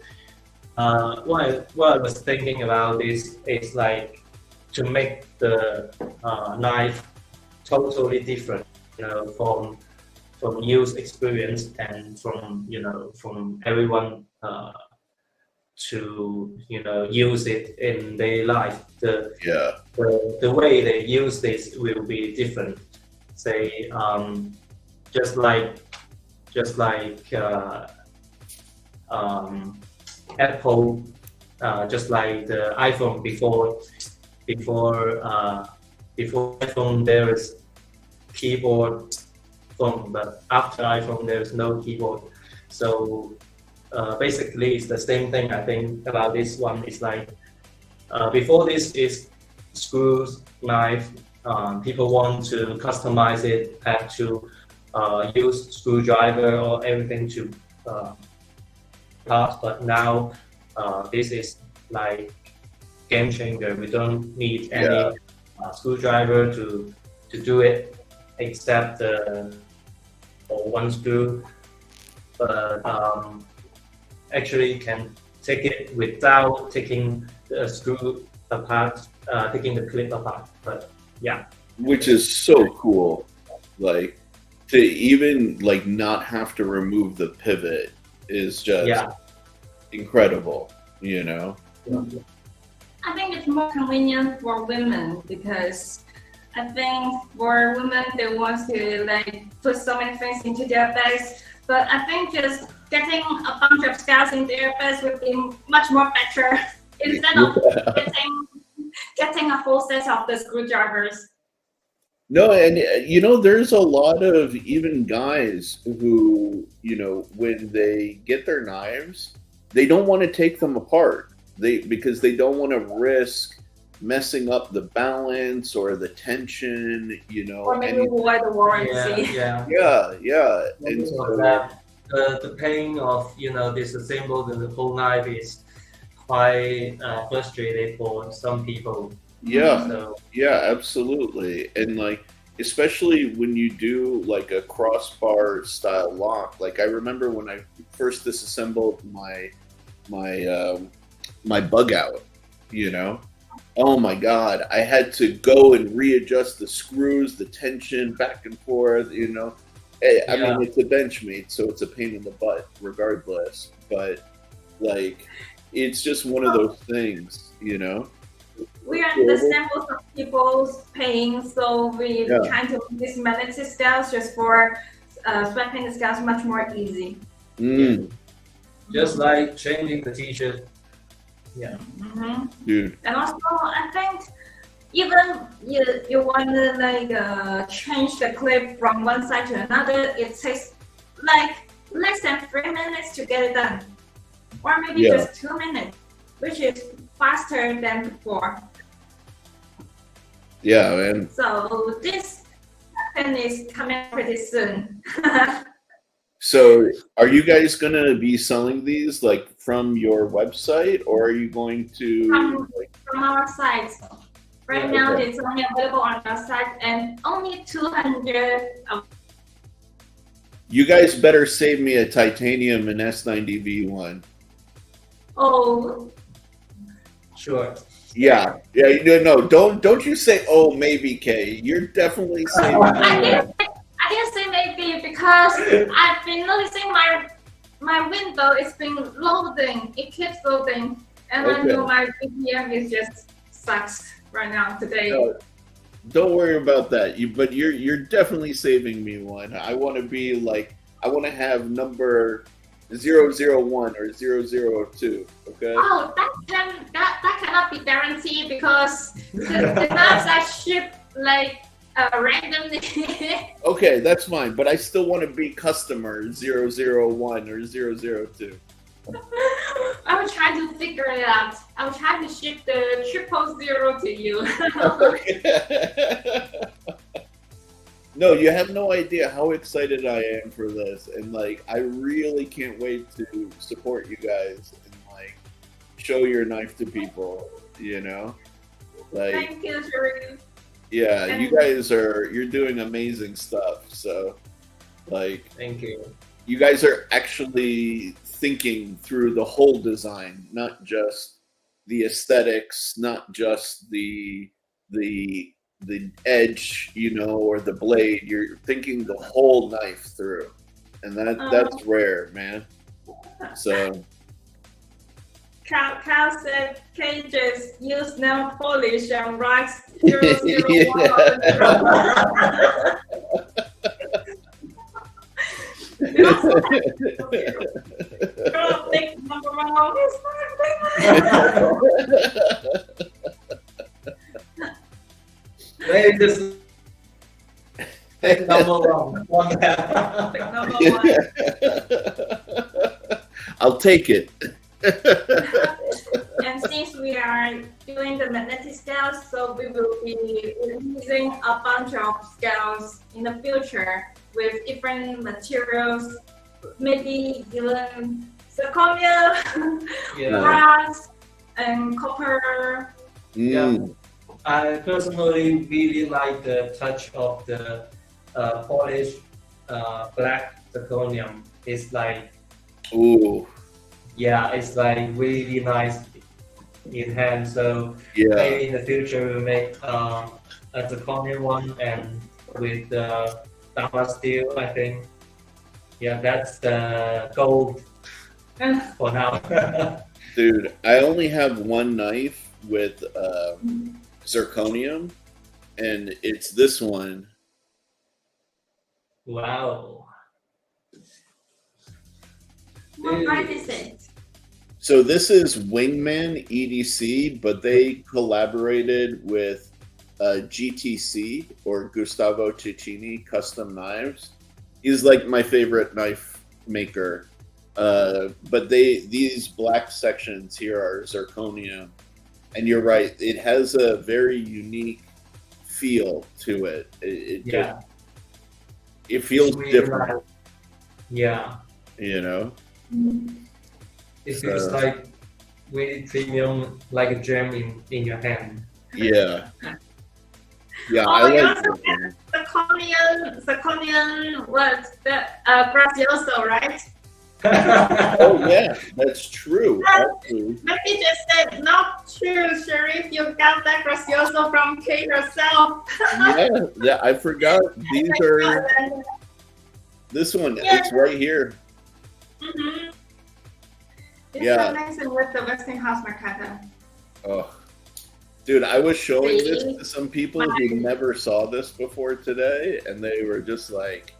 what I was thinking about this is like to make the knife totally different, from use experience and from everyone to use it in their life. The way they use this will be different. Say just like Apple, just like the iPhone before iPhone there is keyboard phone, but after iPhone there is no keyboard. So basically it's the same thing. I think about this one is like before this is screws knife. People want to customize it, have to use screwdriver or everything to pass. But now this is like game changer. We don't need any screwdriver to do it, except one screw. But actually can take it without taking the screw apart, taking the clip apart. But yeah, which is so cool. Like to even like not have to remove the pivot is just incredible. I think it's more convenient for women because I think for women they want to like put so many things into their bags, but I think just getting a bunch of scouts in their bags would be much more better instead of getting a whole set of the screwdrivers. No, and there's a lot of even guys who, when they get their knives, they don't want to take them apart. Because they don't want to risk messing up the balance or the tension, or maybe void the warranty. Yeah. And so the pain of disassemble the whole knife is quite frustrating for some people. Absolutely. And like especially when you do like a crossbar style lock. Like I remember when I first disassembled my bug out, oh my god, I had to go and readjust the screws, the tension back and forth. I mean, it's a Benchmade, so it's a pain in the butt regardless, but like it's just one of those things. We understand most of people's pain, so we try to make this magnetic scales just for swapping the scales much more easy. Just like changing the t-shirt. Dude. And also, I think even you want to like change the clip from one side to another, it takes like less than 3 minutes to get it done, or maybe just 2 minutes, which is faster than before. Yeah, man. So this pattern is coming pretty soon. So are you guys going to be selling these like from your website, or are you going to from our site? Right now it's only available on our site and only 200. You guys better save me a titanium and S90V1. Oh, sure. Yeah. No, don't you say oh maybe, Kay. You're definitely saving me. I didn't say maybe because I've been noticing my window is been loading. It keeps loading, and I know my VPN is just sucks right now today. No, don't worry about that. But you're definitely saving me one. I want to be like I want to have number 001 or 002. Okay. Oh, that cannot be guaranteed because the knives are shipped like randomly. Okay, that's fine, but I still want to be customer 001 or 002. I will try to figure it out. I will try to ship the 000 to you. No, you have no idea how excited I am for this, and like I really can't wait to support you guys and like show your knife to people. Like thank you, Sharif. Yeah, And- you're doing amazing stuff. So, like, Thank you. you guys are actually thinking through the whole design, not just the aesthetics, not just the edge, you know, or the blade. You're thinking the whole knife through, and that's rare, man. So. Cal said cages use nail polish and writes 001 on the drum. Big number one on his Maybe just take number one. Big number one. I'll take it. And since we are doing the magnetic scales, so we will be releasing a bunch of scales in the future with different materials, maybe even zirconia, Yeah. brass, and copper. Mm. I personally really like the touch of the polished black zirconium. It's like, Ooh, yeah, it's like really nice in hand. So yeah. maybe in the future we'll make a zirconium one and with the Dama steel, I think. Yeah, that's the goal for now. Dude, I only have one knife with zirconium, and it's this one. Wow. What price is it? So this is Wingman EDC, but they collaborated with GTC, or Gustavo Cecchini Custom Knives. He's like my favorite knife maker. But these black sections here are zirconium, and you're right, it has a very unique feel to it. Yeah. It feels Really different, nice. Yeah. you know. It feels like really premium, like a gem in your hand. Yeah. Yeah, Oh, I you like also it. zirconium was the Grazioso, right? Oh yeah, that's true. Actually. Maybe just said not true, Sharif. You got that Grazioso from Kate herself. Yeah, I forgot. These are this one. Yeah. It's right here. Mm-hmm. It's Yeah. amazing with the Westinghouse Mercado. Oh, dude, I was showing See? this to some people who never saw this before today, and they were just like,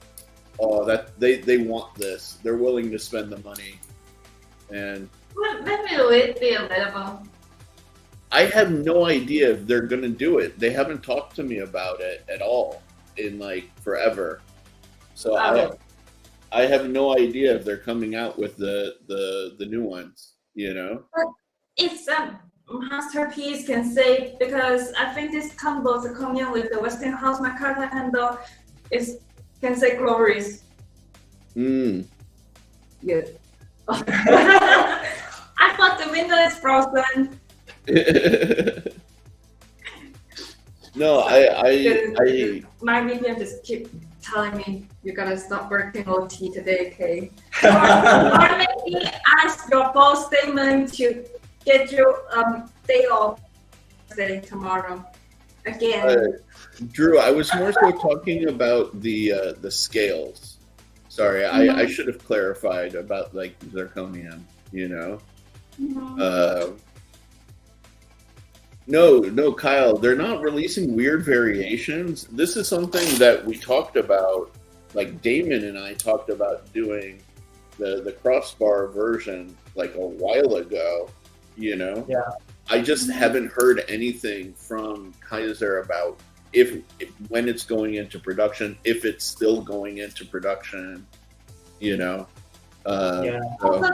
"Oh, that they want this. They're willing to spend the money." And When will it be available? I have no idea if they're gonna do it. They haven't talked to me about it at all in like forever. So I have no idea if they're coming out with the new ones. You know? It's a masterpiece, can say, because I think this combo zirconium with the Westinghouse Mercado handle is, can say, glorious. Mm. Yeah. I thought the window is frozen. No, I My medium just keep telling me you gotta stop working OT today, Kay. Or maybe ask your boss statement to get you day off tomorrow again. Drew, I was more so talking about the scales. Sorry, I should have clarified about like zirconium. You know. Mhm. No, Kyle, they're not releasing weird variations. This is something that we talked about, like Damon and I talked about doing the crossbar version like a while ago, you know? Yeah. I just haven't heard anything from Kaiser about if when it's going into production, if it's still going into production, you know? Yeah. So, Also,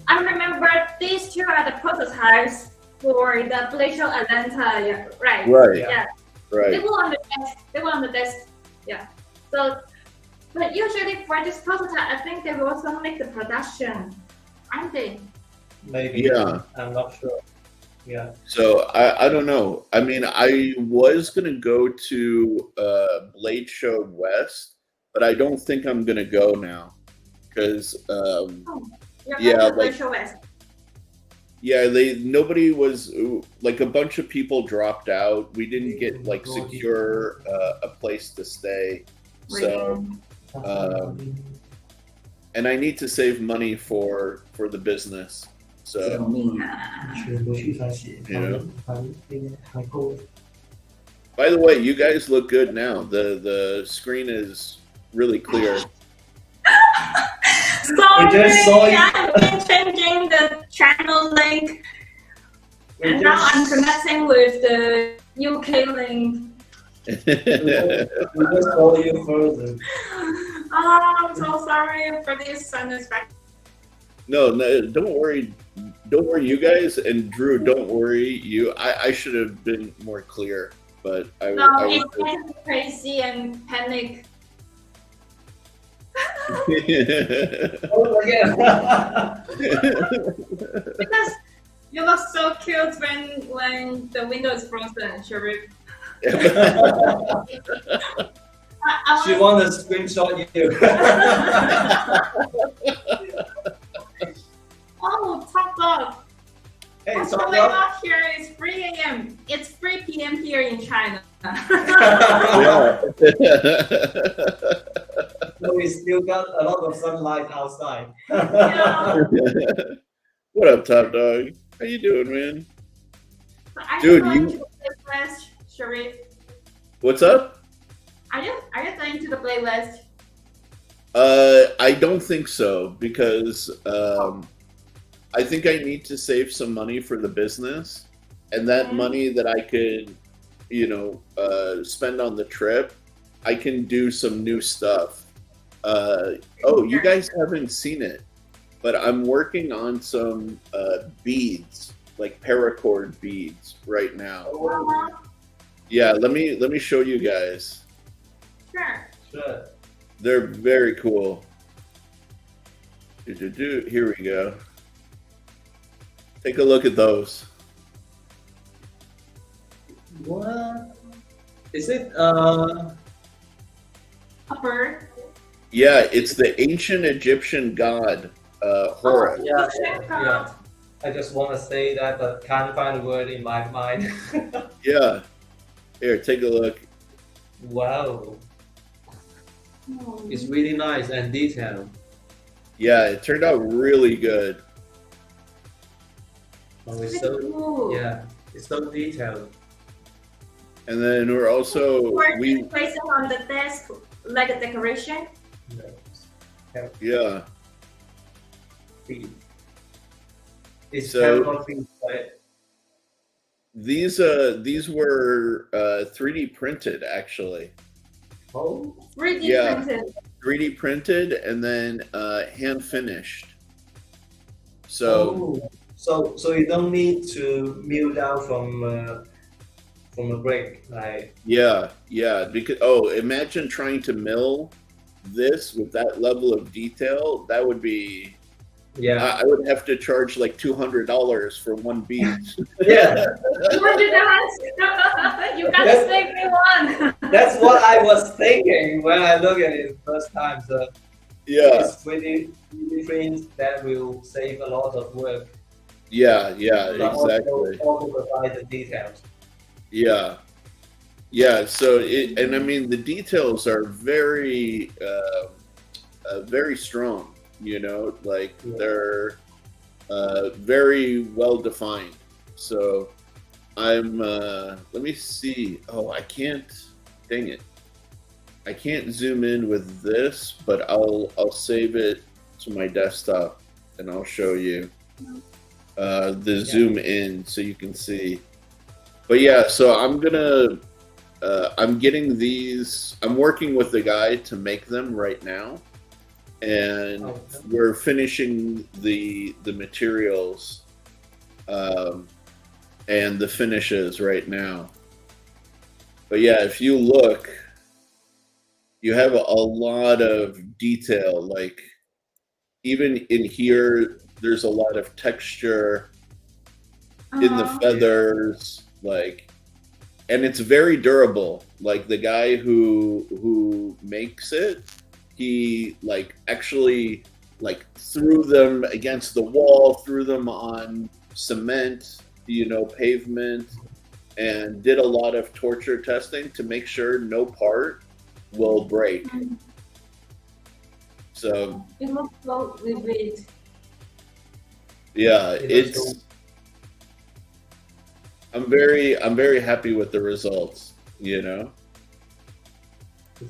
I remember these two are the prototypes for the Glacial Atlanta, yeah, right? Right. Yeah. They right. were on the desk. They were on the desk. Yeah. So, but usually for this prototype, I think they will also make the production, aren't they? Maybe. Yeah. I'm not sure. Yeah. So I don't know. I mean, I was gonna go to Blade Show West, but I don't think I'm gonna go now because You're yeah, going to like Virtual West. yeah, nobody was like a bunch of people dropped out. We didn't get like secure a place to stay, so and I need to save money for the business. So you know. By the way, you guys look good now. The screen is really clear. Sorry, just saw you. I've been changing the channel link, and now I'm connecting with the UK link. We just saw you further. Oh, I'm so sorry for this unexpected. No, don't worry. Don't worry, you guys, and Drew. Don't worry, you. I should have been more clear, but I No, was it's kind of crazy and panic. Oh, again. Because you look so cute when the window is frozen, Sharif. She wants to screenshot you. Oh, top dog. Hey, What's Top going Dog. on here? It's 3 a.m. It's 3 p.m. here in China. Yeah. So we still got a lot of sunlight outside. Yeah. What up, Top Dog? How you doing, man? Are Dude, you going you- to the playlist, Sharif? What's up? Are you going to the playlist? I don't think so because I think I need to save some money for the business, and that money that I could, spend on the trip, I can do some new stuff. You guys haven't seen it, but I'm working on some beads, like paracord beads, right now. Yeah, let me show you guys. Sure. Sure. They're very cool. Here we go. Take a look at those. What? Is it A bird. Yeah, it's the ancient Egyptian god Horus. Yeah, Check yeah. out. I just want to say that, but can't find a word in my mind. Yeah. Here, take a look. Wow, Oh. it's really nice and detailed. Yeah, it turned out really good. Oh, it's Pretty so cool. yeah, it's so detailed. And then we're also We place it on the desk like a decoration. yeah. It's So- so right? These were 3D printed actually. Oh, 3D Yeah. printed. 3D printed and then hand finished. So so you don't need to mill down from a brick, like yeah, because imagine trying to mill this with that level of detail. That would be yeah, I would have to charge like $200 for one bead. yeah. You gotta save me one. That's what I was thinking when I look at it first time. So Yeah, it's 3D print that will save a lot of work. yeah, But exactly. Also provide the details. Yeah. So and I mean the details are very, very strong. Like Yeah. they're very well defined. So I'm. Let me see. Oh, I can't. Dang it! I can't zoom in with this, but I'll save it to my desktop and I'll show you the zoom in so you can see. But yeah, so I'm gonna. I'm getting these. I'm working with the guy to make them right now, and Okay. we're finishing the materials and the finishes right now. But yeah, if you look, you have a lot of detail. Like even in here, there's a lot of texture. in the feathers, like, and it's very durable. Like the guy who makes it, he like actually like threw them against the wall, threw them on cement, pavement, and did a lot of torture testing to make sure no part will break. So it looks so vivid. yeah, I'm very happy with the results, It's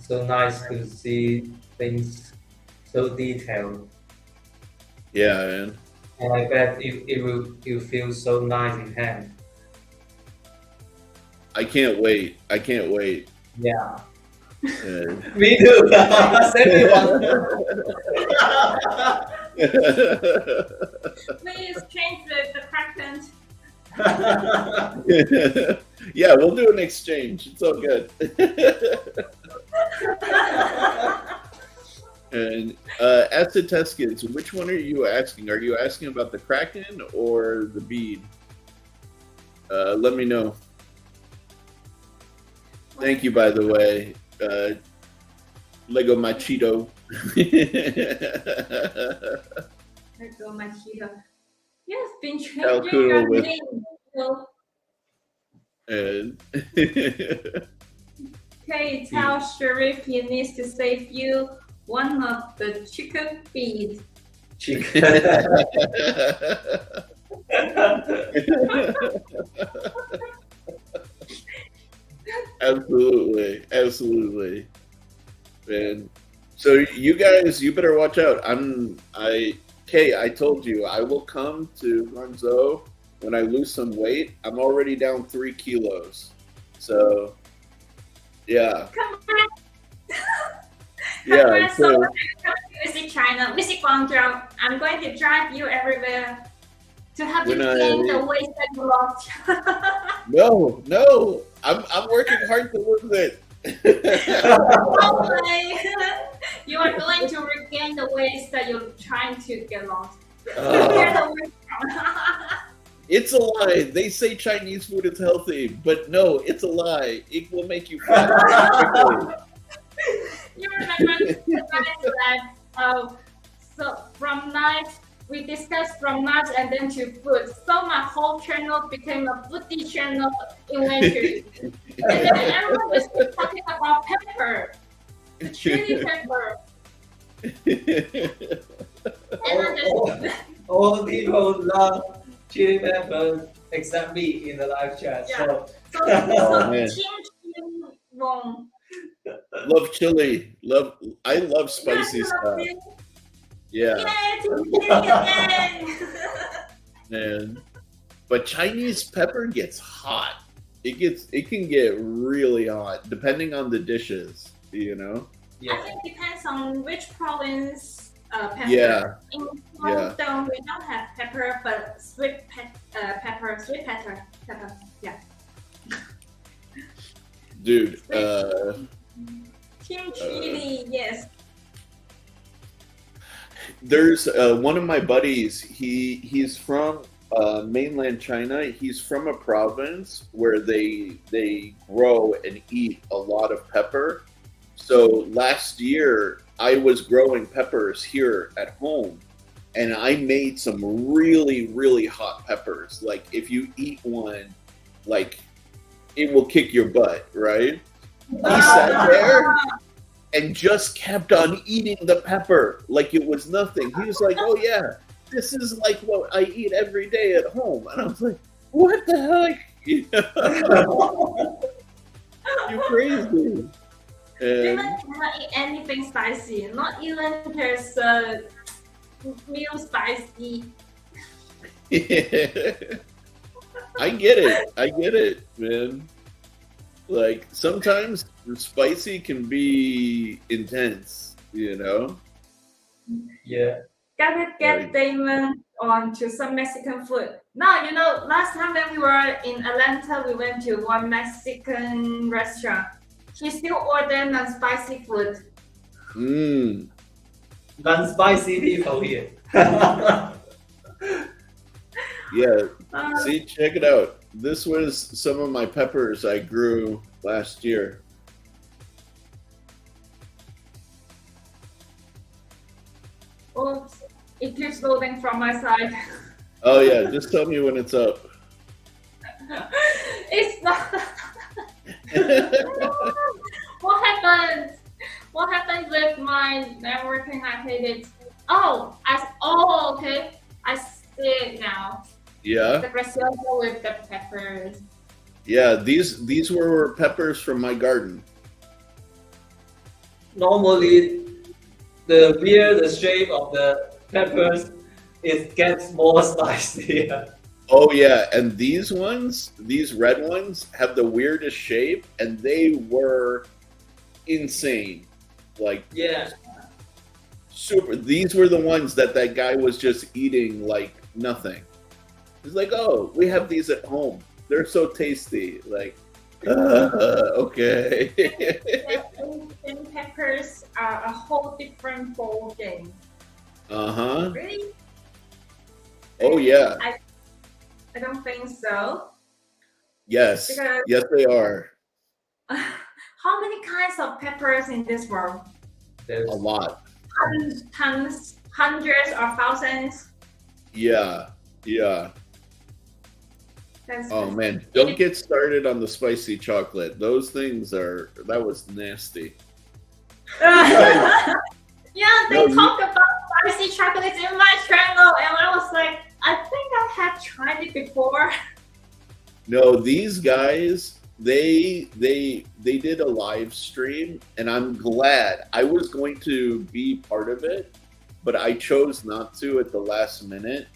so nice to see things so detailed. Yeah, man. And I bet it feels so nice in hand. I can't wait. Yeah. And Me too. Everyone. Please change the Kraken. yeah, we'll do an exchange. It's all good. And Acid Test Kids, which one are you asking? Are you asking about the Kraken or the bead? Let me know. Thank you, by the way, Lego Machito. Lego Machito. Yes, been changing Calculo your with- name. And Okay, tell Sharif he needs to save you one of the chicken feet. absolutely, man. So you guys, you better watch out. I told you I will come to Guangzhou when I lose some weight. I'm already down 3 kilos. So yeah, Come back. yeah. So, So visit China, visit Guangzhou. I'm going to drive you everywhere to help you When I- gain the weight that you lost. no, I'm working hard to lose it. Okay. You are going to regain the weight that you're trying to get lost. Get away from. It's a lie. They say Chinese food is healthy, but no, it's a lie. It will make you fat quickly. You remember the night that so from night we discussed from night and then to food. So my whole channel became a foodie channel eventually. And then everyone was talking about pepper, the chili pepper. And I just, all people love chili peppers except me in the live chat. Yeah. So Oh, man. Ching Wong. Love chili. I love spicy Yes, stuff. yes, Yeah, yes, yes, yes. man. But Chinese pepper gets hot. It can get really hot depending on the dishes, I yeah. think it depends on which province pepper. Yeah. In Yeah. Guangdong, we don't have pepper, but sweet pepper. Yeah. Dude, Team chili, yes. there's one of my buddies. He's from mainland China. He's from a province where they grow and eat a lot of pepper. So last year I was growing peppers here at home, and I made some really, really hot peppers. Like if you eat one, like it will kick your butt, right? He sat there and just kept on eating the pepper like it was nothing. He was like, "Oh yeah, this is like what I eat every day at home." And I was like, "What the heck? You're crazy." Even And cannot eat anything spicy. Not even there's meal spicy. I get it, man. Like sometimes spicy can be intense, Yeah. Gotta get Right. Damon on to some Mexican food. Now, last time when we were in Atlanta, we went to one Mexican restaurant. He still ordered non-spicy food. Mm. Non-spicy people here. Yeah. See, check it out. This was some of my peppers I grew last year. Oops, it keeps loading from my side. Oh yeah, just tell me when it's up. It's not. What happened? What happened with my networking? I hate it. Oh, okay. I see it now. Yeah. The precioso with the peppers. Yeah, these were peppers from my garden. Normally, the bigger the shape of the peppers, it gets more spicy. Oh yeah, and these ones, these red ones, have the weirdest shape, and they were insane. Like Yeah. super. These were the ones that guy was just eating like nothing. He's like, oh, we have these at home. They're so tasty. Like, okay. And peppers are a whole different ball game. Uh-huh. Really? Oh yeah. I don't think so. Yes. Because Yes, they are. how many kinds of peppers in this world? There's A lot. Tons, hundreds or thousands? Yeah. Yeah. That's Oh man, don't get started on the spicy chocolate. Those things that was nasty. Yeah, they No, talk about spicy chocolates in my channel, and I was like, I think I had tried it before. No, these guys, they did a live stream, and I'm glad. I was going to be part of it, but I chose not to at the last minute.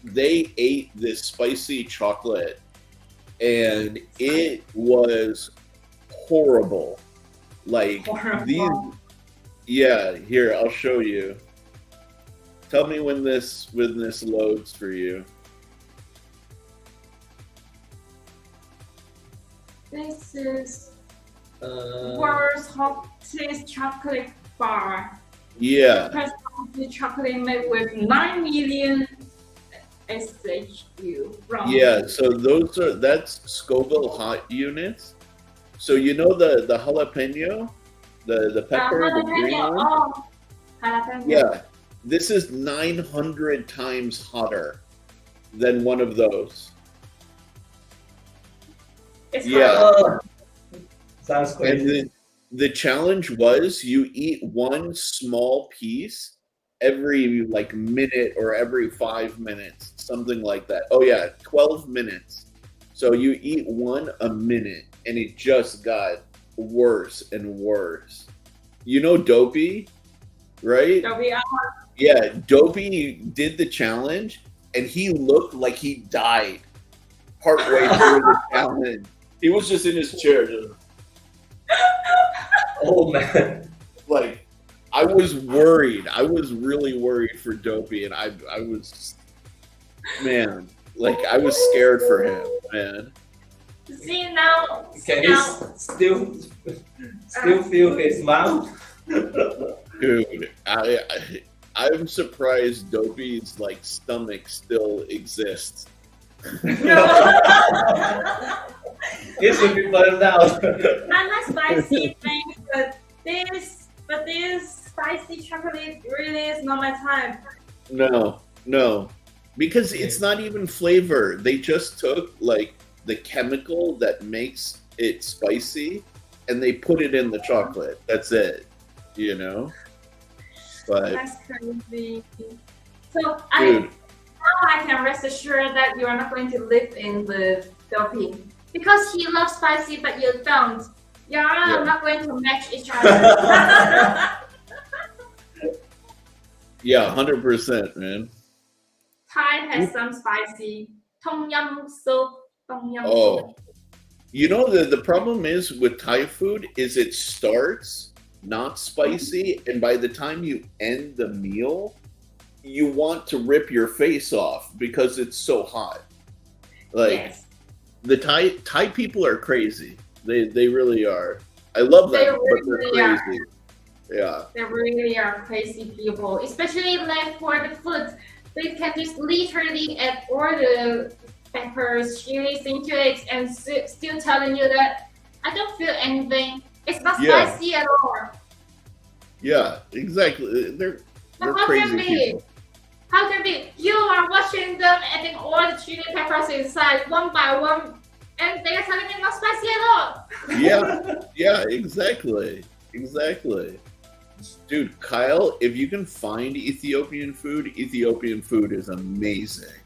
They ate this spicy chocolate, and it was horrible. Like these, yeah. Here, I'll show you. Tell me when this loads for you. This is uh, world's hottest chocolate bar. Yeah. Because the chocolate made with 9 million SHU. Yeah, so that's Scoville hot units. So you know the jalapeno, the pepper, the green one? Oh, jalapeno. Yeah, this is 900 times hotter than one of those. It's Yeah. Sounds And crazy. the challenge was you eat one small piece every like minute or every 5 minutes, something like that. Oh yeah, 12 minutes. So you eat one a minute, and it just got worse and worse. You know Dopey, right? Yeah, Dopey did the challenge, and he looked like he died partway through the challenge. He was just in his chair, just Oh man. like, I was worried. I was really worried for Dopey, and I was, man, like I was scared for him, man. See now. Can you still feel his mouth? Dude, I'm surprised Dopey's like stomach still exists. It should be burned out. Not like spicy things, but this spicy chocolate really is not my type. No, because it's not even flavor. They just took like the chemical that makes it spicy, and they put it in the chocolate. That's it, you know. But That's crazy. So dude, now I can rest assured that you are not going to live in with Dopey because he loves spicy, but you don't. You are not going to match each other. yeah, 100%, man. Thai has some spicy. Tom yum soup. Tom yum Oh, soup. you know the problem is with Thai food is it starts not spicy, and by the time you end the meal, you want to rip your face off because it's so hot. Like Yes. the Thai people are crazy. They really are. I love them, but they're really are. crazy. Yeah. They really are crazy people, especially like for the food. they can just literally add all the peppers, chilies into it, and still telling you that I don't feel anything. It's not Yeah. spicy at all. Yeah, exactly. They're But how crazy can be? people. How can be? You are watching them adding all the chili peppers inside one by one, and they are telling me not spicy at all. Yeah, exactly. Exactly. Dude, Kyle, if you can find Ethiopian food is amazing.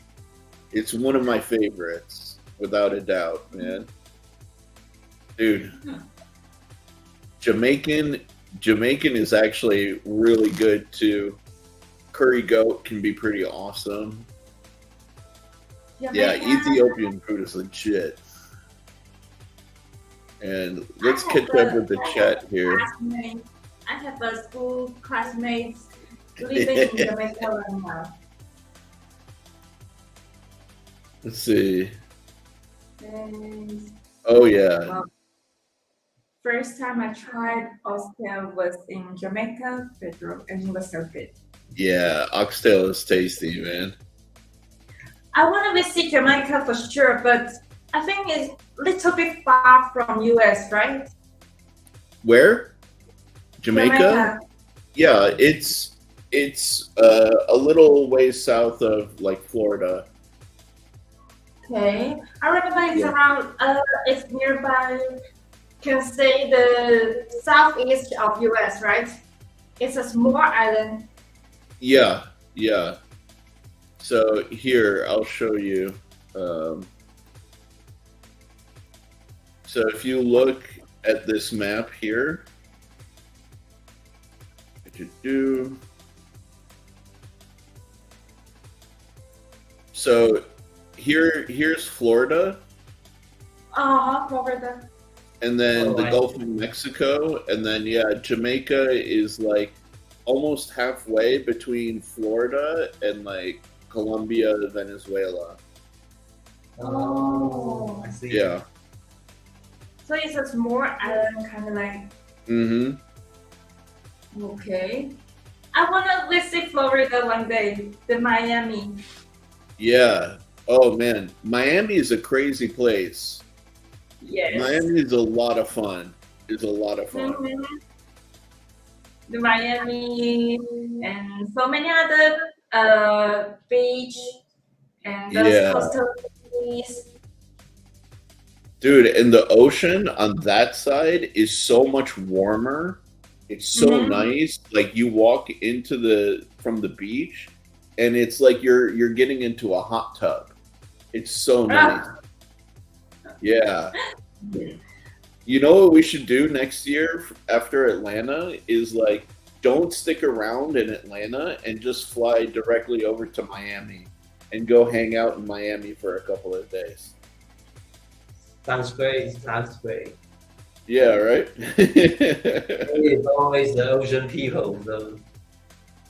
It's one of my favorites, without a doubt, man. Dude, Jamaican is actually really good too. Curry goat can be pretty awesome. Yeah, Ethiopian food is legit. And let's catch up with the chat here. I have a school classmate living in Jamaica right now. Let's see. And Oh yeah. first time I tried oxtail was in Jamaica, Pedro, and it was so good. Yeah, oxtail is tasty, man. I want to visit Jamaica for sure, but I think it's a little bit far from US, right? Where? Jamaica? Yeah, it's a little ways south of like Florida. Okay, I remember it's around. It's nearby. Can say the southeast of US, right? It's a small island. Yeah. So here, I'll show you. So if you look at this map here, so here's Florida, Florida. and then the I Gulf of Mexico, and then Jamaica is like almost halfway between Florida and like Colombia, Venezuela. Oh, I see. Yeah. So it's a small island, kind of like. Mm-hmm. Okay. I want to visit Florida one day, the Miami. Yeah. Oh man, Miami is a crazy place. Yes. Miami is a lot of fun. It's a lot of fun. Mhm. The Miami and so many other beach and those Yeah. coastal cities. Dude, and the ocean on that side is so much warmer. It's so Mhm. nice. Like you walk from the beach and it's like you're getting into a hot tub. It's so nice. Yeah. You know what we should do next year after Atlanta is like don't stick around in Atlanta and just fly directly over to Miami and go hang out in Miami for a couple of days. Sounds great. Sounds great. Yeah, right? It's always the ocean people.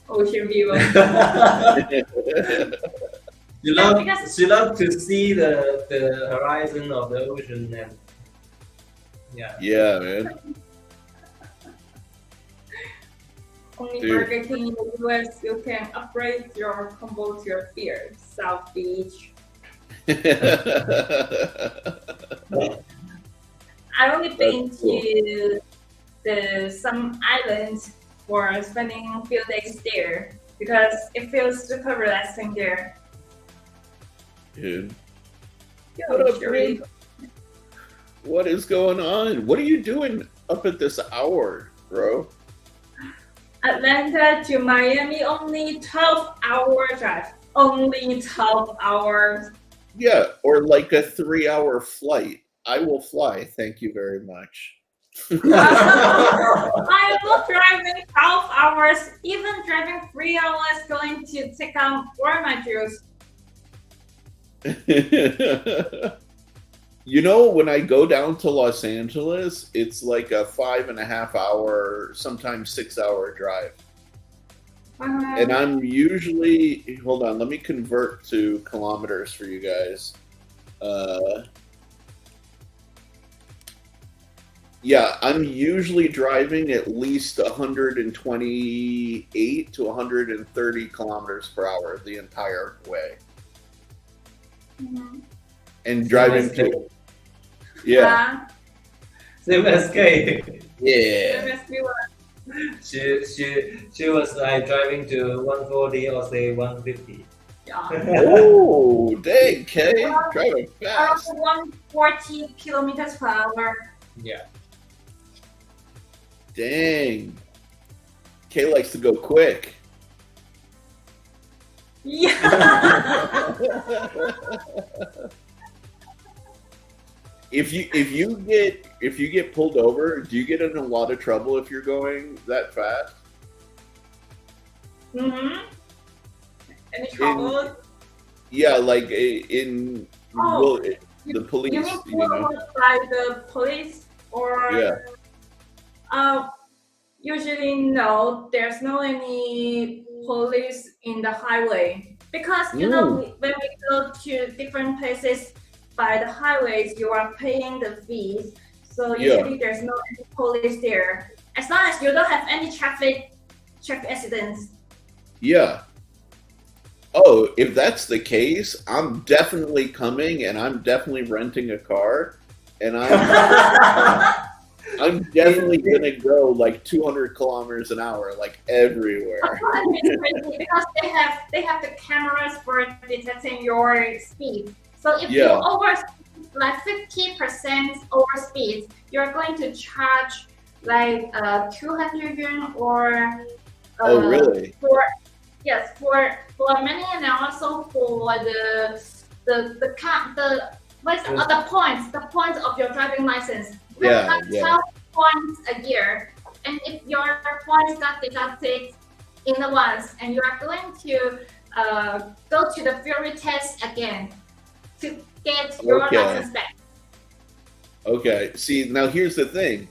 Ocean view. You love to see the horizon of the ocean and Yeah, man. Only Dude. Burger King in the US, you can upgrade your combo to your tier. South Beach. I only been to some islands for spending a few days there because it feels super relaxing there. Dude, Yo, what up, Sherry? dude? What is going on? What are you doing up at this hour, bro? Atlanta to Miami, only 12-hour drive. Only 12 hours. Yeah, or like a 3-hour flight. I will fly. Thank you very much. I love driving 12 hours. Even driving 3 hours going to take out all my juice. You know, when I go down to Los Angeles, it's like a 5.5 hour, sometimes 6-hour drive. And I'm usually, hold on, let me convert to kilometers for you guys. Yeah, I'm usually driving at least 128 to 130 kilometers per hour the entire way. Mhm. And driving Same to, yeah, Same as Kay. yeah. Yes, we were. She was like driving to 140 or say 150. Yeah. Oh, dang, Kay, driving Around fast. 140 kilometers per hour. Yeah. Dang. Kay likes to go quick. Yeah. If you get pulled over, do you get in a lot of trouble if you're going that fast? Mm-hmm. Any trouble? Yeah, like in Oh, the police, You mean you know. followed by the police or? Yeah. Usually no. There's no any police in the highway because you know when we go to different places by the highways, you are paying the fees. So usually there's no any police there. As long as you don't have any traffic accidents. Yeah. Oh, if that's the case, I'm definitely coming and I'm definitely renting a car and I'm definitely gonna go like 200 kilometers an hour, like everywhere. Because they have the cameras for detecting your speed. So if you over like 50% over speed, you're going to charge like 200 yuan or Oh, really? for many and also for the points of your driving license. You have 12 points a year, and if your points got deducted in advance, and you are going to go to the theory test again to get your license back. Okay. See, now here's the thing.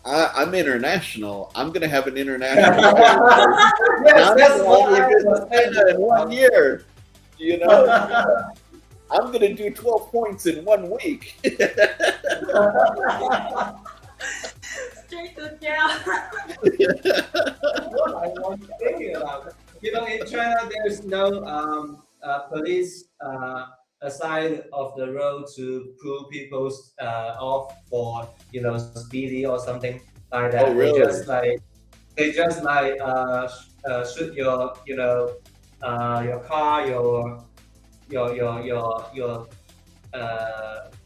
I'm international. I'm gonna have an international. That's what I was in 1 year. You know, I'm gonna do 12 points in 1 week. Straight to jail. what I was thinking about. You know, in China, there's no police aside of the road to pull people off for speedy or something like that. Oh, really? They just like shoot your your car, your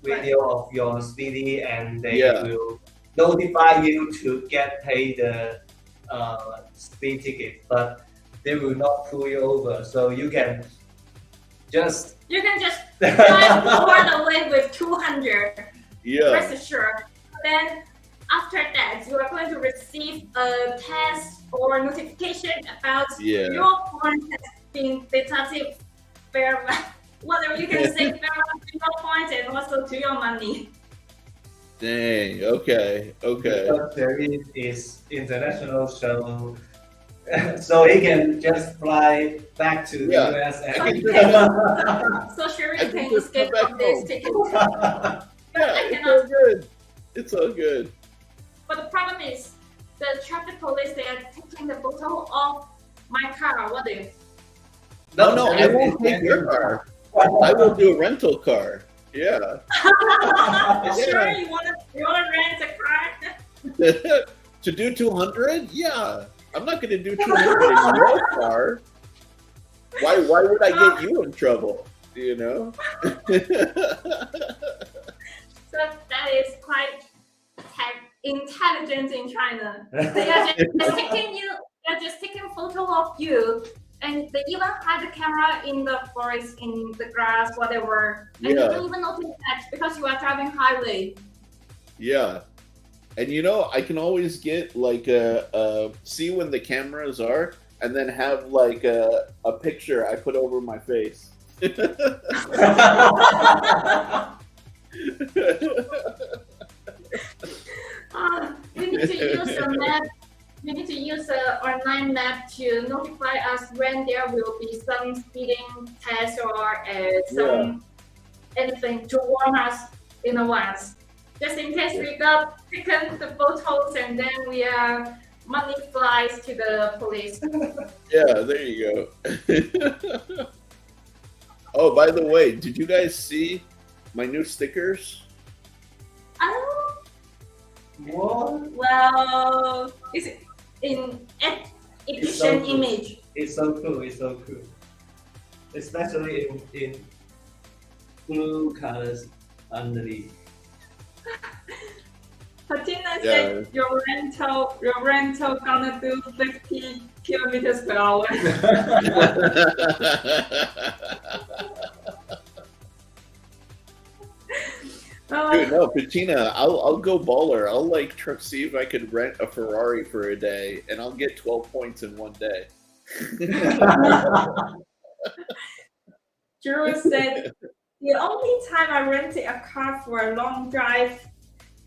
video of your speedy, and they will notify you to get paid the speed ticket, but they will not pull you over, so you can just drive all the way with 200. Yeah. Rest assured. Then after that, you are going to receive a test or notification about your points has been deducted fair, whatever you can say, fair to your points and also to your money. Dang. Okay. Because there is international, so he can just fly back to the US and so sure you can escape from this ticket. It's all good. It's all good. But the problem is, the traffic police, they are taking the photo of my car. What do you? No, I won't take your car. I will do a rental car. Yeah. Sure, you wanna rent a car? To do 200? Yeah. I'm not going to do 200 in your car. Why would I get you in trouble? You know? So that is quite intelligent in China. They are just taking you. They're just taking photo of you, and they even hide the camera in the forest, in the grass, whatever. And you don't even notice that because you are driving highway. Yeah. And I can always get like see when the cameras are, and then have like a picture I put over my face. We need to use a map. We need to use an online map to notify us when there will be some speeding test or anything to warn us in advance. just in case we got taken the photos and then we are money flies to the police. Yeah, there you go. Oh, by the way, did you guys see my new stickers? Oh, What? well, is it in efficient good. image? It's so cool. It's so cool. Especially in blue colors underneath. Patina Yeah. said your rental gonna do 50 kilometers per hour. Dude, no, Patina, I'll go baller. I'll like see if I could rent a Ferrari for a day, and I'll get 12 points in one day. Drew said the only time I rented a car for a long drive,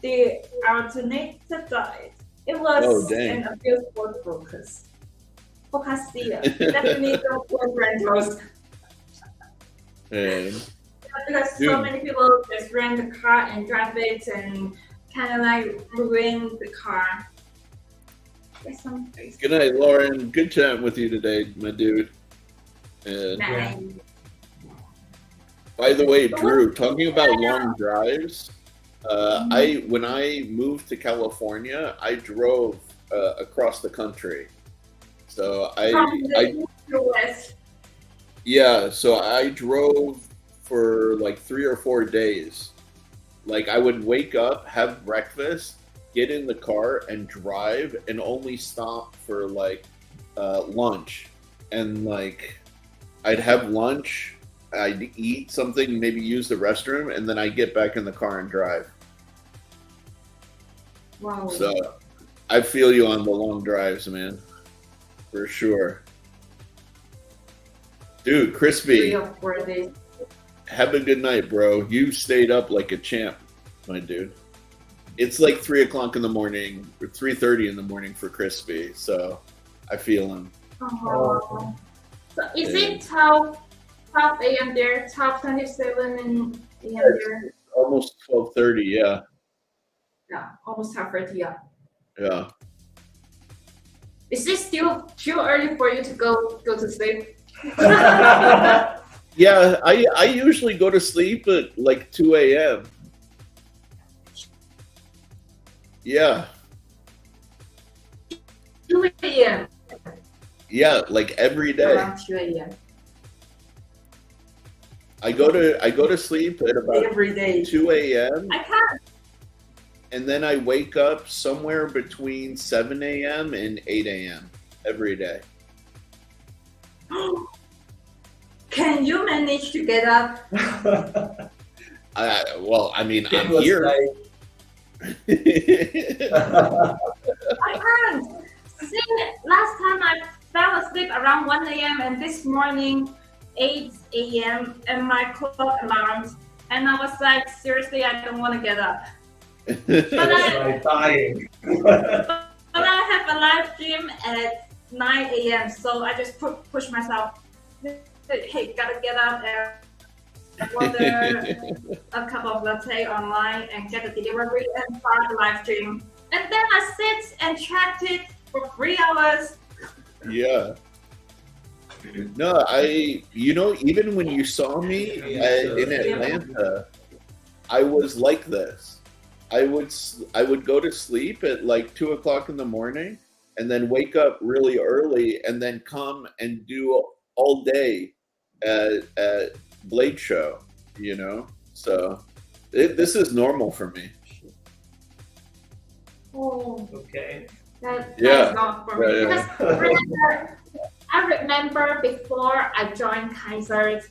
the alternator died. It was Oh, dang. an abuse for focus. Definitely don't work rentals. And Because so Dude. many people just rent a car and drive it and kind of like ruin the car. There's some crazy. good night, Lauren. Good chatting with you today, my dude. And Nice. by the way, Drew, talking about long drives, when I moved to California, I drove across the country. So From the US. yeah, so I drove for like 3 or 4 days. Like I would wake up, have breakfast, get in the car and drive, and only stop for like lunch. And like I'd have lunch, I'd eat something, maybe use the restroom, and then I'd get back in the car and drive. Wow. So I feel you on the long drives, man. For sure. Dude, Crispy, 3 or 4 days. have a good night, bro. You stayed up like a champ, my dude. It's like 3 o'clock in the morning, or 3:30 in the morning for Crispy, so I feel him. Oh. So is Yeah. it 12 a.m. there, 12:27 a.m. there? Almost 12:30, yeah. Yeah, almost 12:30. Yeah. Yeah. Is it still too early for you to go to sleep? Yeah, I usually go to sleep at like 2 a.m. Yeah. 2 a.m. Yeah, like every day. Around 2 a.m. I go to sleep at about Every day. 2 a.m. I can't. and then I wake up somewhere between 7 a.m. and 8 a.m. every day. Can you manage to get up? Well, I mean, It I'm was here. like- I can't. See, last time I fell asleep around 1 a.m. and this morning 8 a.m. and my clock alarmed, and I was like, seriously, I don't want to get up. It's like dying. But I have a live stream at 9 a.m. so I just push myself. Hey, gotta get up and order a cup of latte online and get the delivery and start the live stream. And then I sit and chat it for 3 hours. Yeah. No, even when you saw me in Atlanta, I was like this. I would go to sleep at like 2 o'clock in the morning and then wake up really early and then come and do all day at Blade Show, So this is normal for me. Oh, Okay. that Yeah. is not for me. Yeah, Because I remember before I joined Kaiser,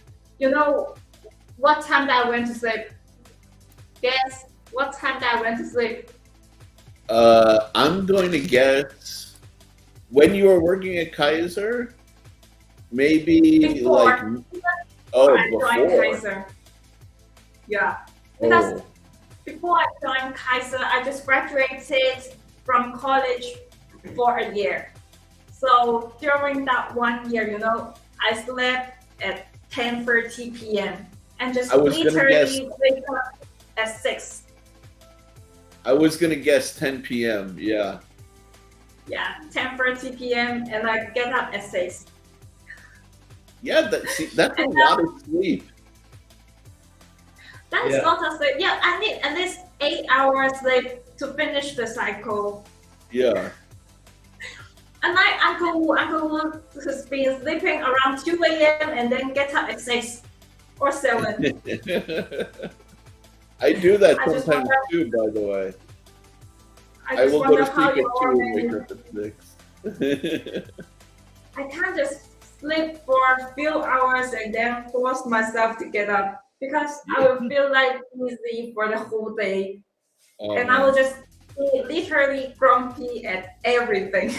what time that I went to sleep? Guess what time that I went to sleep? I'm going to guess when you were working at Kaiser, maybe Before. I joined before. Kaiser. Yeah. Because Oh, before I joined Kaiser, I just graduated from college for a year. So during that 1 year, I slept at 10:30 p.m. and just I was gonna literally guess- wake up at 6. I was gonna guess 10 p.m. Yeah. Yeah, 10:30 p.m. and I get up at 6. Yeah, that's a lot of sleep. That is not a sleep. Yeah, I need at least 8 hours sleep to finish the cycle. Yeah. And my uncle has been sleeping around 2 a.m. and then get up at 6 or 7. I do that I just sometimes wonder- too, by the way. I I just will go wonder to how sleep you at 2 and already. wake up at 6. I can't just sleep for a few hours and then force myself to get up because I will feel like easy for the whole day. Oh, And I will just be literally grumpy at everything.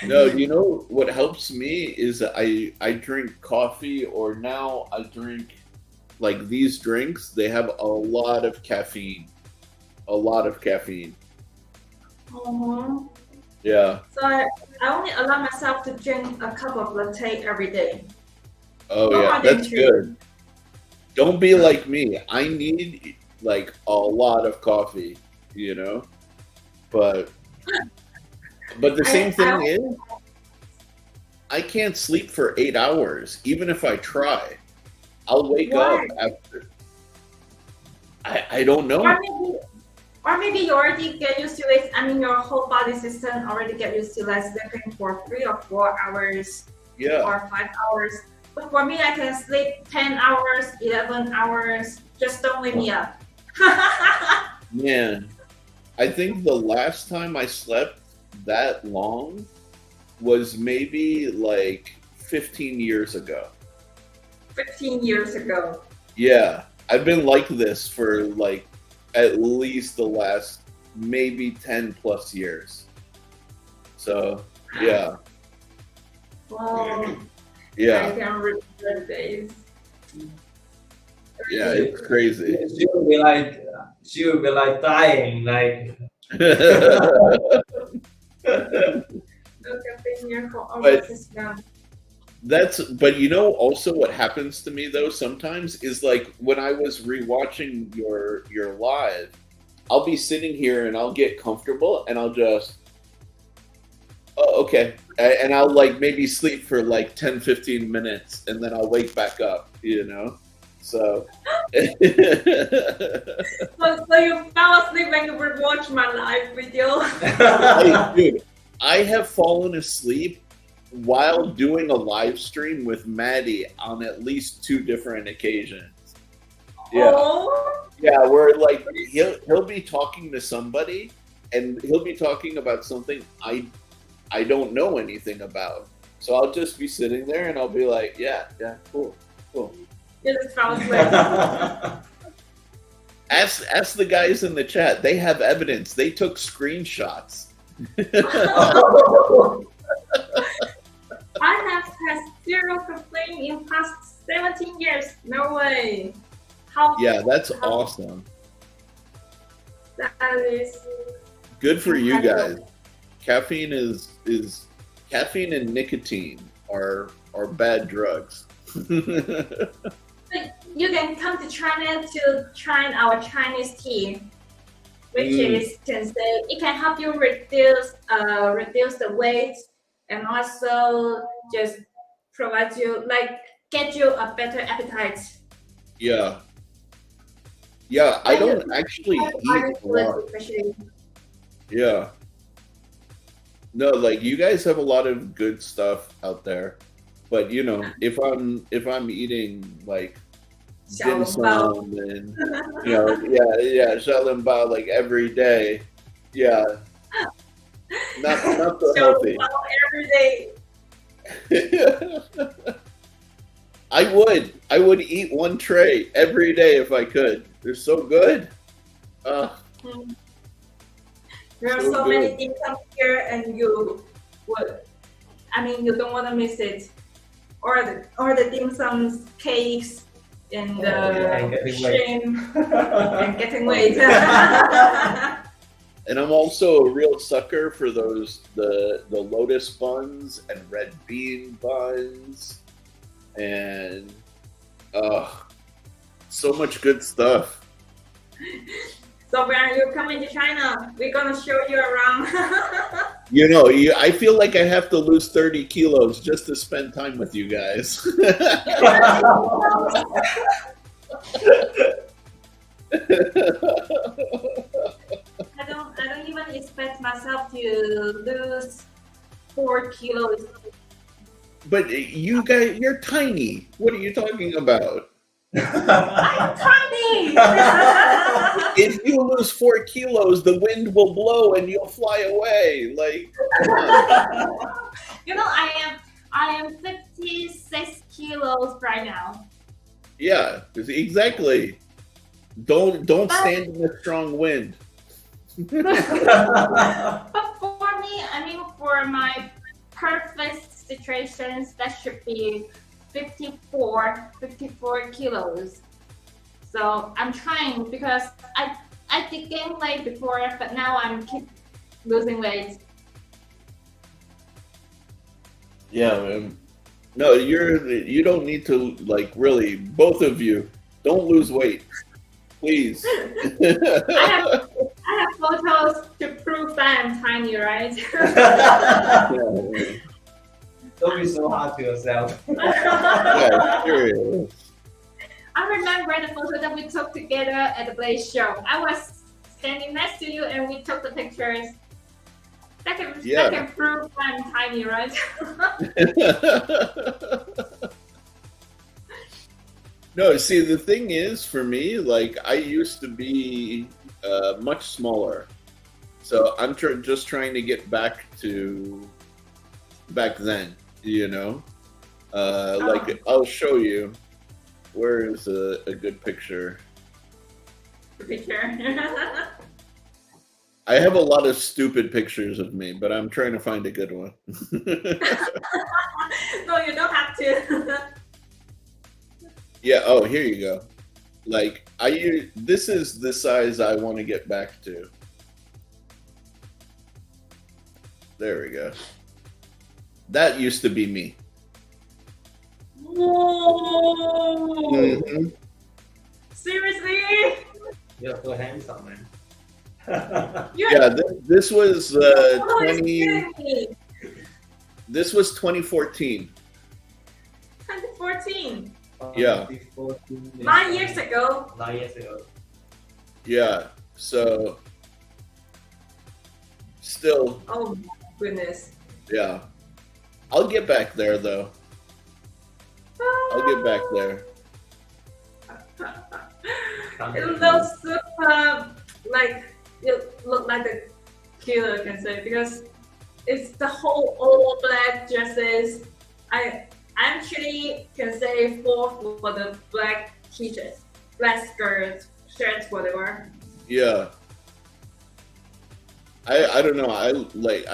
No, you know what helps me is I drink coffee, or now I drink like these drinks. They have a lot of caffeine. A lot of caffeine. Mhm. Yeah. So I only allow myself to drink a cup of latte every day. Oh No yeah, more than that's 2. good. Don't be like me. I need like a lot of coffee, you know? But the same thing is I can't sleep for 8 hours, even if I try. I'll wake up Why? after. I don't know. Or maybe you already get used to it. I mean, your whole body system already get used to like sleeping for 3 or 4 hours Yeah. or 5 hours. But for me, I can sleep 10 hours, 11 hours. Just don't wake me up. Man, I think the last time I slept that long was maybe like 15 years ago. 15 years ago. Yeah, I've been like this for like at least the last maybe 10 plus years. So, yeah. Wow. I Yeah. can remember the days. Yeah, it's crazy. She will be like dying, like. Look, I've been here for almost this long. But you know also what happens to me though sometimes is like when I was rewatching your live, I'll be sitting here and I'll get comfortable and I'll just okay. And I'll like maybe sleep for like 10-15 minutes and then I'll wake back up, you know? So So you fell asleep when you were watching my live video. Dude, I have fallen asleep while doing a live stream with Maddie on at least 2 different occasions. Yeah. Oh. Yeah, where like he'll be talking to somebody and he'll be talking about something I don't know anything about. So I'll just be sitting there and I'll be like, yeah, cool. You just fell asleep. Ask the guys in the chat. They have evidence. They took screenshots. I have had 0 complaint in past 17 years. No way. How? Yeah, that's awesome. That is. Good for you guys. Caffeine caffeine and nicotine are bad drugs. You can come to China to try our Chinese tea, which is can say it can help you reduce the weight and also just provide you get you a better appetite. Yeah. Yeah, I don't actually eat a lot. Especially. Yeah. No, like you guys have a lot of good stuff out there. But you know, if I'm eating like dim sum and you know, yeah, xiaolongbao like every day, yeah, not so healthy. Every day. I would eat 1 tray every day if I could. They're so good. There are so many dim sum here, and you don't want to miss it. Or the dim sums, cakes, and shrimp, and getting weight. And I'm also a real sucker for the lotus buns and red bean buns, and So much good stuff. So when you coming to China, we're gonna show you around. You know, I feel like I have to lose 30 kilos just to spend time with you guys. I don't even expect myself to lose 4 kilos. But you guys, you're tiny. What are you talking about? I'm tiny. If you lose 4 kilos, the wind will blow and you'll fly away. Like, come on. You know, I am 56 kilos right now. Yeah, exactly. Don't stand in a strong wind. But for me, I mean, for my perfect situations, that should be 54 kilos. So I'm trying because I did gain weight before, but now I'm keep losing weight. Yeah, man. No, you don't need to, like, really, both of you, don't lose weight. Please. I have photos to prove that I'm tiny, right? Don't be so hard to yourself. Yeah, sure. I remember the photo that we took together at the Blaze show. I was standing next to you and we took the pictures. That can prove I'm tiny, right? No, see, the thing is, for me, like, I used to be much smaller. So I'm just trying to get back to back then, you know? Like, I'll show you. Where is a good picture? Picture. I have a lot of stupid pictures of me, but I'm trying to find a good one. No, you don't have to. Yeah, oh, here you go. Like, this is the size I want to get back to. There we go. That used to be me. Whoa! Mhm. Seriously? You're so handsome, man. Yeah, this was Oh, 20. This was 2014. 2014. Yeah. 9 years ago. 9 years ago. Yeah. So still, Oh my goodness. yeah. I'll get back there though. I'll get back there. It looks super like it look like a killer, I can say, because it's the whole all black dresses. I actually can say for the black t-shirts, black skirts, shirts, whatever. Yeah. I don't know. I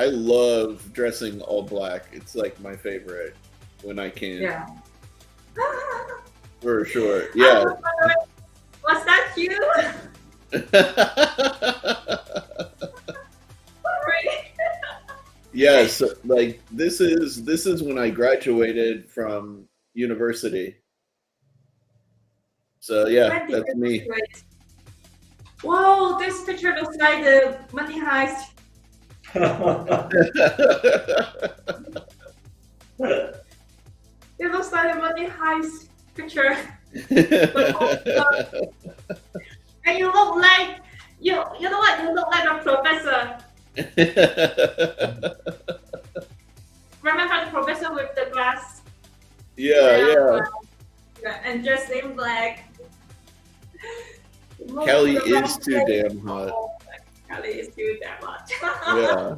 love dressing all black. It's like my favorite when I can. Yeah. For sure. Yeah. Was that you? Sorry. Yes, like this is when I graduated from university. So yeah, When did that's you me. graduate? Whoa, this picture looks like the money heist. It looks like a money heist picture. And you look like you know what? You look like a professor. Remember the professor with the glass? Yeah. And dressed in black. Kelly is too damn hot. Kelly is too damn hot. Yeah.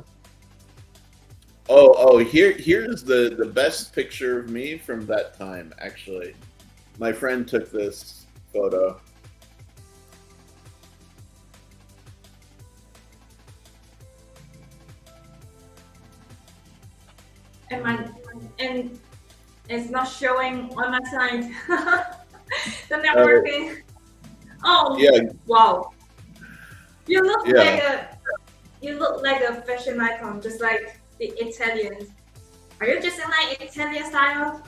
Oh, here's the best picture of me from that time, actually. My friend took this photo. And it's not showing on my side. The networking. Oh Yeah. wow. You look like a fashion icon, just like the Italians. Are you just in like Italian style?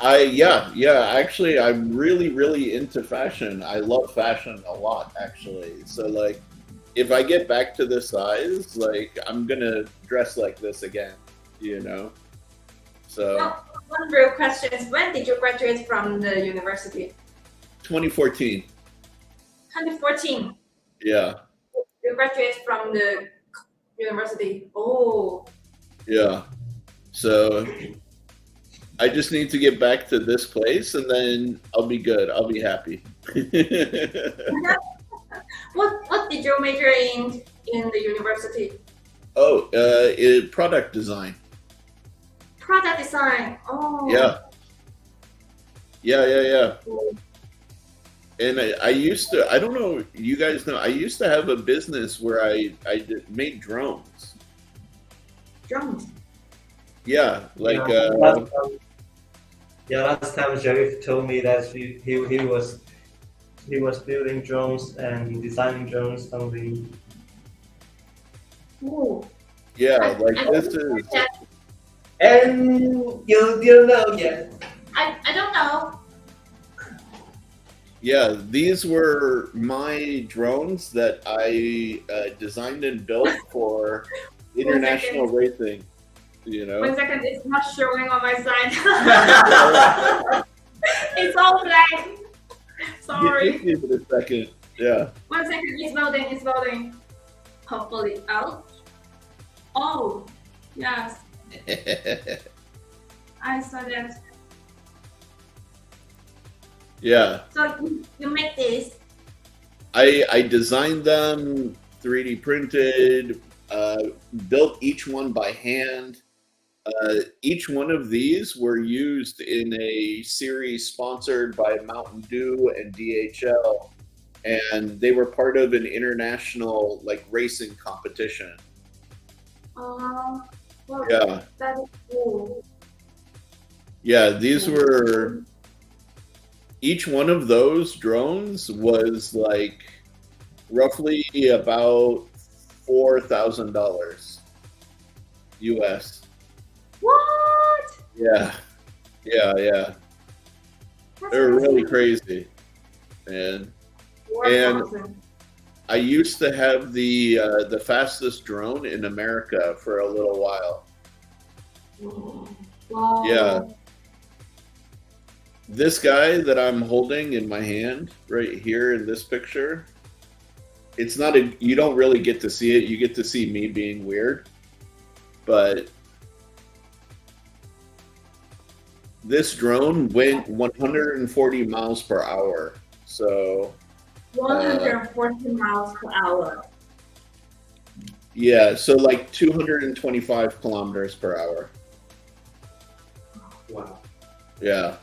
Yeah. Actually, I'm really into fashion. I love fashion a lot, actually. So like, if I get back to this size, like I'm gonna dress like this again, you know. So Well, one real question is, when did you graduate from the university? 2014. 2014. Yeah, You graduated from the university. Oh, yeah. So I just need to get back to this place, and then I'll be good. I'll be happy. what did you major in the university? Oh, product design. Product design. Oh. Yeah. And I used to, I don't know, you guys know, I used to have a business where I made drones. Drones. Yeah, like, last time Sharif told me that he was building drones and designing drones, something. Ooh. yeah, like this is, And you know, yeah. I don't know. yeah, these were my drones that I designed and built for international racing, you know? 1 second, it's not showing on my side. It's all black. Sorry. Give it a second, yeah. 1 second, it's loading. Hopefully out. Oh, yes, I saw that. Yeah, So you make this. I designed them, 3D printed, built each one by hand. Each one of these were used in a series sponsored by Mountain Dew and DHL, and they were part of an international like racing competition. Well, Yeah, that is cool. yeah, these were, each one of those drones was like roughly about $4,000 US. What? Yeah. That's They're really crazy. crazy. And 4,000. I used to have the fastest drone in America for a little while. Wow. Yeah. This guy that I'm holding in my hand right here in this picture, it's not a, you don't really get to see it. You get to see me being weird. But this drone went 140 miles per hour. So 140 miles per hour. yeah, so like 225 kilometers per hour. Wow. Yeah.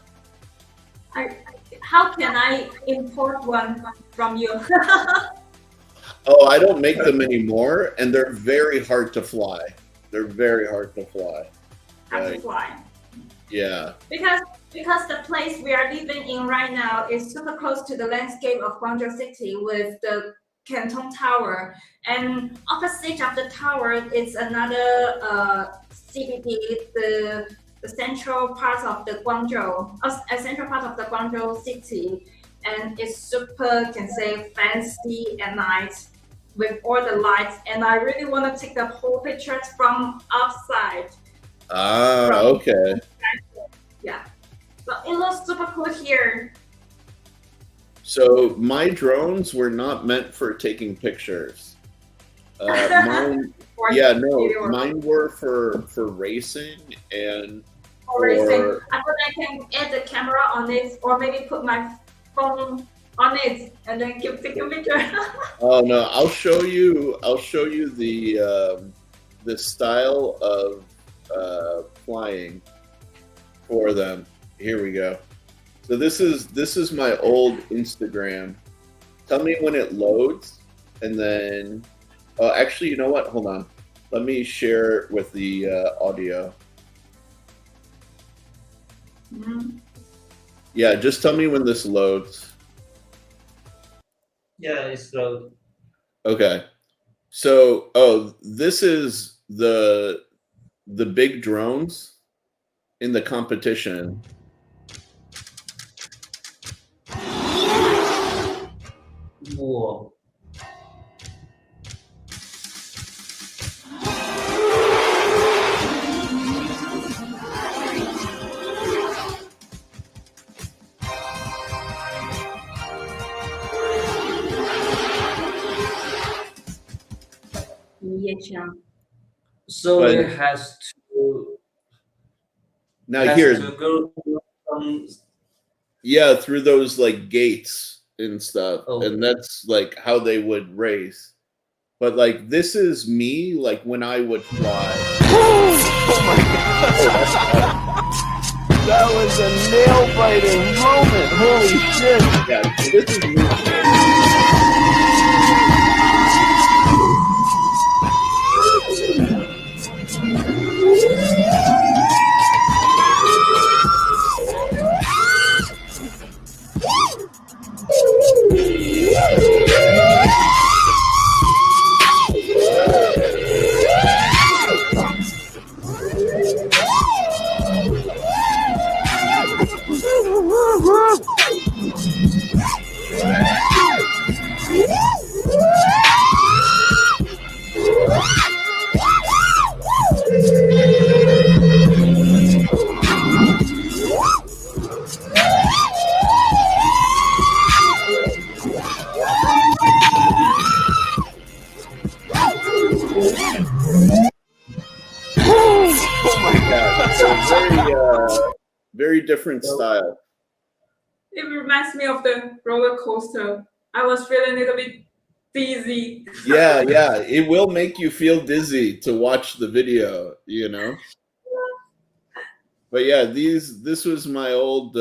How can I import one from you? Oh, I don't make them anymore, and they're very hard to fly. They're very hard to fly. Have to Like, fly. yeah. Because the place we are living in right now is super close to the landscape of Guangzhou City with the Canton Tower, and opposite of the tower is another CBD, the central part of the Guangzhou, a central part of the Guangzhou city, and it's super, can say, fancy at night with all the lights. And I really want to take the whole pictures from outside. Ah, okay. Yeah, so it looks super cool here. So my drones were not meant for taking pictures. Mine, yeah, no, mine were for racing and Racing. I thought I can add the camera on it, or maybe put my phone on it and then take a picture. oh no, I'll show you the style of flying for them. Here we go. So this is my old Instagram. Tell me when it loads, and then actually, you know what? Hold on. Let me share it with the audio. Mm-hmm. Yeah, just tell me when this loads. Yeah, it's low. Okay. So, this is the big drones in the competition. Whoa. Yeah. So But- it has to Now here, go through some. yeah, through those like gates and stuff, Oh. and that's like how they would race. But like this is me, like when I would fly. That was a nail-biting moment. Holy shit. Yeah, so this is me. Yeah, so very different style. It reminds me of the roller coaster. I was feeling a little bit dizzy. Yeah, it will make you feel dizzy to watch the video, you know. But yeah, this was my old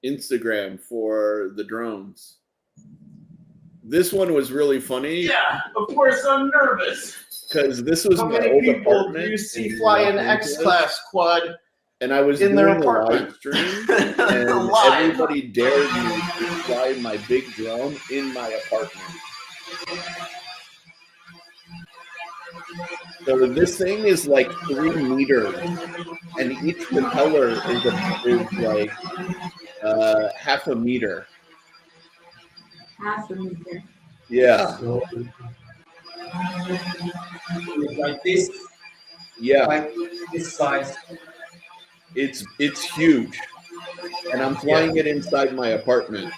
Instagram for the drones. This one was really funny. Yeah, of course I'm nervous. Because this was How my many old people apartment. do you see in fly an Los Angeles, X-Class quad and I was in their doing a apartment? live stream, and Live. everybody dared me to fly my big drone in my apartment. So this thing is like 3 meters, and each propeller is like half a meter. Half a meter. Yeah, So, like this, yeah, like this size. it's huge, and I'm flying it inside my apartment.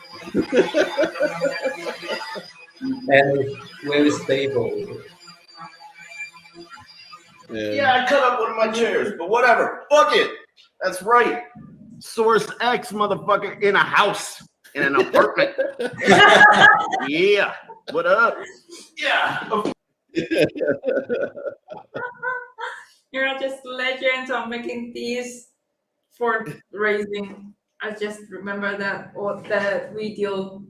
And very stable. And Yeah, I cut up one of my chairs, but whatever. Fuck it. That's right. Source X, motherfucker, in a house, in an apartment. Yeah. What up? Yeah. You're just legends on making these for racing. I just remember that or the video.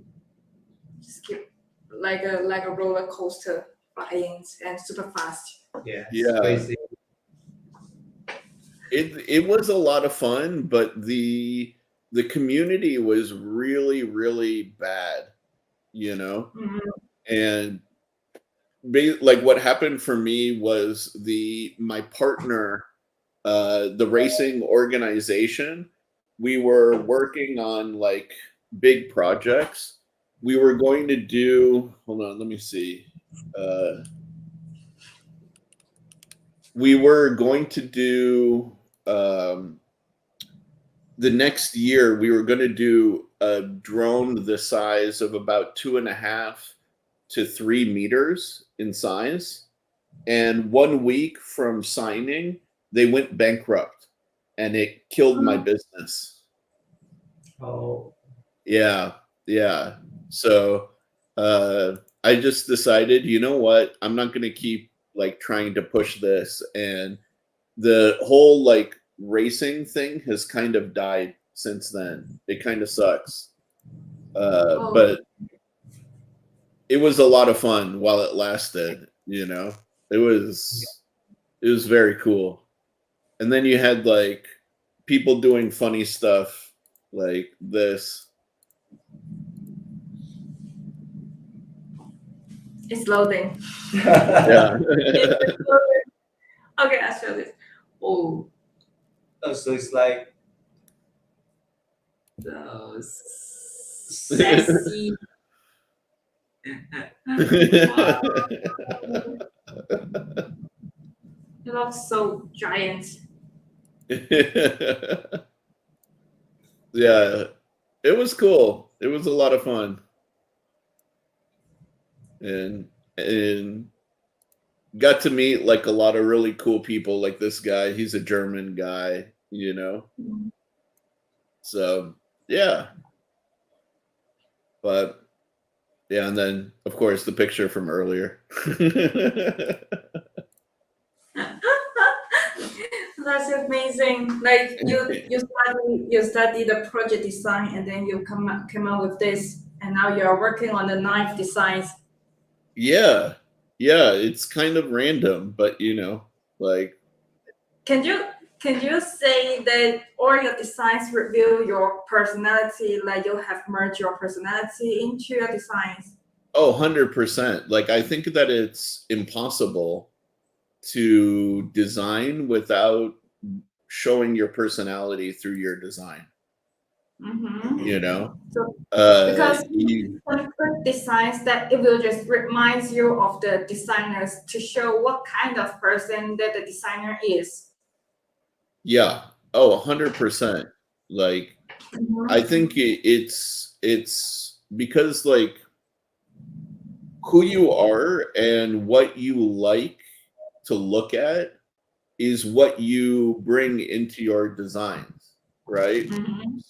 Just keep like a roller coaster flying and super fast. Yeah. Yeah. Crazy. it was a lot of fun, but the community was really bad, you know. Mhm. And like what happened for me was my partner, the racing organization, we were working on like big projects. We were going to do, hold on, let me see. We were going to do the next year, we were going to do a drone the size of about 2.5 to 3 meters in size. And 1 week from signing, they went bankrupt, and it killed my business. Oh. Yeah. So I just decided, you know what? I'm not going to keep like trying to push this, and the whole like racing thing has kind of died since then. It kind of sucks. But it was a lot of fun while it lasted, you know. It was very cool. And then you had like people doing funny stuff like this. It's loading. Yeah. It's loading. Okay, I'll show this. Oh, So it's like those sassy. You look so giant. Yeah, it was cool. It was a lot of fun, and got to meet like a lot of really cool people. Like this guy, he's a German guy, you know. So yeah, but yeah, and then of course the picture from earlier. That's amazing. Like you study the project design, and then you came out with this, and now you're working on the knife designs. Yeah, it's kind of random, but you know, like. Can you say that all your designs reveal your personality? Like you have merged your personality into your designs? Oh, 100%. Like I think that it's impossible to design without showing your personality through your design. You know, So, because some good designs that it will just reminds you of the designers to show what kind of person that the designer is. yeah. Oh, 100%. Like I think it's because like who you are and what you like to look at is what you bring into your designs, right?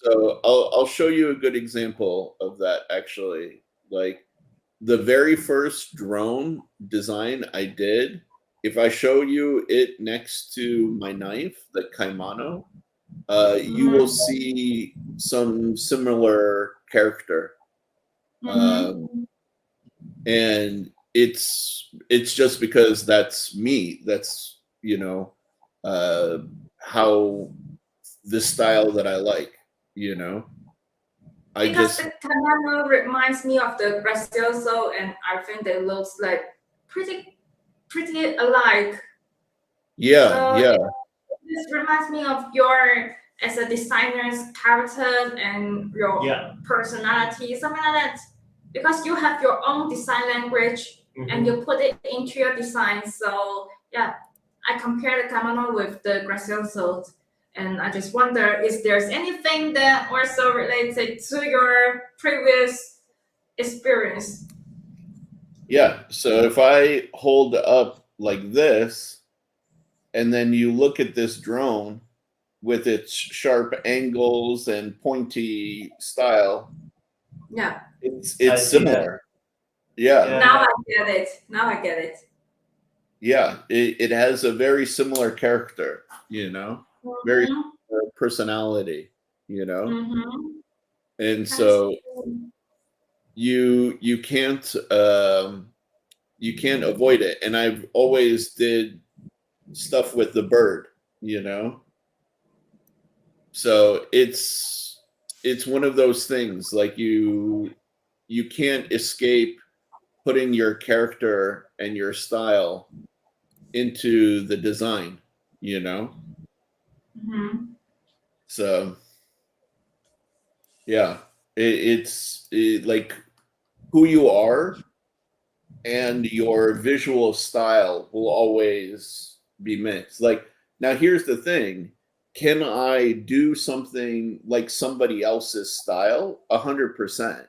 So I'll show you a good example of that actually. Like the very first drone design I did, if I show you it next to my knife, the Kaimano, you will see some similar character. And it's just because that's me. That's, you know, how the style that I like, you know. Because the Kaimano reminds me of the Gracioso, and I think they looks like pretty alike. Yeah, so this reminds me of your as a designer's character and your personality, something like that. Because you have your own design language and you put it into your design. So yeah, I compare the Kaimano with the Gracioso. And I just wonder, is there's anything that also related to your previous experience? Yeah. So if I hold up like this, and then you look at this drone with its sharp angles and pointy style, yeah, it's similar. Yeah. Now I get it. Yeah, it has a very similar character, you know, very similar personality, you know, and so you can't avoid it. And I've always did stuff with the bird, you know, so it's one of those things like you can't escape putting your character and your style into the design, you know. So yeah, it's like who you are and your visual style will always be mixed. Like now here's the thing, can I do something like somebody else's style? 100%.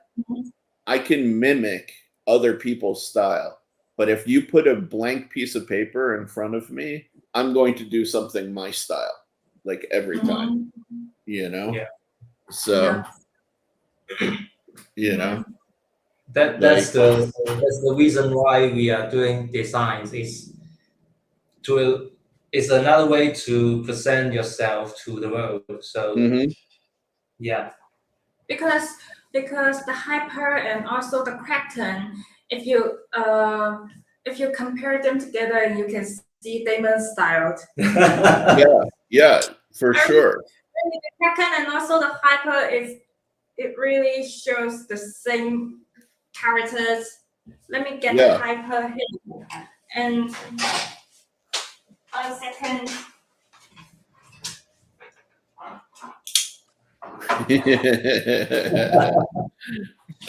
I can mimic other people's style, but if you put a blank piece of paper in front of me, I'm going to do something my style, like every time, you know. So you know, that's the reason why we are doing designs is it's another way to present yourself to the world. So yeah, because the hyper and also the Kraken, if you compare them together, you can see Damon's style. yeah, for sure. The Kraken and also the hyper it really shows the same characters. Let me get the hyper here. And 1 second.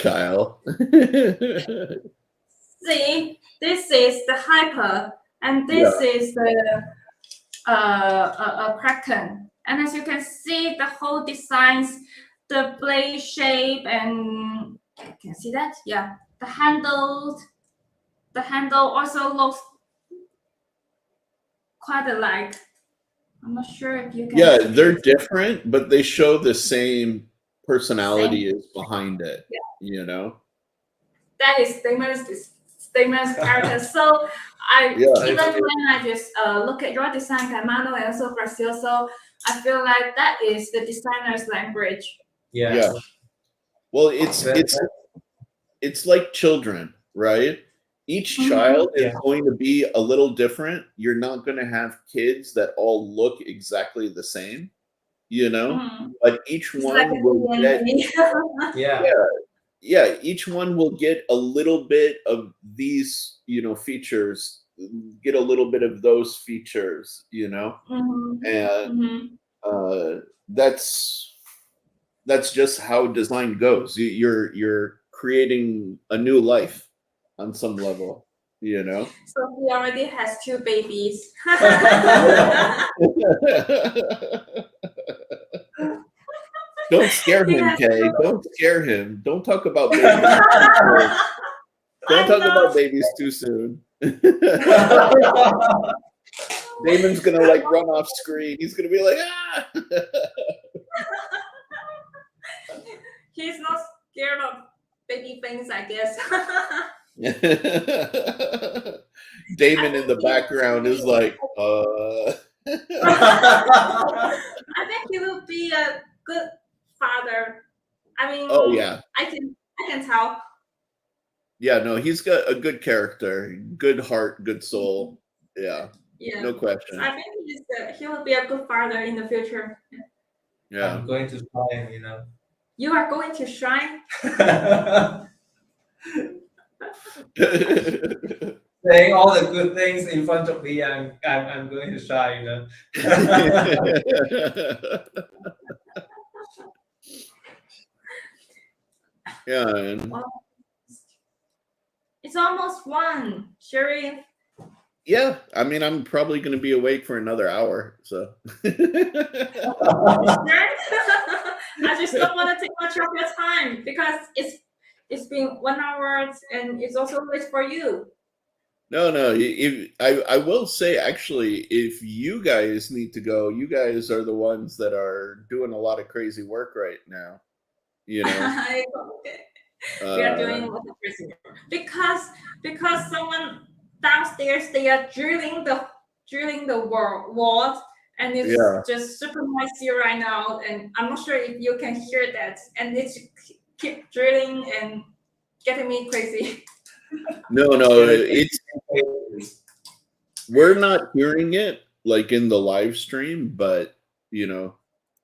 Kyle. See, this is the hyper, and this is the kraken. And as you can see, the whole designs, the blade shape, and can you see that? Yeah, the handle also looks quite alike. I'm not sure if you can. Yeah, they're different, but they show the same personality is behind it. Yeah. You know. That is Damon's character. So even when I just look at your design, Caimano, and also Gracioso, I feel like that is the designer's language. Yeah. Well, it's like children, right? Each child is going to be a little different. You're not going to have kids that all look exactly the same, you know. But each one will get each one will get a little bit of these, you know, features, get a little bit of those features, you know, and that's just how design goes. You're creating a new life on some level, you know. So he already has 2 babies. Don't scare him, Kay. Don't scare him. Don't talk about babies. Don't talk about babies too soon. Damon's gonna like run off screen. He's gonna be like, ah. He's not scared of baby things, I guess. Damon in the background is like, I think he will be a good father. I mean, I can tell. Yeah, no, he's got a good character, good heart, good soul. Yeah, no question. I think he will be a good father in the future. Yeah, I'm going to try, you know. You are going to shine. Saying all the good things in front of me, I'm going to shine, you know. Yeah, man. Well, it's almost 1, Sherry. Yeah, I mean, I'm probably going to be awake for another hour, so. I just don't want to take much of your time because it's been 1 hour and it's also late for you. No. I will say, actually, if you guys need to go, you guys are the ones that are doing a lot of crazy work right now. You know. We are doing a lot of crazy work because someone downstairs, they are drilling the wall, and it's just super noisy right now, and I'm not sure if you can hear that, and it's keep drilling and getting me crazy. No, we're not hearing it like in the live stream, but you know,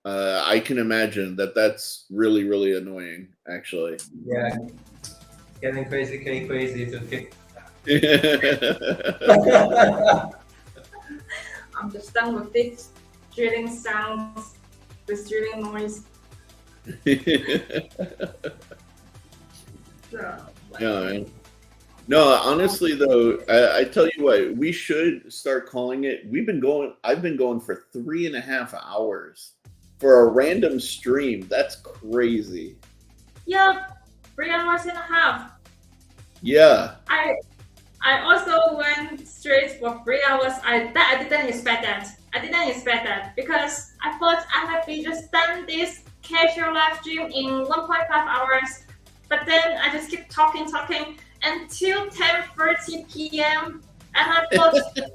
I can imagine that's really, really annoying, actually. Yeah, getting crazy to kick. I'm just done with this drilling sounds, this drilling noise. Yeah, man. No, honestly though, I tell you what, we should start calling it. I've been going for 3.5 hours for a random stream. That's crazy. Yeah, 3.5 hours. Yeah. I also went straight for 3 hours. I didn't expect that. I didn't expect that because I thought I might be just done this casual live stream in 1.5 hours. But then I just keep talking until 10:30 p.m. and I thought the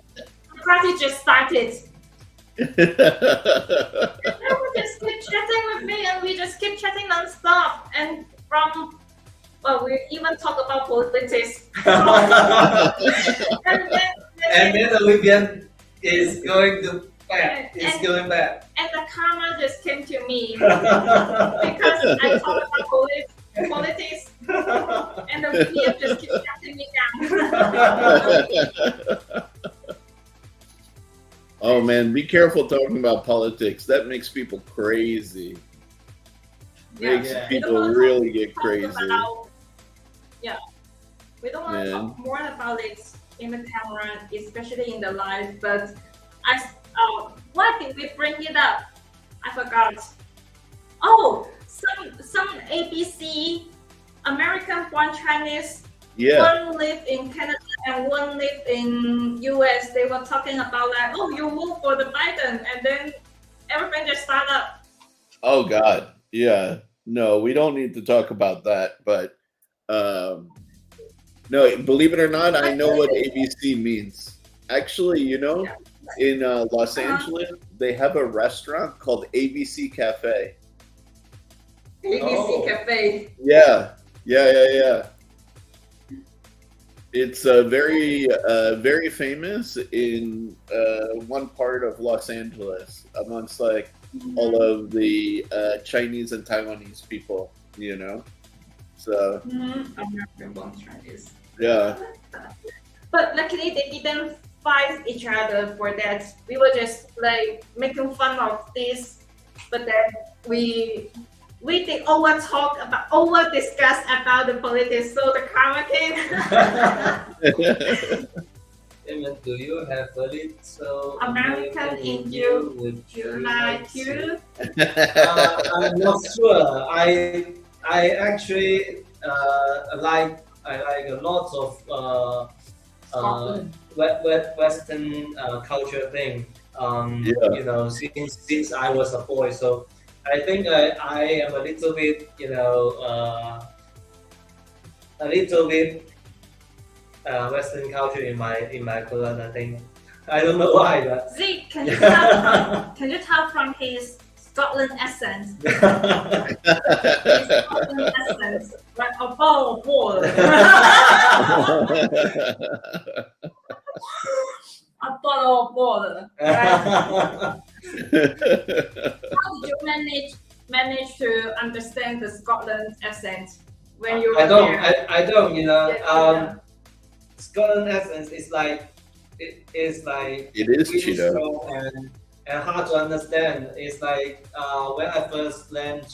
party just started. And they would just keep chatting with me, and we just keep chatting non-stop. And we even talk about politics. and then Olivia is going to back. Going back. And the karma just came to me because I talk about politics, and the Olivia just keeps shutting me down. Oh man, be careful talking about politics. That makes people crazy. Makes people really get crazy. We don't want to talk more about it in the camera, especially in the live. But why did we bring it up? I forgot. Oh, some ABC American-born Chinese. Yeah. One lived in Canada and one lived in US. They were talking about like, oh, you vote for the Biden, and then everything just started up. Oh God. Yeah. No, we don't need to talk about that. But no, believe it or not, I know what ABC means. Actually, you know, in Los Angeles, they have a restaurant called ABC Cafe. ABC Cafe. Yeah. It's very famous in one part of Los Angeles amongst like all of the Chinese and Taiwanese people, you know. So American-born Chinese. yeah. But luckily they didn't fight each other for that. We were just like making fun of this, but then we did over discuss about the politics, so the karma came. Damon, do you have a little American in you? Would you like to? I'm not sure. I actually like a lot of Western culture thing. You know, since I was a boy, so I think I am a little bit, you know, Western culture in my blood. I think I don't know why, but Z, can you tell from his Scotland accent? His Scotland accent, like a ball. A ball. Right? How did you manage to understand the Scotland accent when you were there? I don't. You know, Yeah. Scotland accent is like it is really Cheeto. strong and hard to understand. It's like when I first landed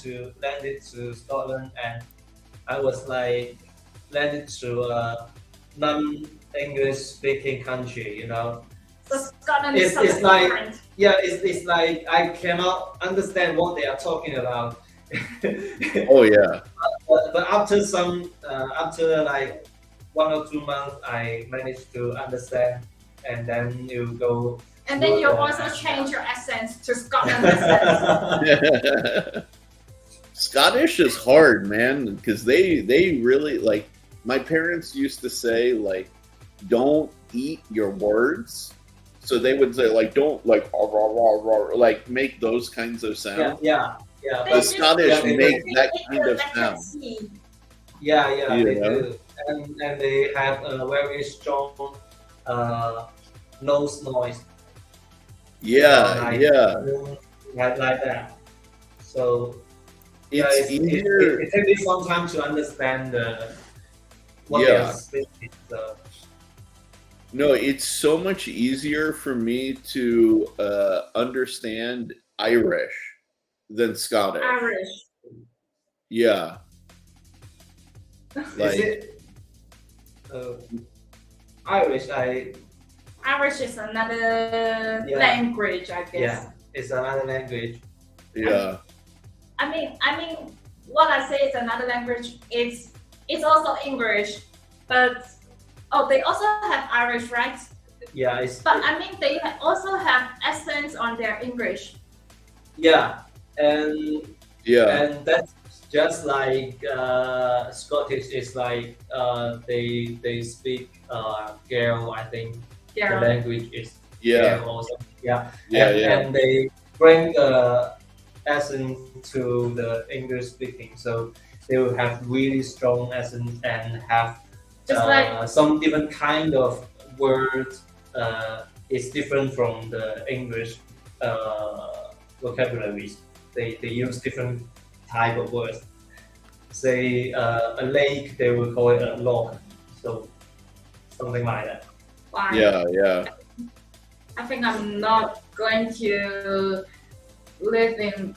to Scotland, and I was like landed to a non-English speaking country. You know. So Scotland is It's like different. it's like I cannot understand what they are talking about. Oh yeah. But after like 1 or 2 months, I managed to understand, and then you go. And then you also change your accent to Scotland accent. Scottish is hard, man, because they really like. My parents used to say like, "Don't eat your words." So they would say like, "Don't like like make those kinds of sounds." Yeah. The Scottish make that kind of sound. Yeah, You they know? do, and they have a very strong nose noise. Yeah, like that. So it's easier. It takes me some time to understand what they are speaking. So. No, it's so much easier for me to understand Irish than Scottish. Irish. Yeah. Is it Irish? Irish is another language, I guess. Yeah, it's another language. Yeah. I mean, what I say is another language. It's also English, but they also have Irish, right? Yeah, but I mean, they also have accents on their English. Yeah, and that's just like Scottish is like they speak Gael, I think. Gael. The language is Yeah. Gael also. Yeah. Yeah. And they bring the accent to the English speaking, so they will have really strong accent and have just like some different kind of words. It's different from the English vocabularies. They use different type of words. Say a lake, they will call it a loch. So something like that. wow. Yeah. I think I'm not going to live in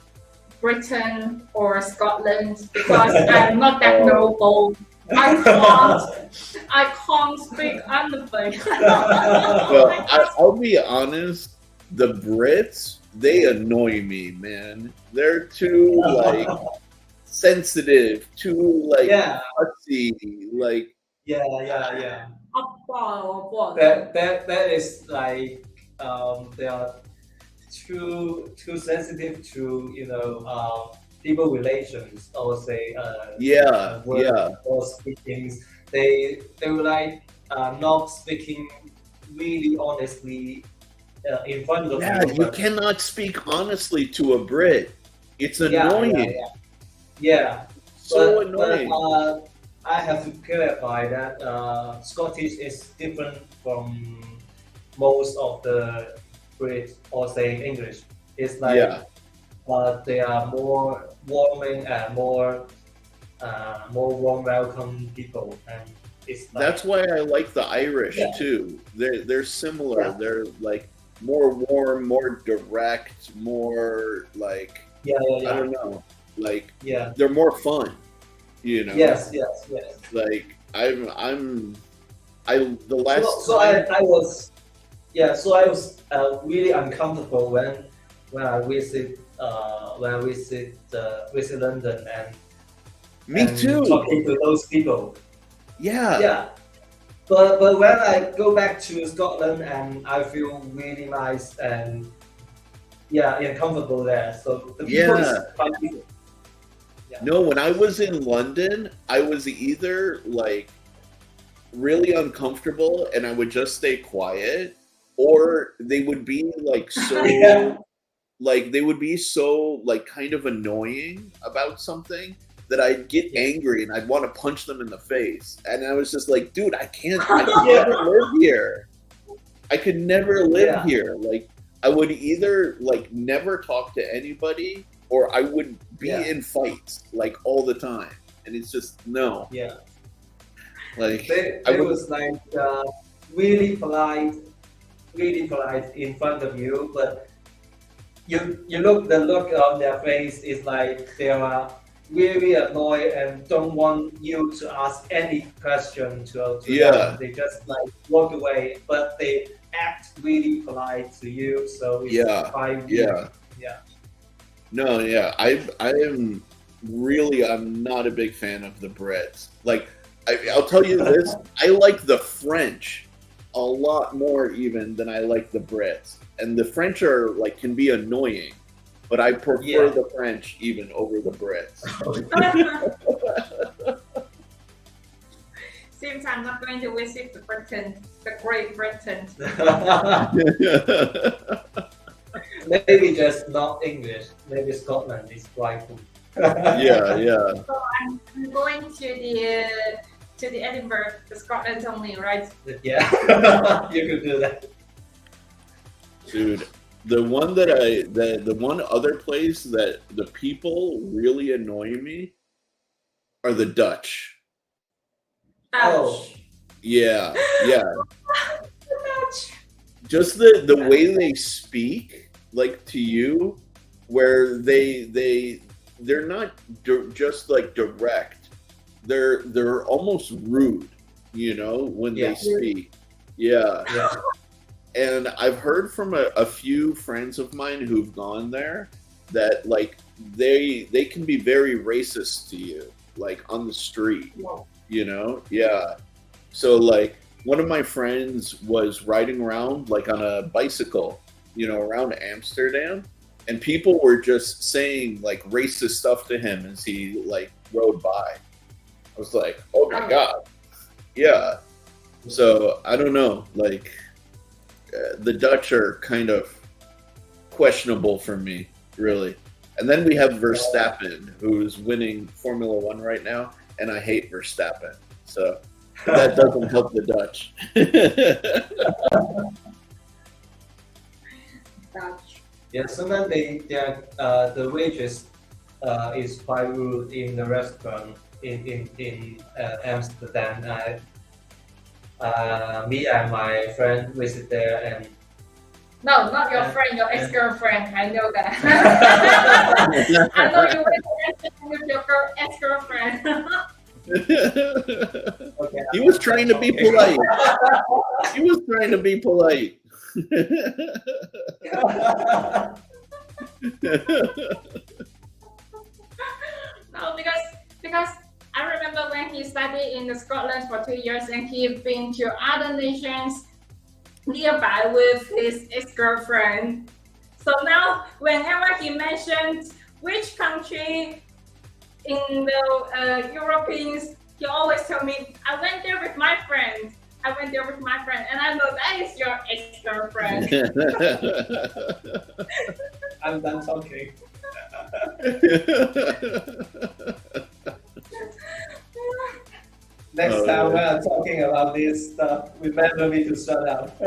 Britain or Scotland because I'm not that noble. I can't speak anything. Well, I'll be honest. The Brits, they annoy me, man. They're too like sensitive, too like Yeah. fussy, like Yeah. What? That is like they are too sensitive to people relations or say yeah, word yeah. or speakings. They were like not speaking really honestly in front of Yeah, you. you but- cannot speak honestly to a Brit. It's Yeah, annoying. Yeah. So But, annoying. I have to clarify that Scottish is different from most of the British or say English. It's like Yeah. they are more warming and more warm welcome people, and it's like, That's why I like the Irish Yeah. too. They're similar. Yeah. They're like more warm, more direct, more like yeah. I don't know. Like Yeah. they're more fun. You know. Yes. Like the last So time. I was really uncomfortable when I visit London and Me and too. talking to those people. Yeah. Yeah. But when I go back to Scotland and I feel really nice and comfortable there. So the people is Yeah. quite different. No, when I was in London, I was either like really uncomfortable and I would just stay quiet, or they would be like so Yeah. like they would be so like kind of annoying about something that I'd get angry and I'd want to punch them in the face. And I was just like, dude, I could never live here. I could never live Yeah. here. Like I would either like never talk to anybody or I would be Yeah. in fights like all the time. And it's just no. Yeah. Like They I would, was like really polite in front of you, but the look on their face is like they are really annoyed and don't want you to ask any question to Yeah. them. They just like walk away, but they act really polite to you. So it's Yeah. quite yeah. Yeah. No, yeah. I'm not a big fan of the Brits. Like I'll tell you this, I like the French a lot more even than I like the Brits. And the French are like can be annoying, but I prefer the French even over the Brits. Seems I'm not going to visit the Britain, the Great Britain. Maybe just not English. Maybe Scotland is quite cool. yeah. So I'm going to the Edinburgh, the Scotland only, right? Yeah, you could do that. Dude, the one other place that the people really annoy me are the Dutch. Oh. Yeah. Ouch. Just the way they speak like to you, where they're not just like direct. They're almost rude, when they speak. Yeah. And I've heard from a few friends of mine who've gone there that like they can be very racist to you, like on the street. Whoa. Yeah. So like one of my friends was riding around like on a bicycle, around Amsterdam, and people were just saying like racist stuff to him as he like rode by. I was like, oh my God. Yeah. So I don't know, like the Dutch are kind of questionable for me, really. And then we have Verstappen, who's winning Formula One right now, and I hate Verstappen. So that doesn't help the Dutch. Dutch. Yeah, sometimes the wages is quite rude in the restaurant in Amsterdam. Me and my friend visit there, and No, not your friend, your ex-girlfriend. I know that. I know you went to Amsterdam with your ex-girlfriend. Okay. He was trying to be polite. He was trying to be polite. No, because I remember when he studied in Scotland for 2 years and he been to other nations nearby with his ex-girlfriend. So now, whenever he mentions which country in the Europeans, he always tell me, "I went there with my friend. I went there with my friend," and I know that is your ex-girlfriend. I'm done talking. Next time when I'm talking about this stuff, remember me to shut up.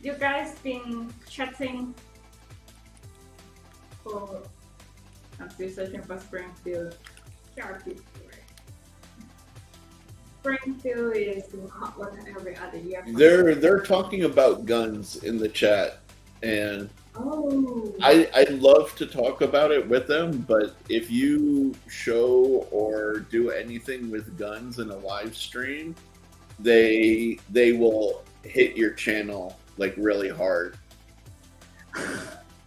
You guys been chatting for, I'm still searching for Springfield. Springfield is hotter than every other year. They're talking about guns in the chat, and Oh. I'd love to talk about it with them, but if you show or do anything with guns in a live stream, they will hit your channel like really hard.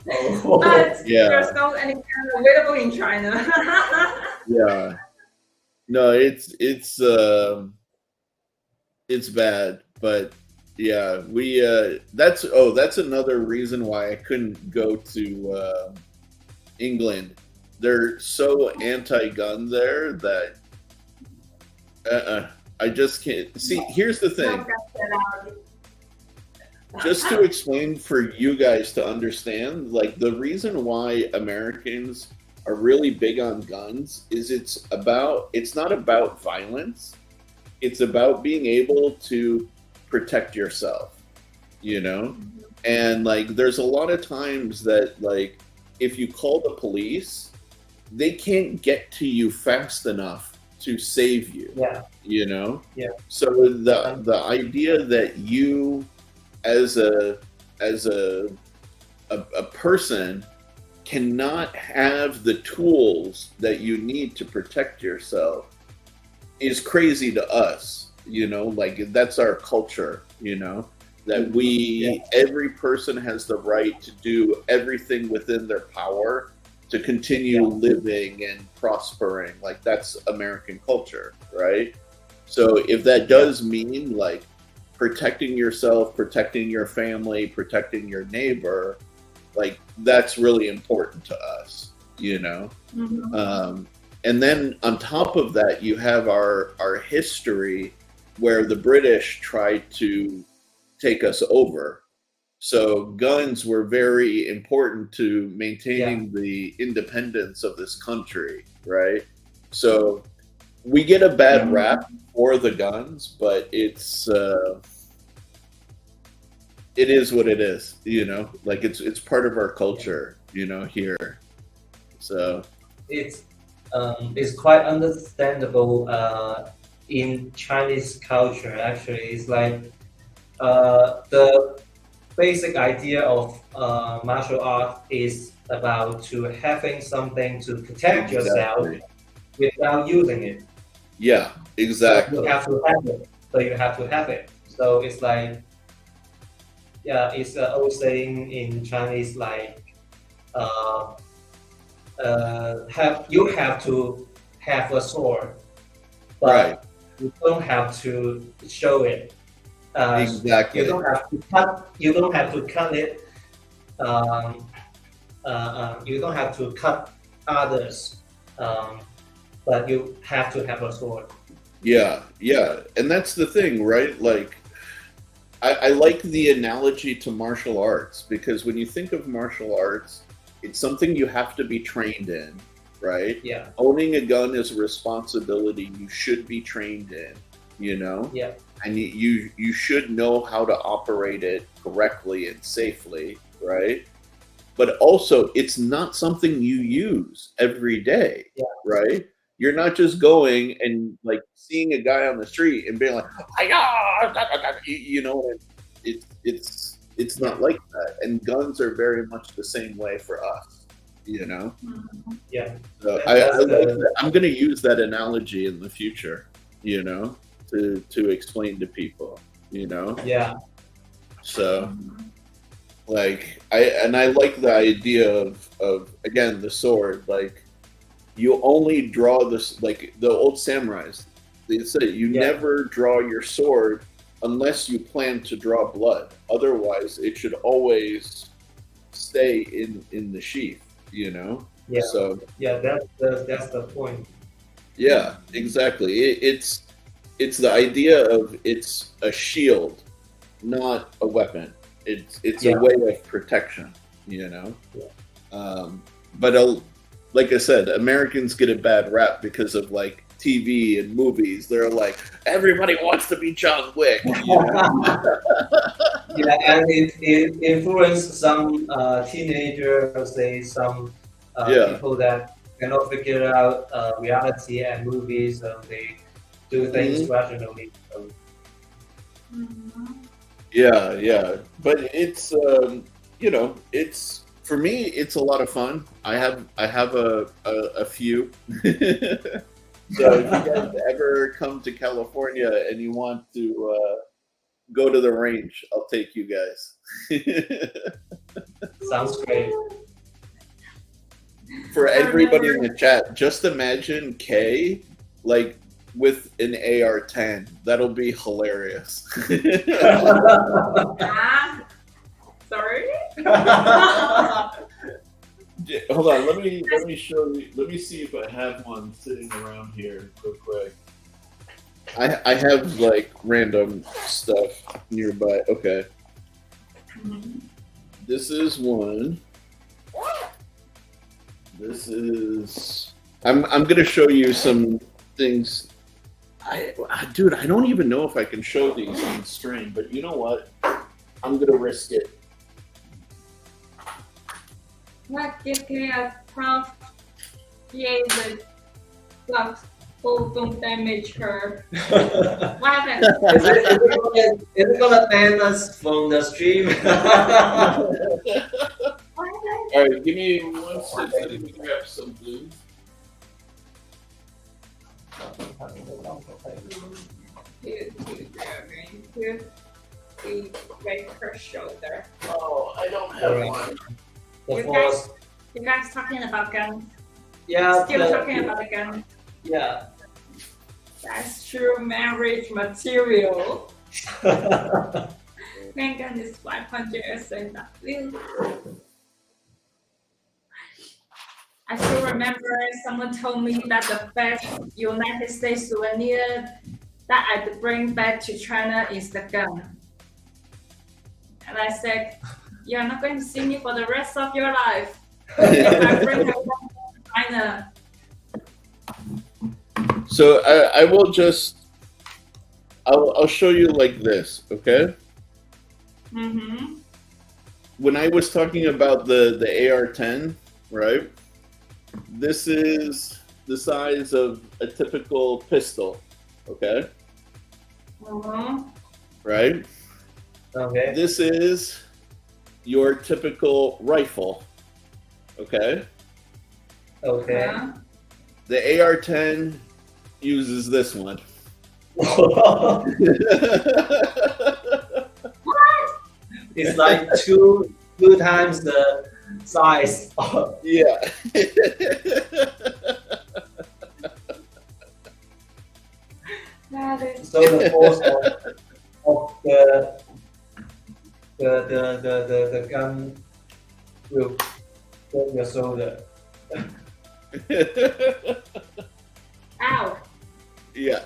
But Yeah. there's no any kind available in China. Yeah. No, it's bad, but yeah, we that's another reason why I couldn't go to England. They're so anti-gun there that I just can't see. Here's the thing. Just to explain for you guys to understand, like the reason why Americans are really big on guns is it's not about violence. It's about being able to protect yourself, you know? And like there's a lot of times that like if you call the police, they can't get to you fast enough to save you. Yeah. You know? Yeah. So the idea that you as a person cannot have the tools that you need to protect yourself is crazy to us, you know, like that's our culture, you know, that every person has the right to do everything within their power to continue living and prospering. Like that's American culture, right? So if that does mean like protecting yourself, protecting your family, protecting your neighbor, like that's really important to us, you know? And then on top of that, you have our history where the British tried to take us over. So guns were very important to maintaining the independence of this country, right? So we get a bad rap for the guns, but it is what it is, you know, like it's part of our culture, you know, here. So it's quite understandable in Chinese culture. Actually, it's like the basic idea of martial art is about to having something to protect yourself without using it. Yeah, exactly. So you have to have it. So it's like, yeah, it's an old saying in Chinese, like you have to have a sword, but you don't have to show it. Exactly. You don't have to cut. You don't have to cut it. You don't have to cut others, but you have to have a sword. Yeah, and that's the thing, right? Like, I like the analogy to martial arts because when you think of martial arts, it's something you have to be trained in, right? Yeah. Owning a gun is a responsibility you should be trained in, you know? Yeah. And you should know how to operate it correctly and safely, right? But also, it's not something you use every day, right? You're not just going and like seeing a guy on the street and being like, you know, it's not like that. And guns are very much the same way for us, you know. Yeah. So I'm going to use that analogy in the future, you know, to explain to people, you know. Yeah. So, like, I like the idea of again the sword. Like, you only draw this, like the old samurais. They say you never draw your sword unless you plan to draw blood. Otherwise, it should always stay in the sheath. You know. Yeah. So yeah, that's the point. Yeah, exactly. It's the idea of it's a shield, not a weapon. It's a way of protection, you know. Yeah. But like I said, Americans get a bad rap because of like TV and movies. They're like, everybody wants to be John Wick. You know? Yeah, and it influenced some teenagers, say some people that cannot figure out reality and movies, so they do things rationally. So. Yeah, but it's you know, it's for me, it's a lot of fun. I have a few. So if you guys ever come to California and you want to go to the range, I'll take you guys. Sounds great. For everybody in the chat, just imagine Kay like with an AR-10. That'll be hilarious. Sorry. Hold on, let me show you. Let me see if I have one sitting around here real quick. I have like random stuff nearby. Okay. This is one. This is. I'm gonna show you some things. Dude, I don't even know if I can show these on stream, but you know what? I'm gonna risk it. What give me a prompt? Yay, the blocks don't damage her. What happened? Is it gonna ban us from the stream? All right, give me 1 second. Let me grab some glue. Break her shoulder. Oh, I don't have one. You guys talking about guns? Yeah. Still talking about the gun? Yeah. That's true marriage material. Mangan is 500 SNW. I still remember someone told me that the best United States souvenir that I could bring back to China is the gun. And I said, you're not going to see me for the rest of your life if I bring the gun to China. So I will just, I'll show you like this, okay? Mm-hmm. When I was talking about the AR-10, right? This is the size of a typical pistol, okay? Uh-huh. Right? Okay. This is your typical rifle, okay? Okay. Uh-huh. The AR-10 uses this one. What? It's like two times the size. Yeah. That is So the force of the gun will hit your shoulder. ow. Yeah.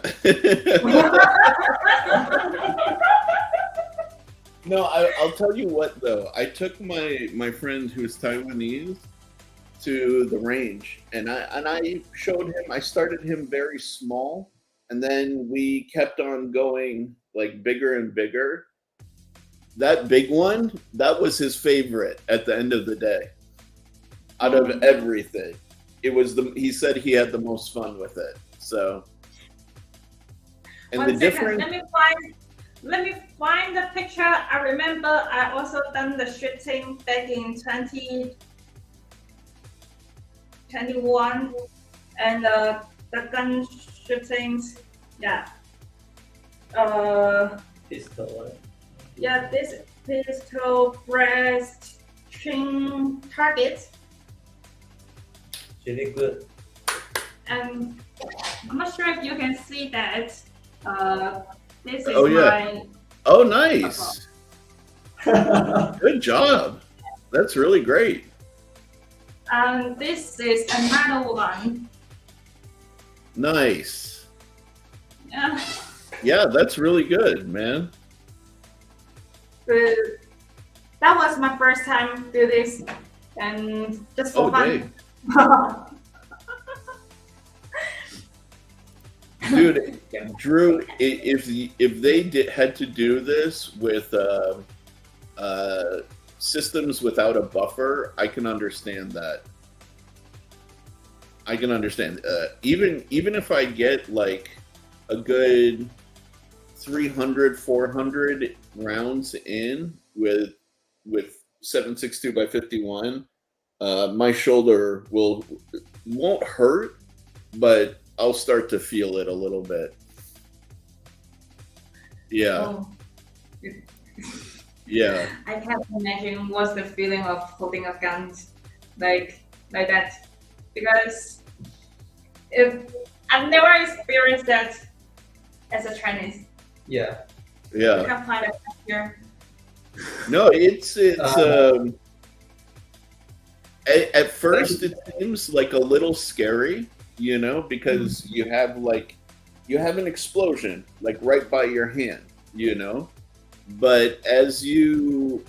No, I'll tell you what though. I took my friend who's Taiwanese to the range, and I showed him. I started him very small, and then we kept on going like bigger and bigger. That big one, that was his favorite at the end of the day. Out of everything, he said he had the most fun with it. So, and One the second, different. let me find the picture. I remember I also done the shooting back in 2021, and the gun shootings. Yeah. Pistol. Yeah, this pistol breast string target, Really good. and I'm not sure if you can see that. This is Oh, yeah. my. Oh, nice. Good job. That's really great. And this is another one. Nice. Yeah. Yeah, that's really good, man. That was my first time do this, and just for Oh, fun. Dude, Drew, if they had to do this with systems without a buffer, I can understand that. I can understand. Even if I get like a good 300, 400 rounds in with 7.62 by 51, my shoulder won't hurt, but I'll start to feel it a little bit. Yeah. Oh. Yeah. I can't imagine what's the feeling of holding a gun like that, because if I've never experienced that as a Chinese. Yeah. Yeah. I can't find it here. No, it's at first it seems like a little scary, you know, because you have an explosion like right by your hand, you know. But as you,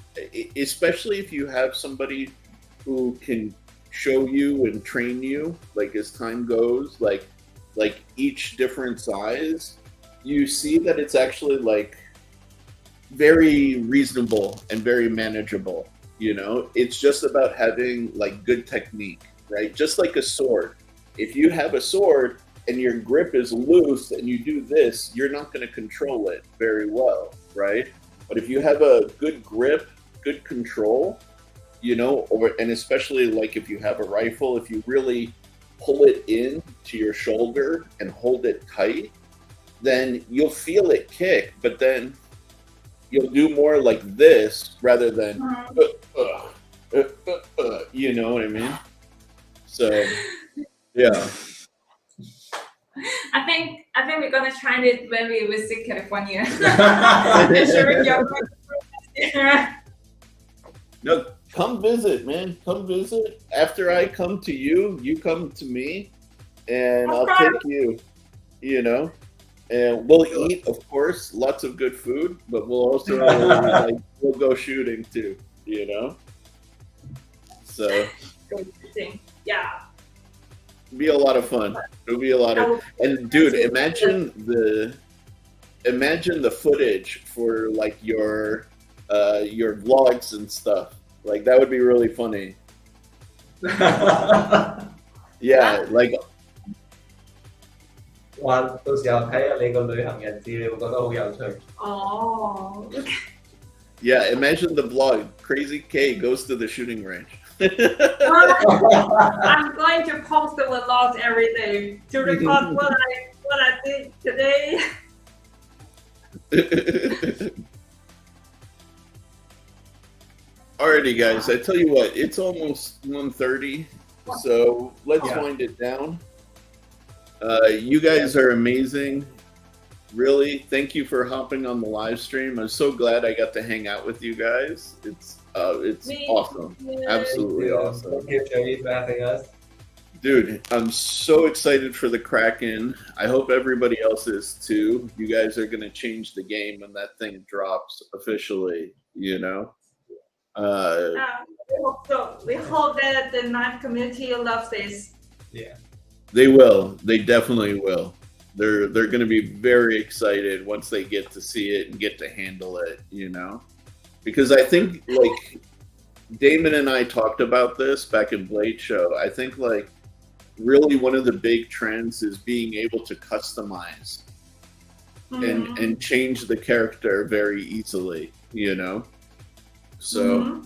especially if you have somebody who can show you and train you, like as time goes, like each different size, you see that it's actually like very reasonable and very manageable. You know, it's just about having like good technique, right? Just like a sword. If you have a sword and your grip is loose and you do this, you're not going to control it very well, right? But if you have a good grip, good control, you know, and especially like if you have a rifle, if you really pull it in to your shoulder and hold it tight, then you'll feel it kick, but then you'll do more like this rather than, you know what I mean? So, yeah. I think we're gonna try it when we visit California. No, come visit, man. Come visit. After I come to you, you come to me, and I'll take you. You know, and we'll eat, of course, lots of good food, but we'll also we'll go shooting too. You know, so yeah. Be a lot of fun. It'll be a lot of, and dude, imagine the footage for like your vlogs and stuff. Like that would be really funny. Yeah, like 哇！到時候睇下你個旅行日誌，你會覺得好有趣。Oh. yeah, imagine the vlog. Crazy K goes to the shooting range. I'm going to post the vlogs every day to record what I did today. Alrighty, guys. I tell you what, it's almost 1:30, so let's wind it down. You guys are amazing. Really, thank you for hopping on the live stream. I'm so glad I got to hang out with you guys. It's awesome. Absolutely awesome. Thank you, Joey, for having us. Dude, I'm so excited for the Kraken. I hope everybody else is too. You guys are going to change the game when that thing drops officially, you know? We hope so. We hope that the knife community loves this. Yeah. They will. They definitely will. They're going to be very excited once they get to see it and get to handle it, you know? Because I think, like, Damon and I talked about this back in Blade Show. I think, like, really one of the big trends is being able to customize and change the character very easily, you know? So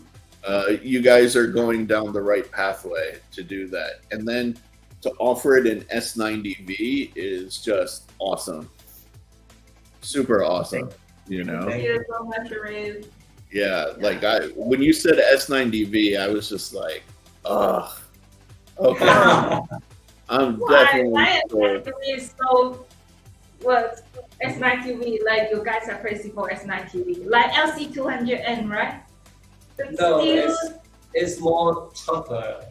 you guys are going down the right pathway to do that. And then to offer it in S90V is just awesome. Super awesome, you know? Thank you so much, Ray. Yeah, like when you said S90V, I was just like, ugh. Okay. I'm definitely S9TV so what S9TV, like you guys are crazy for S9TV. Like LC200N, right? But No, still it's more tougher.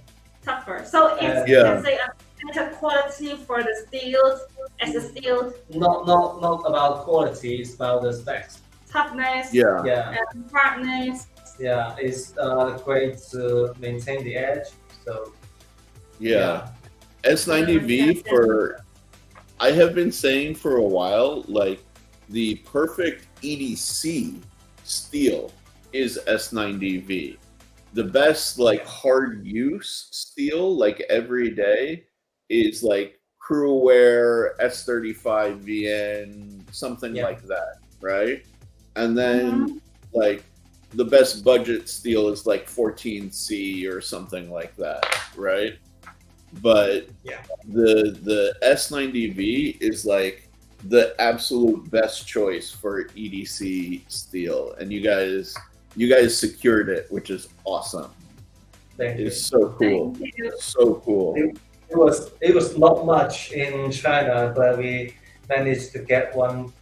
tougher. So it's you can say a better quality for the steel as a steel. Not about quality, it's about the specs. Toughness, Yeah. and hardness. Yeah, it's great to maintain the edge. So S90V for I have been saying for a while, like the perfect EDC steel is S90V. The best like hard use steel, like every day, is like crew wear S35 VN, something like that, right? And then like the best budget steel is like 14C or something like that, right? But the S90V is like the absolute best choice for EDC steel, and you guys secured it, which is awesome. It's so cool. So cool. It was not much in China, but we managed to get one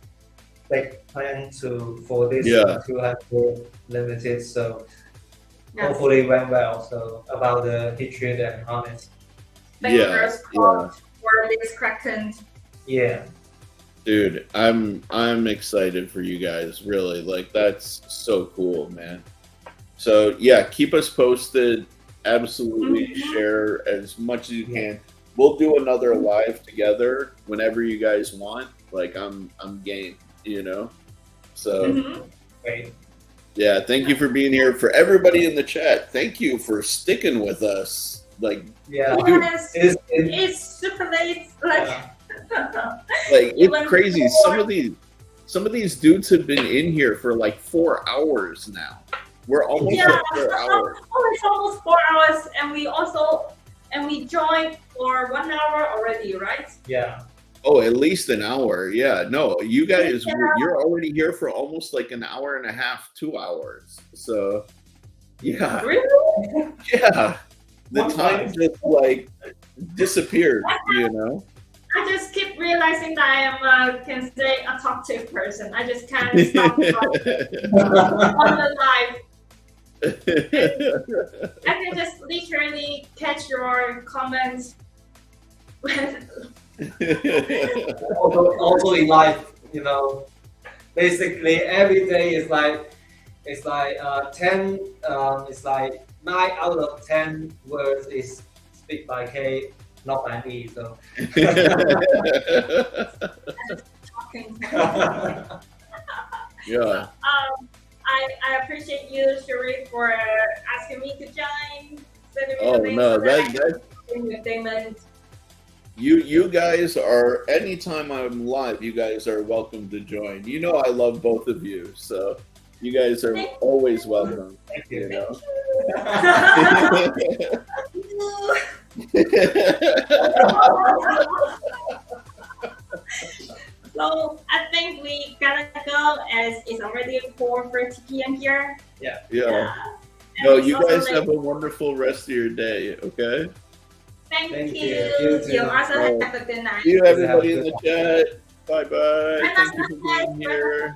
big plan for this 200 limited. So hopefully it went well. So about the heat treat and harness. Fingers crossed for this Kraken. Yeah. Dude, I'm excited for you guys, really. Like that's so cool, man. So yeah, keep us posted. Absolutely share as much as you can. We'll do another live together whenever you guys want. Like I'm game, you know? So Great. yeah, thank you for being here. For everybody in the chat, thank you for sticking with us. Like dude, it's super late. Like like it's crazy. Some of these dudes have been in here for like 4 hours now. We're almost at 4 hours. Oh, it's almost 4 hours, and we joined for 1 hour already, right? Yeah. Oh, at least an hour. Yeah. No, you guys, you're already here for almost like an hour and a half, 2 hours. So, yeah. Really? Yeah. The time just like disappeared, you know? I just keep realizing that I am, can say, a talkative person. I just can't stop talking on the live. I can just literally catch your comments. also in life, you know, basically every day is like 10. It's like 9 out of 10 words is speak by K, not by me. So. Yeah. I appreciate you, Sharif, for asking me to join. Oh no, that you guys are, anytime I'm live, you guys are welcome to join. You know I love both of you, so you guys are always welcome. Thank you. You know? So I think we gotta go as it's already 4:30 p.m. here. Yeah. No, you guys have a wonderful rest of your day, okay? Thank you. You too. You also have a good night. See you everybody in the chat. Bye-bye. Thank you for being here.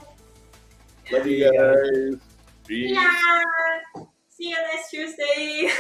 Love you guys. Peace. Yeah. See you next Tuesday.